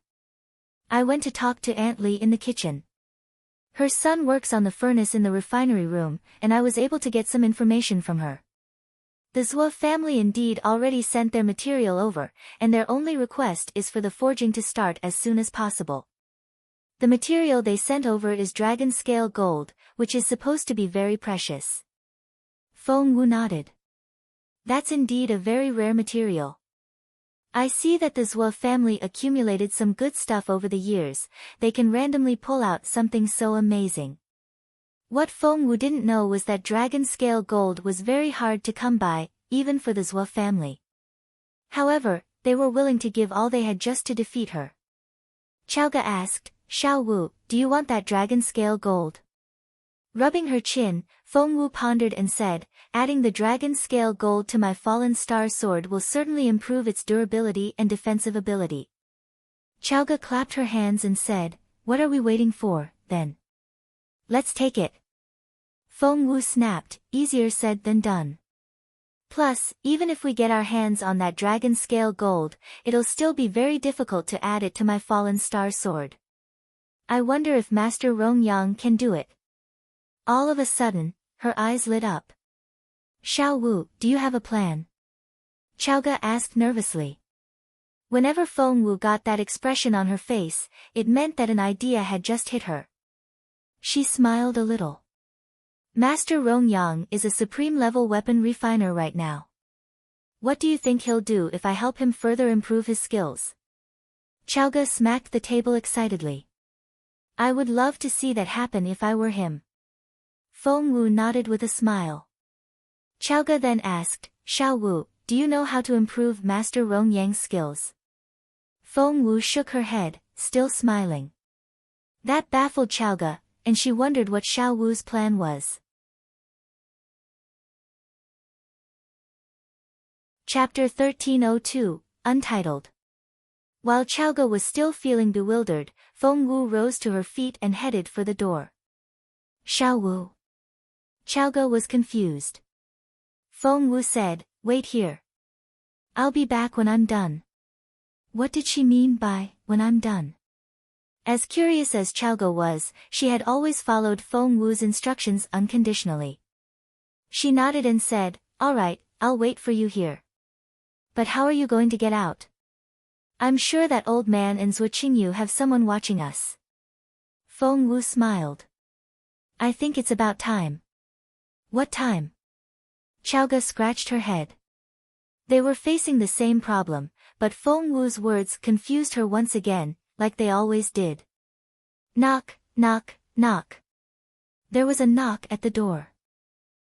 "I went to talk to Aunt Li in the kitchen. Her son works on the furnace in the refinery room, and I was able to get some information from her. The Zhuo family indeed already sent their material over, and their only request is for the forging to start as soon as possible. The material they sent over is dragon scale gold, which is supposed to be very precious." Feng Wu nodded. "That's indeed a very rare material. I see that the Zhuo family accumulated some good stuff over the years. They can randomly pull out something so amazing." What Feng Wu didn't know was that dragon-scale gold was very hard to come by, even for the Zhuo family. However, they were willing to give all they had just to defeat her. Chaoge asked, "Xiao Wu, do you want that dragon-scale gold?" Rubbing her chin, Feng Wu pondered and said, "Adding the dragon-scale gold to my fallen star sword will certainly improve its durability and defensive ability." Chaoge clapped her hands and said, "What are we waiting for, then? Let's take it." Feng Wu snapped, "Easier said than done. Plus, even if we get our hands on that dragon-scale gold, it'll still be very difficult to add it to my fallen star sword. I wonder if Master Rong Yang can do it." All of a sudden, her eyes lit up. "Xiao Wu, do you have a plan?" Chaoge asked nervously. Whenever Feng Wu got that expression on her face, it meant that an idea had just hit her. She smiled a little. "Master Rong Yang is a supreme-level weapon refiner right now. What do you think he'll do if I help him further improve his skills?" Chaoge smacked the table excitedly. "I would love to see that happen if I were him." Feng Wu nodded with a smile. Chaoge then asked, "Xiao Wu, do you know how to improve Master Rong Yang's skills?" Feng Wu shook her head, still smiling. That baffled Chaoge, and she wondered what Xiao Wu's plan was. Chapter 1302, Untitled. While Chaoge was still feeling bewildered, Feng Wu rose to her feet and headed for the door. "Xiao Wu." Chaoge was confused. Feng Wu said, "Wait here. I'll be back when I'm done." What did she mean by, "when I'm done"? As curious as Chaoge was, she had always followed Feng Wu's instructions unconditionally. She nodded and said, "All right, I'll wait for you here." "But how are you going to get out?" I'm sure that old man and Zhuo Qingyu have someone watching us. Feng Wu smiled. I think it's about time. What time? Chaoga scratched her head. They were facing the same problem, but Feng Wu's words confused her once again, like they always did. Knock, knock, knock. There was a knock at the door.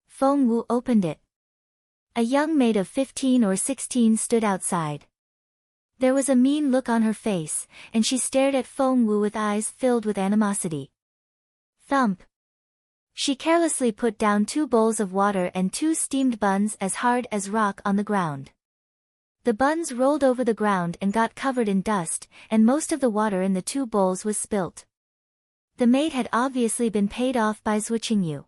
Feng Wu opened it. A young maid of 15 or 16 stood outside. There was a mean look on her face, and she stared at Feng Wu with eyes filled with animosity. Thump. She carelessly put down 2 bowls of water and 2 steamed buns as hard as rock on the ground. The buns rolled over the ground and got covered in dust, and most of the water in the 2 bowls was spilt. The maid had obviously been paid off by Zhuo Qingyu.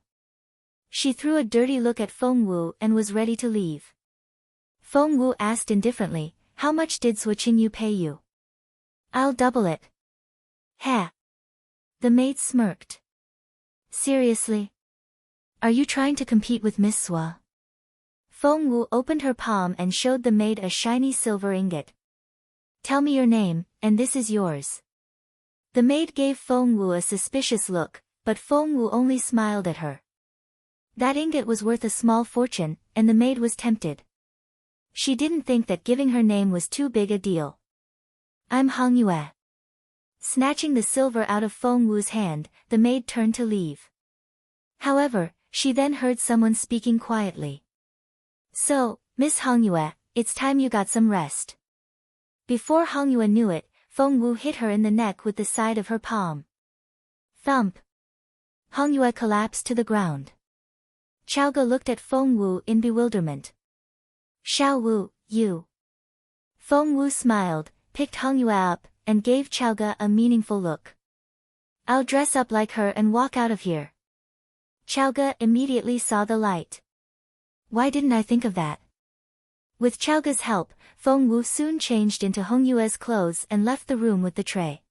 She threw a dirty look at Feng Wu and was ready to leave. Feng Wu asked indifferently, how much did Zhuo Qingyu pay you? I'll double it. Ha! The maid smirked. Seriously? Are you trying to compete with Miss Zhuo? Feng Wu opened her palm and showed the maid a shiny silver ingot. Tell me your name, and this is yours. The maid gave Feng Wu a suspicious look, but Feng Wu only smiled at her. That ingot was worth a small fortune, and the maid was tempted. She didn't think that giving her name was too big a deal. I'm Hong Yue. Snatching the silver out of Feng Wu's hand, the maid turned to leave. However, she then heard someone speaking quietly. So, Miss Hong Yue, it's time you got some rest. Before Hong Yue knew it, Feng Wu hit her in the neck with the side of her palm. Thump. Hong Yue collapsed to the ground. Chaoga looked at Feng Wu in bewilderment. Xiao Wu, you. Feng Wu smiled, picked Hong Yue up, and gave Chaoga a meaningful look. I'll dress up like her and walk out of here. Chaoga immediately saw the light. Why didn't I think of that? With Chaoga's help, Feng Wu soon changed into Hong Yue's clothes and left the room with the tray.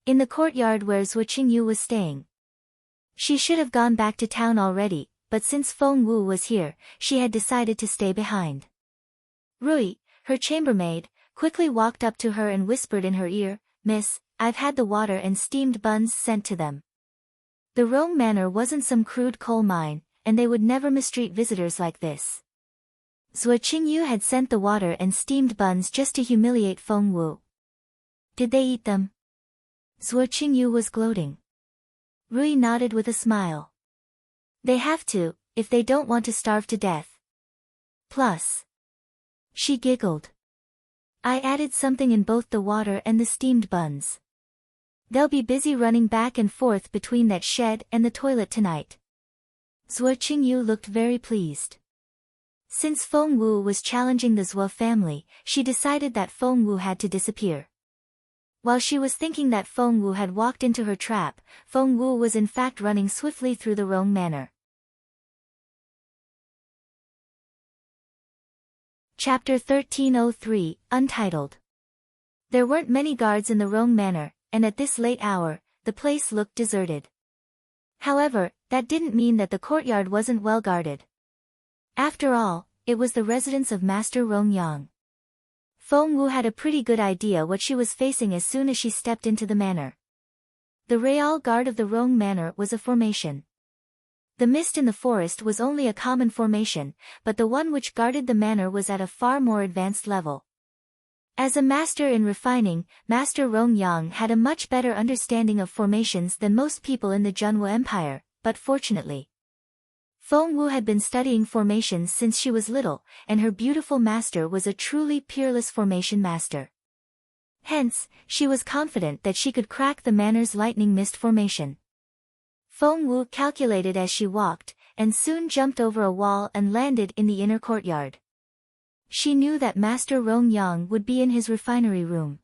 In the courtyard where Zhuo Qingyu was staying. She should have gone back to town already, but since Feng Wu was here, she had decided to stay behind. Rui, her chambermaid, quickly walked up to her and whispered in her ear, Miss, I've had the water and steamed buns sent to them. The Rong Manor wasn't some crude coal mine, and they would never mistreat visitors like this. Zhuo Qingyu had sent the water and steamed buns just to humiliate Feng Wu. Did they eat them? Zhuo Qingyu was gloating. Rui nodded with a smile. They have to, if they don't want to starve to death. Plus. She giggled. I added something in both the water and the steamed buns. They'll be busy running back and forth between that shed and the toilet tonight. Zhuo Qingyu looked very pleased. Since Feng Wu was challenging the Zhuo family, she decided that Feng Wu had to disappear. While she was thinking that Feng Wu had walked into her trap, Feng Wu was in fact running swiftly through the Rong Manor. Chapter 1303, Untitled. There weren't many guards in the Rong Manor, and at this late hour, the place looked deserted. However, that didn't mean that the courtyard wasn't well guarded. After all, it was the residence of Master Rong Yang. Feng Wu had a pretty good idea what she was facing as soon as she stepped into the manor. The Real Guard of the Rong Manor was a formation. The mist in the forest was only a common formation, but the one which guarded the manor was at a far more advanced level. As a master in refining, Master Rong Yang had a much better understanding of formations than most people in the Junwu Empire, but fortunately, Feng Wu had been studying formations since she was little, and her beautiful master was a truly peerless formation master. Hence, she was confident that she could crack the manor's lightning mist formation. Feng Wu calculated as she walked, and soon jumped over a wall and landed in the inner courtyard. She knew that Master Rong Yang would be in his refinery room.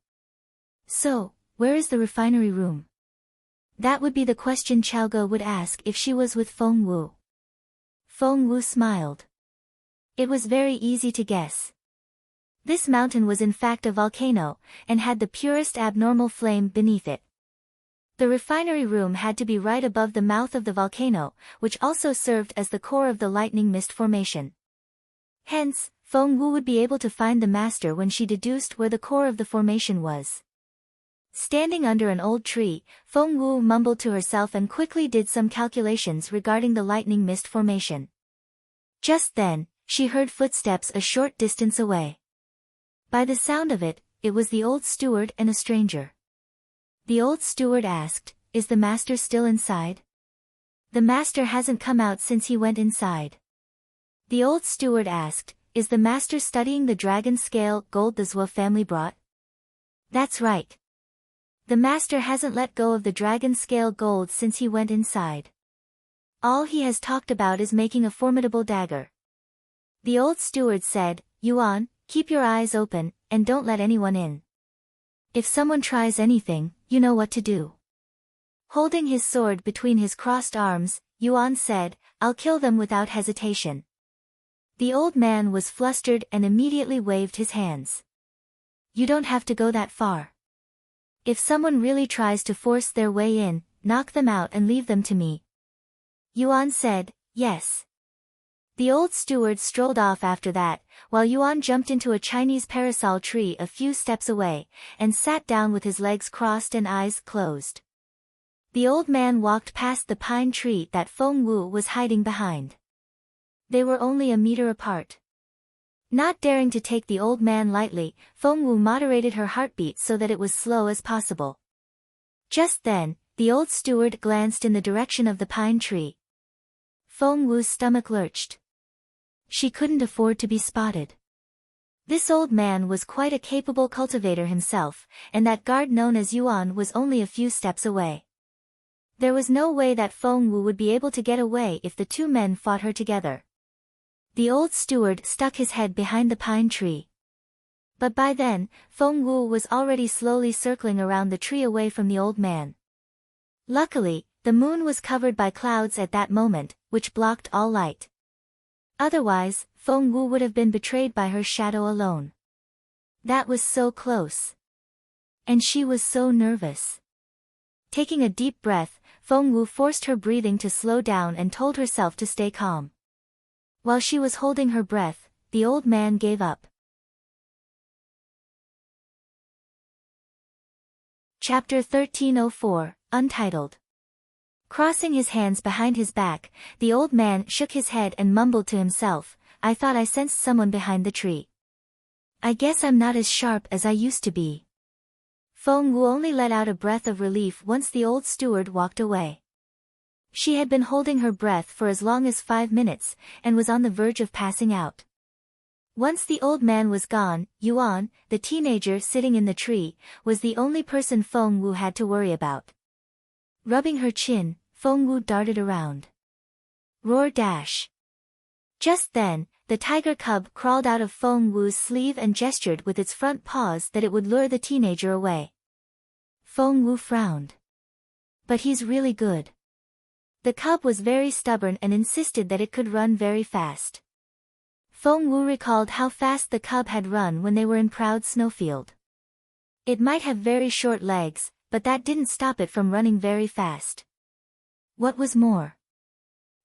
So, where is the refinery room? That would be the question Chaoga would ask if she was with Feng Wu. Feng Wu smiled. It was very easy to guess. This mountain was in fact a volcano, and had the purest abnormal flame beneath it. The refinery room had to be right above the mouth of the volcano, which also served as the core of the lightning mist formation. Hence, Feng Wu would be able to find the master when she deduced where the core of the formation was. Standing under an old tree, Feng Wu mumbled to herself and quickly did some calculations regarding the lightning mist formation. Just then, she heard footsteps a short distance away. By the sound of it, it was the old steward and a stranger. The old steward asked, "Is the master still inside?" "The master hasn't come out since he went inside." The old steward asked, "Is the master studying the dragon scale gold the Zhou family brought?" "That's right. The master hasn't let go of the dragon scale gold since he went inside. All he has talked about is making a formidable dagger." The old steward said, "Yuan, keep your eyes open, and don't let anyone in. If someone tries anything, you know what to do." Holding his sword between his crossed arms, Yuan said, "I'll kill them without hesitation." The old man was flustered and immediately waved his hands. "You don't have to go that far. If someone really tries to force their way in, knock them out and leave them to me." Yuan said, "Yes." The old steward strolled off after that, while Yuan jumped into a Chinese parasol tree a few steps away, and sat down with his legs crossed and eyes closed. The old man walked past the pine tree that Feng Wu was hiding behind. They were only a meter apart. Not daring to take the old man lightly, Feng Wu moderated her heartbeat so that it was slow as possible. Just then, the old steward glanced in the direction of the pine tree. Feng Wu's stomach lurched. She couldn't afford to be spotted. This old man was quite a capable cultivator himself, and that guard known as Yuan was only a few steps away. There was no way that Feng Wu would be able to get away if the two men fought her together. The old steward stuck his head behind the pine tree. But by then, Feng Wu was already slowly circling around the tree away from the old man. Luckily, the moon was covered by clouds at that moment, which blocked all light. Otherwise, Feng Wu would have been betrayed by her shadow alone. That was so close. And she was so nervous. Taking a deep breath, Feng Wu forced her breathing to slow down and told herself to stay calm. While she was holding her breath, the old man gave up. Chapter 1304, Untitled. Crossing his hands behind his back, the old man shook his head and mumbled to himself, "I thought I sensed someone behind the tree. I guess I'm not as sharp as I used to be." Feng Wu only let out a breath of relief once the old steward walked away. She had been holding her breath for as long as 5 minutes, and was on the verge of passing out. Once the old man was gone, Yuan, the teenager sitting in the tree, was the only person Feng Wu had to worry about. Rubbing her chin, Feng Wu darted around. Roar dash! Just then, the tiger cub crawled out of Feng Wu's sleeve and gestured with its front paws that it would lure the teenager away. Feng Wu frowned. But he's really good. The cub was very stubborn and insisted that it could run very fast. Feng Wu recalled how fast the cub had run when they were in Proud Snowfield. It might have very short legs, but that didn't stop it from running very fast. What was more,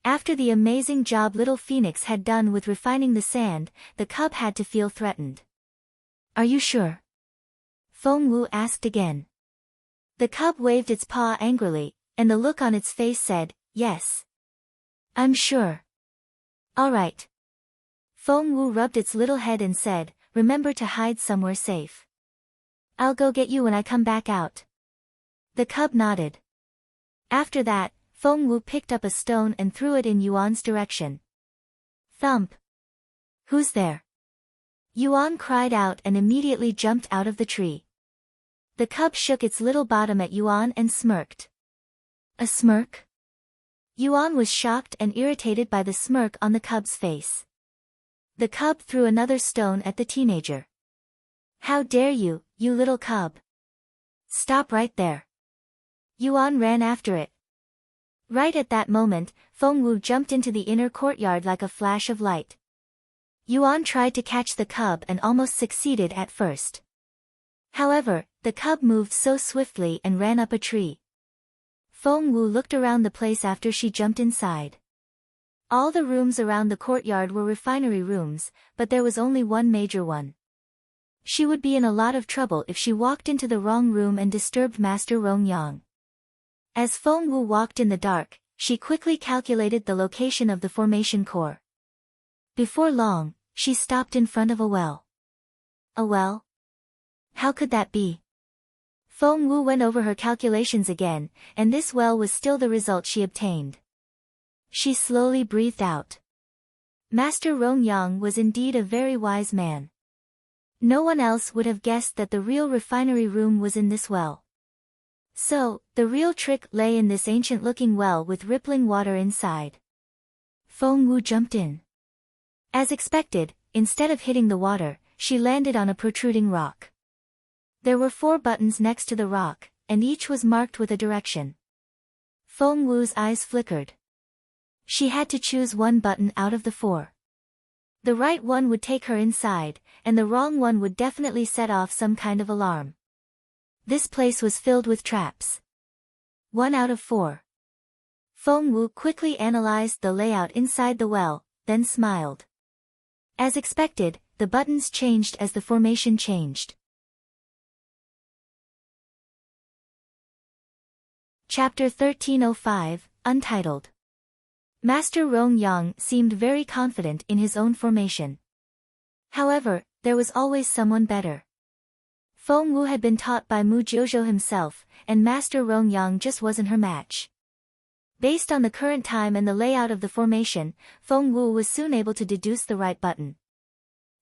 after the amazing job little Phoenix had done with refining the sand, the cub had to feel threatened. "Are you sure?" Feng Wu asked again. The cub waved its paw angrily, and the look on its face said, "Yes. I'm sure." "All right." Feng Wu rubbed its little head and said, "Remember to hide somewhere safe. I'll go get you when I come back out." The cub nodded. After that, Feng Wu picked up a stone and threw it in Yuan's direction. Thump! "Who's there?" Yuan cried out and immediately jumped out of the tree. The cub shook its little bottom at Yuan and smirked. A smirk? Yuan was shocked and irritated by the smirk on the cub's face. The cub threw another stone at the teenager. "How dare you, you little cub! Stop right there!" Yuan ran after it. Right at that moment, Feng Wu jumped into the inner courtyard like a flash of light. Yuan tried to catch the cub and almost succeeded at first. However, the cub moved so swiftly and ran up a tree. Feng Wu looked around the place after she jumped inside. All the rooms around the courtyard were refinery rooms, but there was only one major one. She would be in a lot of trouble if she walked into the wrong room and disturbed Master Rong Yang. As Feng Wu walked in the dark, she quickly calculated the location of the formation core. Before long, she stopped in front of a well. A well? How could that be? Feng Wu went over her calculations again, and this well was still the result she obtained. She slowly breathed out. Master Rong Yang was indeed a very wise man. No one else would have guessed that the real refinery room was in this well. So, the real trick lay in this ancient-looking well with rippling water inside. Feng Wu jumped in. As expected, instead of hitting the water, she landed on a protruding rock. There were 4 buttons next to the rock, and each was marked with a direction. Feng Wu's eyes flickered. She had to choose one button out of the 4. The right one would take her inside, and the wrong one would definitely set off some kind of alarm. This place was filled with traps. 1 out of 4. Feng Wu quickly analyzed the layout inside the well, then smiled. As expected, the buttons changed as the formation changed. Chapter 1305, Untitled. Master Rong Yang seemed very confident in his own formation. However, there was always someone better. Feng Wu had been taught by Mu Jiuzhou himself, and Master Rong Yang just wasn't her match. Based on the current time and the layout of the formation, Feng Wu was soon able to deduce the right button.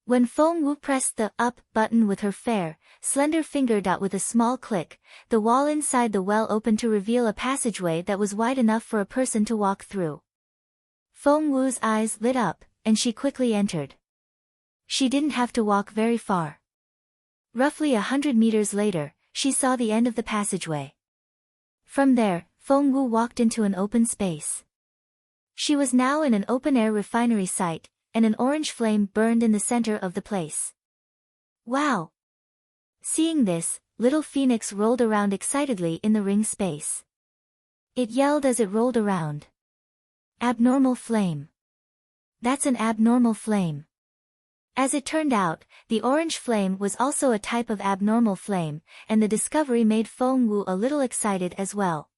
When Feng Wu pressed the up button with her fair, slender finger with a small click, the wall inside the well opened to reveal a passageway that was wide enough for a person to walk through. Feng Wu's eyes lit up, and she quickly entered. She didn't have to walk very far. Roughly 100 meters later, she saw the end of the passageway. From there, Feng Wu walked into an open space. She was now in an open-air refinery site, and an orange flame burned in the center of the place. Wow! Seeing this, Little Phoenix rolled around excitedly in the ring space. It yelled as it rolled around. Abnormal flame. That's an abnormal flame. As it turned out, the orange flame was also a type of abnormal flame, and the discovery made Feng Wu a little excited as well.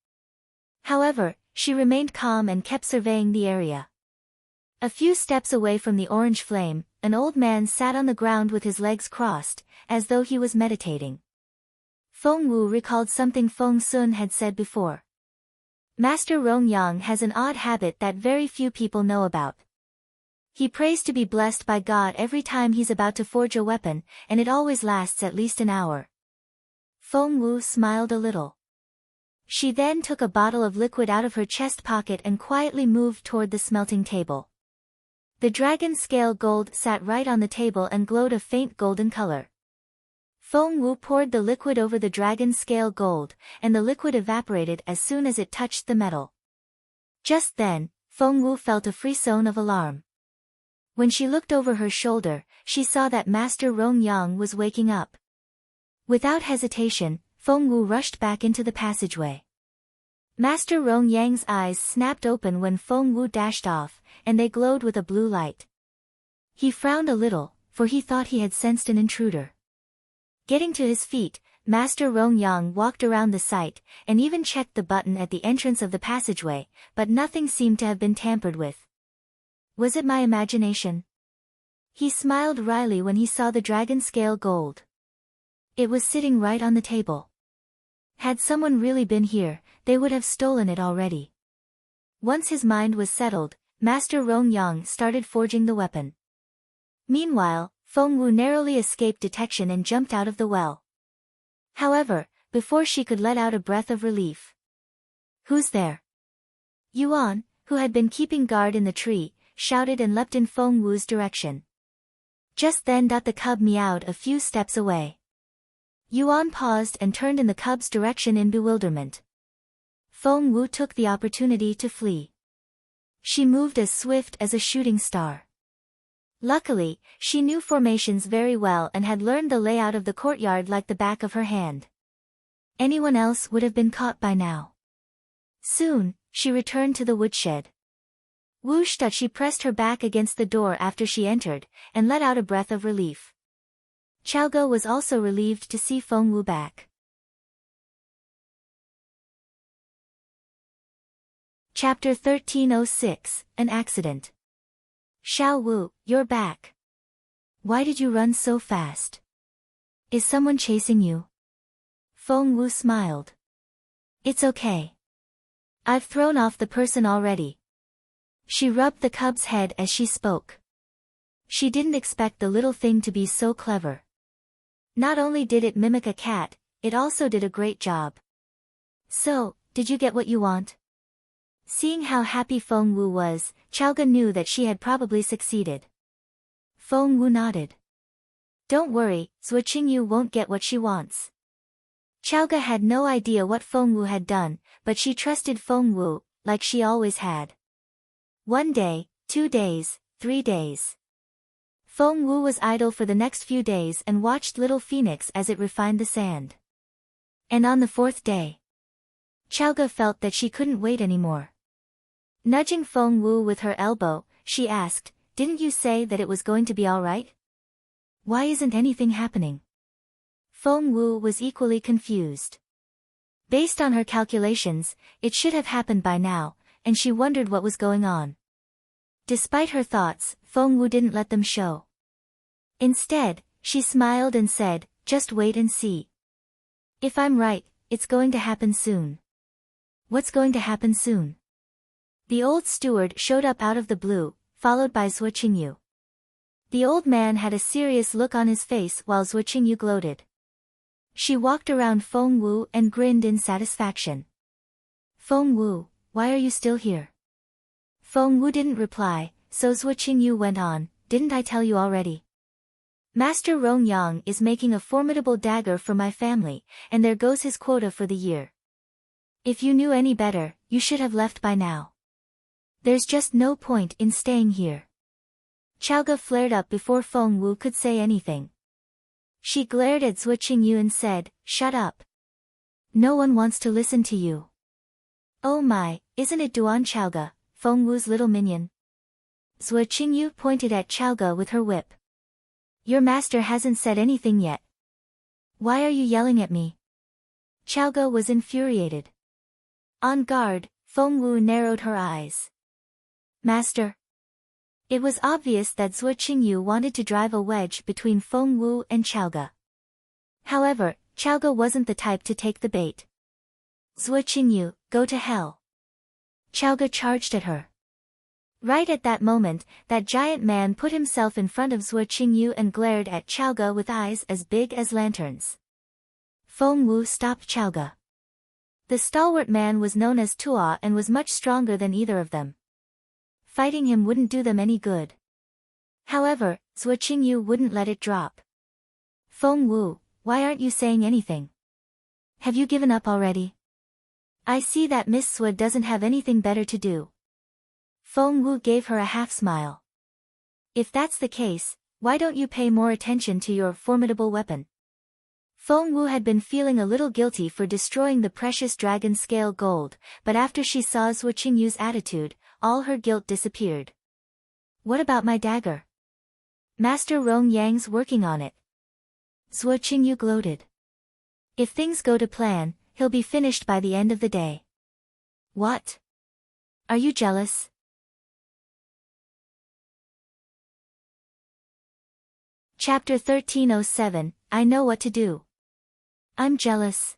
However, she remained calm and kept surveying the area. A few steps away from the orange flame, an old man sat on the ground with his legs crossed, as though he was meditating. Feng Wu recalled something Feng Sun had said before. Master Rong Yang has an odd habit that very few people know about. He prays to be blessed by God every time he's about to forge a weapon, and it always lasts at least an hour. Feng Wu smiled a little. She then took a bottle of liquid out of her chest pocket and quietly moved toward the smelting table. The dragon scale gold sat right on the table and glowed a faint golden color. Feng Wu poured the liquid over the dragon scale gold, and the liquid evaporated as soon as it touched the metal. Just then, Feng Wu felt a frisson of alarm. When she looked over her shoulder, she saw that Master Rong Yang was waking up. Without hesitation, Feng Wu rushed back into the passageway. Master Rong Yang's eyes snapped open when Feng Wu dashed off, and they glowed with a blue light. He frowned a little, for he thought he had sensed an intruder. Getting to his feet, Master Rong Yang walked around the site, and even checked the button at the entrance of the passageway, but nothing seemed to have been tampered with. Was it my imagination? He smiled wryly when he saw the dragon scale gold. It was sitting right on the table. Had someone really been here, they would have stolen it already. Once his mind was settled, Master Rong Yang started forging the weapon. Meanwhile, Feng Wu narrowly escaped detection and jumped out of the well. However, before she could let out a breath of relief. Who's there? Yuan, who had been keeping guard in the tree, shouted and leapt in Feng Wu's direction. Just then the cub meowed a few steps away. Yuan paused and turned in the cub's direction in bewilderment. Feng Wu took the opportunity to flee. She moved as swift as a shooting star. Luckily, she knew formations very well and had learned the layout of the courtyard like the back of her hand. Anyone else would have been caught by now. Soon, she returned to the woodshed. Whoosh! She pressed her back against the door after she entered, and let out a breath of relief. Chaoga was also relieved to see Feng Wu back. Chapter 1306, An Accident. Xiao Wu, you're back. Why did you run so fast? Is someone chasing you? Feng Wu smiled. It's okay. I've thrown off the person already. She rubbed the cub's head as she spoke. She didn't expect the little thing to be so clever. Not only did it mimic a cat, it also did a great job. So, did you get what you want? Seeing how happy Feng Wu was, Chaoga knew that she had probably succeeded. Feng Wu nodded. Don't worry, Zhuo Qingyu won't get what she wants. Chaoga had no idea what Feng Wu had done, but she trusted Feng Wu, like she always had. 1 day, 2 days, 3 days. Feng Wu was idle for the next few days and watched little Phoenix as it refined the sand. And on the 4th day, Chaoga felt that she couldn't wait anymore. Nudging Feng Wu with her elbow, she asked, "Didn't you say that it was going to be all right? Why isn't anything happening?" Feng Wu was equally confused. Based on her calculations, it should have happened by now, and she wondered what was going on. Despite her thoughts, Feng Wu didn't let them show. Instead, she smiled and said, "Just wait and see. If I'm right, it's going to happen soon." What's going to happen soon? The old steward showed up out of the blue, followed by Zhuo Qingyu. The old man had a serious look on his face while Zhuo Qingyu gloated. She walked around Feng Wu and grinned in satisfaction. "Feng Wu, why are you still here?" Feng Wu didn't reply, so Zhuo Qingyu went on, "Didn't I tell you already? Master Rong Yang is making a formidable dagger for my family, and there goes his quota for the year. If you knew any better, you should have left by now. There's just no point in staying here." Chaoga flared up before Feng Wu could say anything. She glared at Zhuo Qingyu and said, "Shut up. No one wants to listen to you." "Oh my, isn't it Duan Chaoga, Feng Wu's little minion?" Zhuo Qingyu pointed at Chaoga with her whip. "Your master hasn't said anything yet. Why are you yelling at me?" Chaoga was infuriated. On guard, Feng Wu narrowed her eyes. "Master?" It was obvious that Zhuo Qingyu wanted to drive a wedge between Feng Wu and Chaoga. However, Chaoga wasn't the type to take the bait. "Zhuo Qingyu, go to hell." Chaoga charged at her. Right at that moment, that giant man put himself in front of Zhuo Qingyu and glared at Chaoga with eyes as big as lanterns. Feng Wu stopped Chaoga. The stalwart man was known as Tuo and was much stronger than either of them. Fighting him wouldn't do them any good. However, Zhuo Qingyu wouldn't let it drop. "Feng Wu, why aren't you saying anything? Have you given up already? I see that Miss Zhuo doesn't have anything better to do." Feng Wu gave her a half-smile. "If that's the case, why don't you pay more attention to your formidable weapon?" Feng Wu had been feeling a little guilty for destroying the precious dragon scale gold, but after she saw Zhuo Qingyu's attitude, all her guilt disappeared. "What about my dagger? Master Rong Yang's working on it." Zhuo Qingyu gloated. "If things go to plan, he'll be finished by the end of the day." "What? Are you jealous?" Chapter 1307, I Know What to Do. "I'm jealous."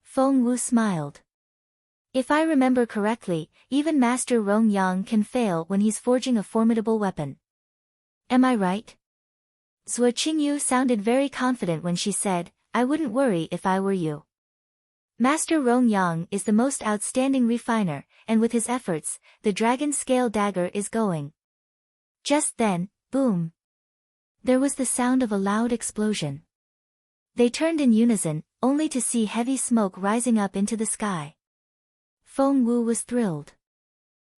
Feng Wu smiled. "If I remember correctly, even Master Rong Yang can fail when he's forging a formidable weapon. Am I right?" Zhuo Qingyu sounded very confident when she said, "I wouldn't worry if I were you. Master Rong Yang is the most outstanding refiner, and with his efforts, the dragon scale dagger is going." Just then, boom! There was the sound of a loud explosion. They turned in unison, only to see heavy smoke rising up into the sky. Feng Wu was thrilled.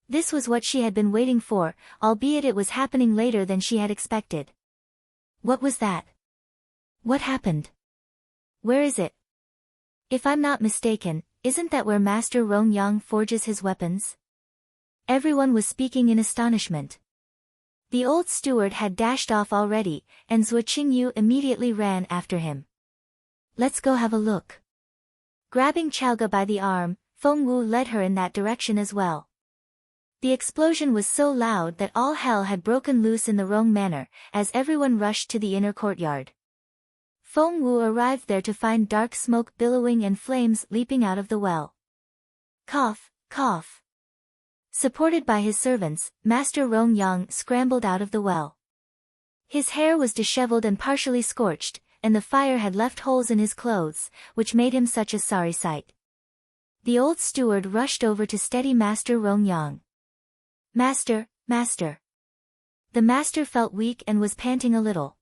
This was what she had been waiting for, albeit it was happening later than she had expected. What was that? What happened? Where is it? If I'm not mistaken, isn't that where Master Rong Yang forges his weapons? Everyone was speaking in astonishment. The old steward had dashed off already, and Zhuo Qingyu immediately ran after him. Let's go have a look. Grabbing Chaoga by the arm, Feng Wu led her in that direction as well. The explosion was so loud that all hell had broken loose in the wrong manner, as everyone rushed to the inner courtyard. Feng Wu arrived there to find dark smoke billowing and flames leaping out of the well. Cough, cough. Supported by his servants, Master Rong Yang scrambled out of the well. His hair was disheveled and partially scorched, and the fire had left holes in his clothes, which made him such a sorry sight. The old steward rushed over to steady Master Rong Yang. Master, master. The master felt weak and was panting a little.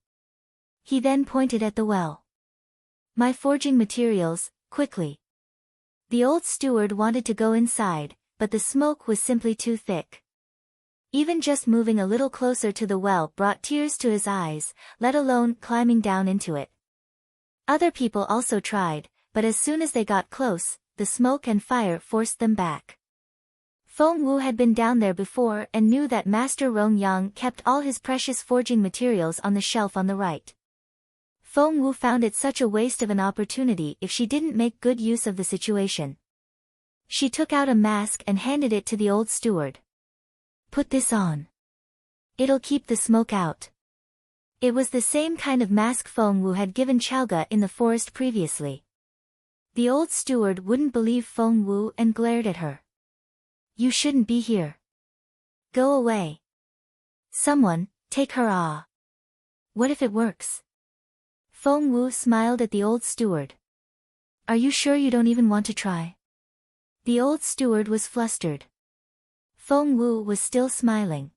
He then pointed at the well. My forging materials, quickly. The old steward wanted to go inside, but the smoke was simply too thick. Even just moving a little closer to the well brought tears to his eyes, let alone climbing down into it. Other people also tried, but as soon as they got close, the smoke and fire forced them back. Feng Wu had been down there before and knew that Master Rong Yang kept all his precious forging materials on the shelf on the right. Feng Wu found it such a waste of an opportunity if she didn't make good use of the situation. She took out a mask and handed it to the old steward. Put this on. It'll keep the smoke out. It was the same kind of mask Feng Wu had given Chaoga in the forest previously. The old steward wouldn't believe Feng Wu and glared at her. You shouldn't be here. Go away. Someone, take her. What if it works? Feng Wu smiled at the old steward. Are you sure you don't even want to try? The old steward was flustered. Feng Wu was still smiling.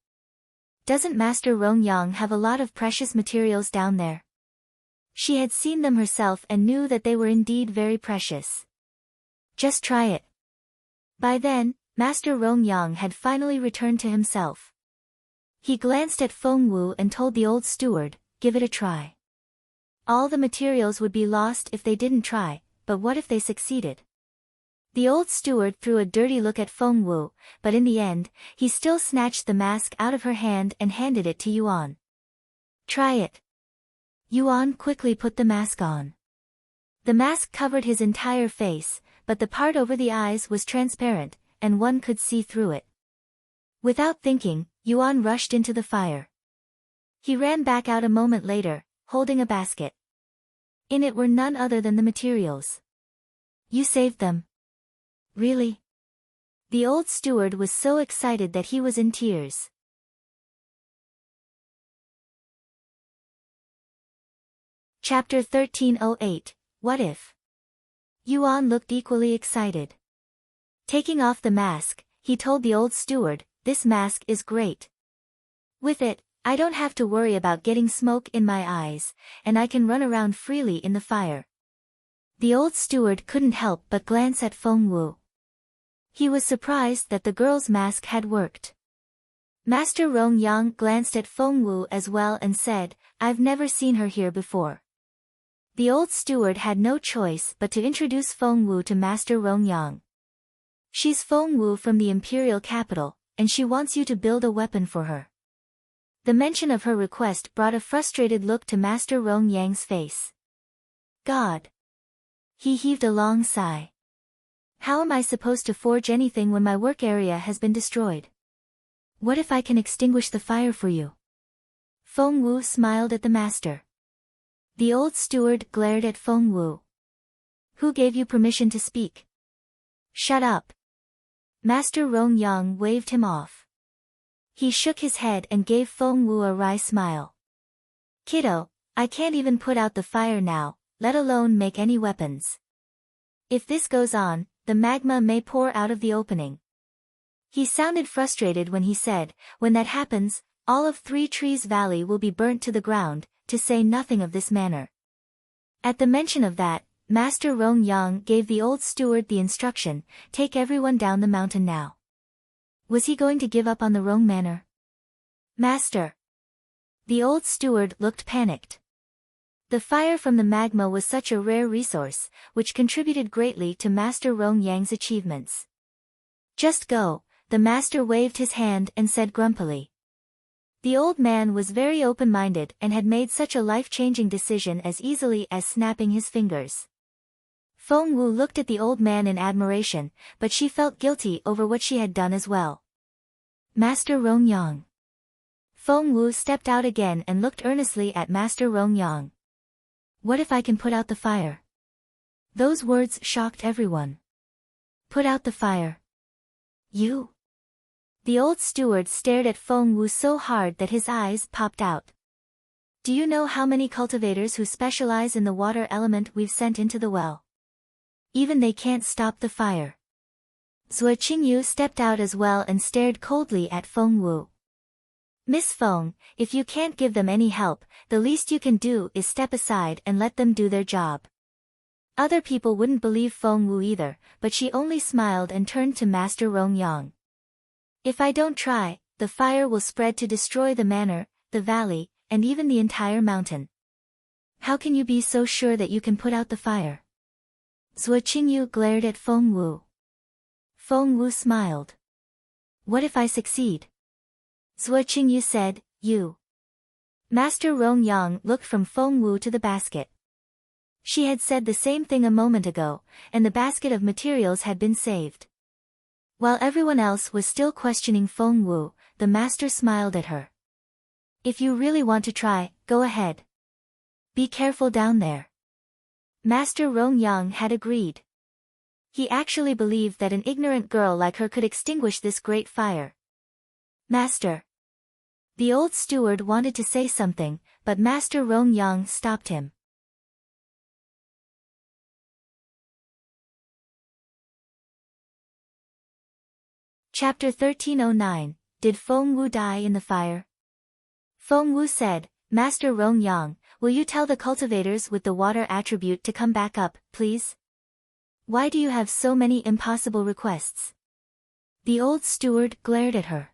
Doesn't Master Rong Yang have a lot of precious materials down there? She had seen them herself and knew that they were indeed very precious. Just try it. By then, Master Rong Yang had finally returned to himself. He glanced at Feng Wu and told the old steward, give it a try. All the materials would be lost if they didn't try, but what if they succeeded? The old steward threw a dirty look at Feng Wu, but in the end, he still snatched the mask out of her hand and handed it to Yuan. Try it. Yuan quickly put the mask on. The mask covered his entire face, but the part over the eyes was transparent, and one could see through it. Without thinking, Yuan rushed into the fire. He ran back out a moment later, holding a basket. In it were none other than the materials. You saved them. Really? The old steward was so excited that he was in tears. Chapter 1308, What If? Yuan looked equally excited. Taking off the mask, he told the old steward, this mask is great. With it, I don't have to worry about getting smoke in my eyes, and I can run around freely in the fire. The old steward couldn't help but glance at Feng Wu. He was surprised that the girl's mask had worked. Master Rong Yang glanced at Feng Wu as well and said, I've never seen her here before. The old steward had no choice but to introduce Feng Wu to Master Rong Yang. She's Feng Wu from the imperial capital, and she wants you to build a weapon for her. The mention of her request brought a frustrated look to Master Rong Yang's face. God! He heaved a long sigh. How am I supposed to forge anything when my work area has been destroyed? What if I can extinguish the fire for you? Feng Wu smiled at the master. The old steward glared at Feng Wu. Who gave you permission to speak? Shut up. Master Rong Yang waved him off. He shook his head and gave Feng Wu a wry smile. Kiddo, I can't even put out the fire now, let alone make any weapons. If this goes on, the magma may pour out of the opening. He sounded frustrated when he said, when that happens, all of Three Trees Valley will be burnt to the ground, to say nothing of this manor. At the mention of that, Master Rong Yang gave the old steward the instruction, take everyone down the mountain now. Was he going to give up on the Rong manor? Master! The old steward looked panicked. The fire from the magma was such a rare resource, which contributed greatly to Master Rong Yang's achievements. Just go, the master waved his hand and said grumpily. The old man was very open-minded and had made such a life-changing decision as easily as snapping his fingers. Feng Wu looked at the old man in admiration, but she felt guilty over what she had done as well. Master Rongyang. Feng Wu stepped out again and looked earnestly at Master Rongyang. What if I can put out the fire? Those words shocked everyone. Put out the fire? You? The old steward stared at Feng Wu so hard that his eyes popped out. Do you know how many cultivators who specialize in the water element we've sent into the well? Even they can't stop the fire. Zhuo Qingyu stepped out as well and stared coldly at Feng Wu. Miss Feng, if you can't give them any help, the least you can do is step aside and let them do their job. Other people wouldn't believe Feng Wu either, but she only smiled and turned to Master Rongyang. If I don't try, the fire will spread to destroy the manor, the valley, and even the entire mountain. How can you be so sure that you can put out the fire? Zhuo Qingyu glared at Feng Wu. Feng Wu smiled. What if I succeed? Zhuo Qingyu said, You. Master Rongyang looked from Feng Wu to the basket. She had said the same thing a moment ago, and the basket of materials had been saved. While everyone else was still questioning Feng Wu, the master smiled at her. If you really want to try, go ahead. Be careful down there. Master Rongyang had agreed. He actually believed that an ignorant girl like her could extinguish this great fire. Master. The old steward wanted to say something, but Master Rongyang stopped him. Chapter 1309, Did Feng Wu die in the fire? Feng Wu said, Master Rongyang, will you tell the cultivators with the water attribute to come back up, please? Why do you have so many impossible requests? The old steward glared at her.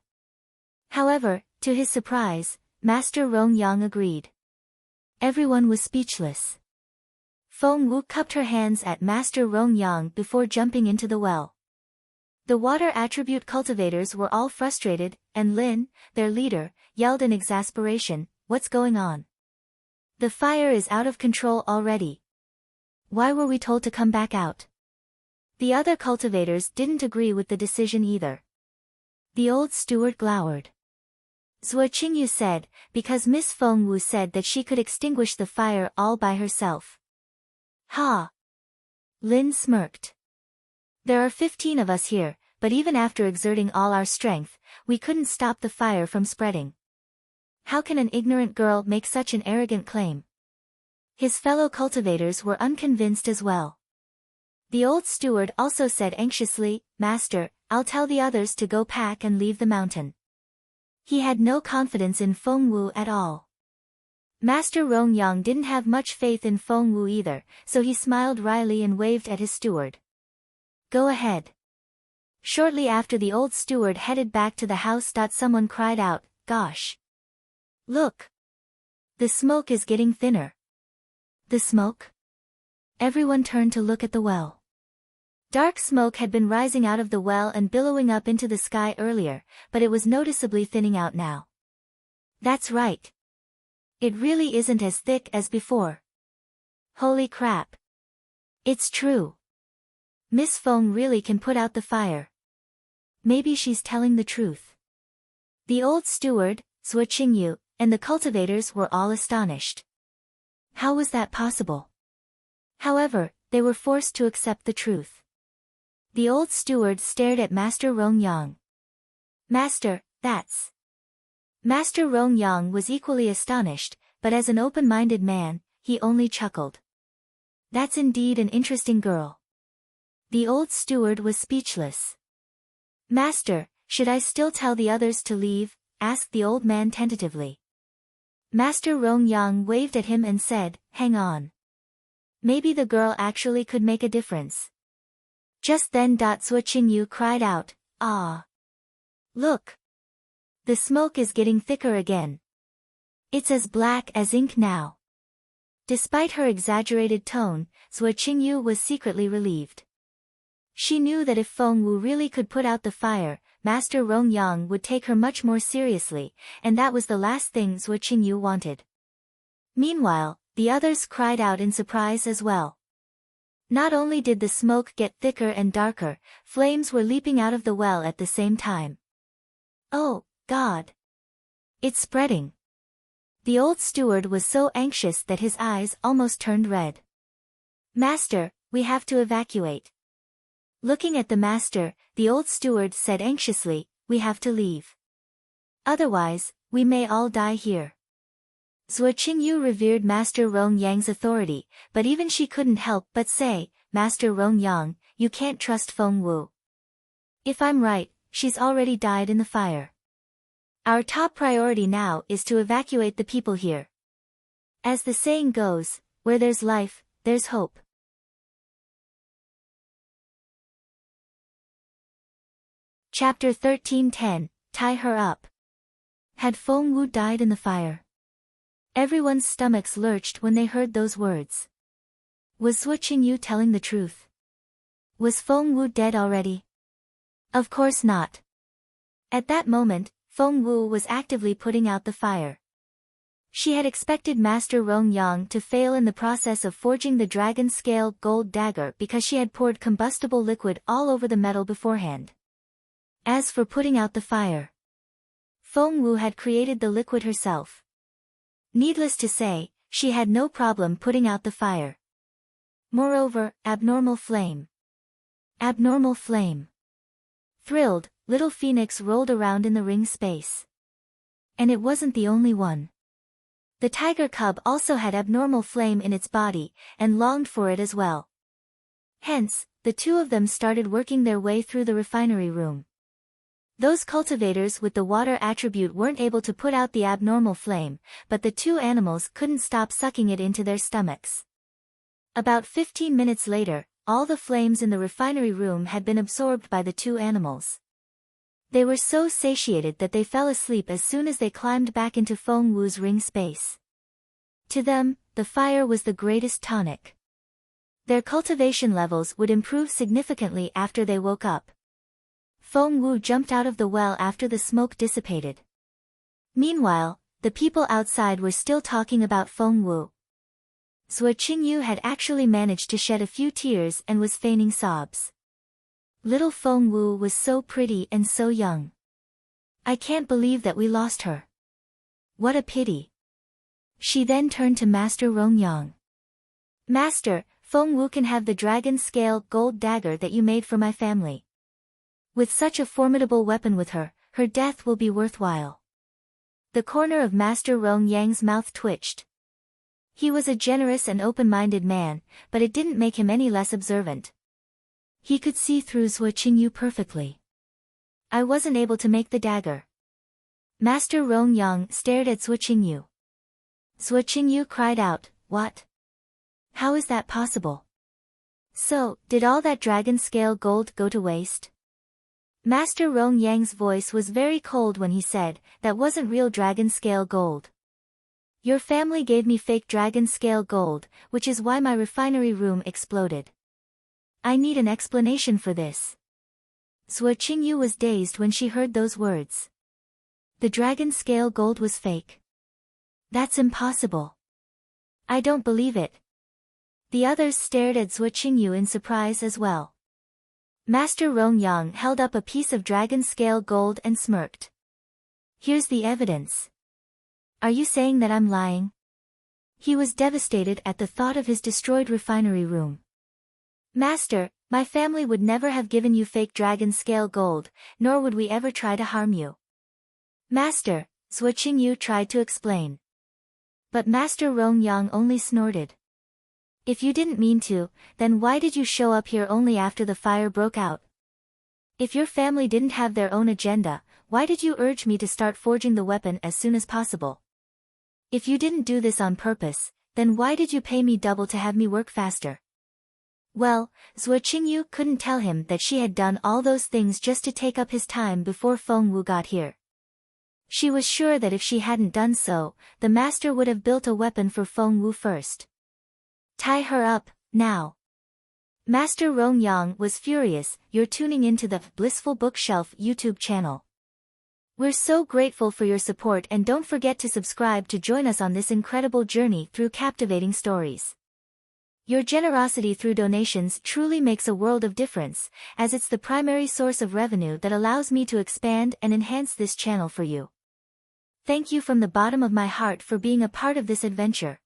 However, to his surprise, Master Rongyang agreed. Everyone was speechless. Feng Wu cupped her hands at Master Rongyang before jumping into the well. The water attribute cultivators were all frustrated, and Lin, their leader, yelled in exasperation, What's going on? The fire is out of control already. Why were we told to come back out? The other cultivators didn't agree with the decision either. The old steward glowered. Zhuo Qingyu said, because Miss Feng Wu said that she could extinguish the fire all by herself. Ha! Lin smirked. There are 15 of us here, but even after exerting all our strength, we couldn't stop the fire from spreading. How can an ignorant girl make such an arrogant claim? His fellow cultivators were unconvinced as well. The old steward also said anxiously, Master, I'll tell the others to go pack and leave the mountain. He had no confidence in Feng Wu at all. Master Rongyang didn't have much faith in Feng Wu either, so he smiled wryly and waved at his steward. Go ahead. Shortly after the old steward headed back to the house. Someone cried out, Gosh! Look! The smoke is getting thinner. The smoke? Everyone turned to look at the well. Dark smoke had been rising out of the well and billowing up into the sky earlier, but it was noticeably thinning out now. That's right. It really isn't as thick as before. Holy crap! It's true. Miss Feng really can put out the fire. Maybe she's telling the truth. The old steward, Zhuo Qingyu, and the cultivators were all astonished. How was that possible? However, they were forced to accept the truth. The old steward stared at Master Rongyang. Master, that's... Master Rongyang was equally astonished, but as an open-minded man, he only chuckled. That's indeed an interesting girl. The old steward was speechless. Master, should I still tell the others to leave? Asked the old man tentatively. Master Rongyang waved at him and said, Hang on. Maybe the girl actually could make a difference. Just then Zhuo Qingyu cried out, Ah! Look! The smoke is getting thicker again. It's as black as ink now. Despite her exaggerated tone, Zhuo Qingyu was secretly relieved. She knew that if Feng Wu really could put out the fire, Master Rong Yang would take her much more seriously, and that was the last thing Zhuo Qingyu wanted. Meanwhile, the others cried out in surprise as well. Not only did the smoke get thicker and darker, flames were leaping out of the well at the same time. Oh, God! It's spreading. The old steward was so anxious that his eyes almost turned red. Master, we have to evacuate. Looking at the master, the old steward said anxiously, we have to leave. Otherwise, we may all die here. Zhuo Qingyu revered Master Rong Yang's authority, but even she couldn't help but say, Master Rong Yang, you can't trust Feng Wu. If I'm right, she's already died in the fire. Our top priority now is to evacuate the people here. As the saying goes, where there's life, there's hope. Chapter 13:10, Tie Her Up. Had Feng Wu died in the fire? Everyone's stomachs lurched when they heard those words. Was Zhuo Qingyu telling the truth? Was Feng Wu dead already? Of course not. At that moment, Feng Wu was actively putting out the fire. She had expected Master Rong Yang to fail in the process of forging the dragon scale gold dagger because she had poured combustible liquid all over the metal beforehand. As for putting out the fire, Feng Wu had created the liquid herself. Needless to say, she had no problem putting out the fire. Moreover, abnormal flame. Abnormal flame. Thrilled, little Phoenix rolled around in the ring space. And it wasn't the only one. The tiger cub also had abnormal flame in its body, and longed for it as well. Hence, the two of them started working their way through the refinery room. Those cultivators with the water attribute weren't able to put out the abnormal flame, but the two animals couldn't stop sucking it into their stomachs. About 15 minutes later, all the flames in the refinery room had been absorbed by the two animals. They were so satiated that they fell asleep as soon as they climbed back into Feng Wu's ring space. To them, the fire was the greatest tonic. Their cultivation levels would improve significantly after they woke up. Feng Wu jumped out of the well after the smoke dissipated. Meanwhile, the people outside were still talking about Feng Wu. Zhuo Qingyu had actually managed to shed a few tears and was feigning sobs. Little Feng Wu was so pretty and so young. I can't believe that we lost her. What a pity. She then turned to Master Rong Yang. Master, Feng Wu can have the dragon scale gold dagger that you made for my family. With such a formidable weapon with her, her death will be worthwhile. The corner of Master Rong Yang's mouth twitched. He was a generous and open-minded man, but it didn't make him any less observant. He could see through Zhuo Qingyu perfectly. I wasn't able to make the dagger. Master Rong Yang stared at Zhuo Qingyu. Zhuo Qingyu cried out, What? How is that possible? So, did all that dragon scale gold go to waste? Master Rong Yang's voice was very cold when he said, that wasn't real dragon scale gold. Your family gave me fake dragon scale gold, which is why my refinery room exploded. I need an explanation for this. Zhuo Qingyu was dazed when she heard those words. The dragon scale gold was fake. That's impossible. I don't believe it. The others stared at Zhuo Qingyu in surprise as well. Master Rong Yang held up a piece of dragon scale gold and smirked. Here's the evidence. Are you saying that I'm lying? He was devastated at the thought of his destroyed refinery room. Master, my family would never have given you fake dragon scale gold, nor would we ever try to harm you. Master, Zhuo Qingyu tried to explain. But Master Rong Yang only snorted. If you didn't mean to, then why did you show up here only after the fire broke out? If your family didn't have their own agenda, why did you urge me to start forging the weapon as soon as possible? If you didn't do this on purpose, then why did you pay me double to have me work faster? Well, Zhuo Qingyu couldn't tell him that she had done all those things just to take up his time before Feng Wu got here. She was sure that if she hadn't done so, the master would have built a weapon for Feng Wu first. Tie her up, now. Master Rong Yang was furious. You're tuning into the Blissful Bookshelf YouTube channel. We're so grateful for your support, and don't forget to subscribe to join us on this incredible journey through captivating stories. Your generosity through donations truly makes a world of difference, as it's the primary source of revenue that allows me to expand and enhance this channel for you. Thank you from the bottom of my heart for being a part of this adventure.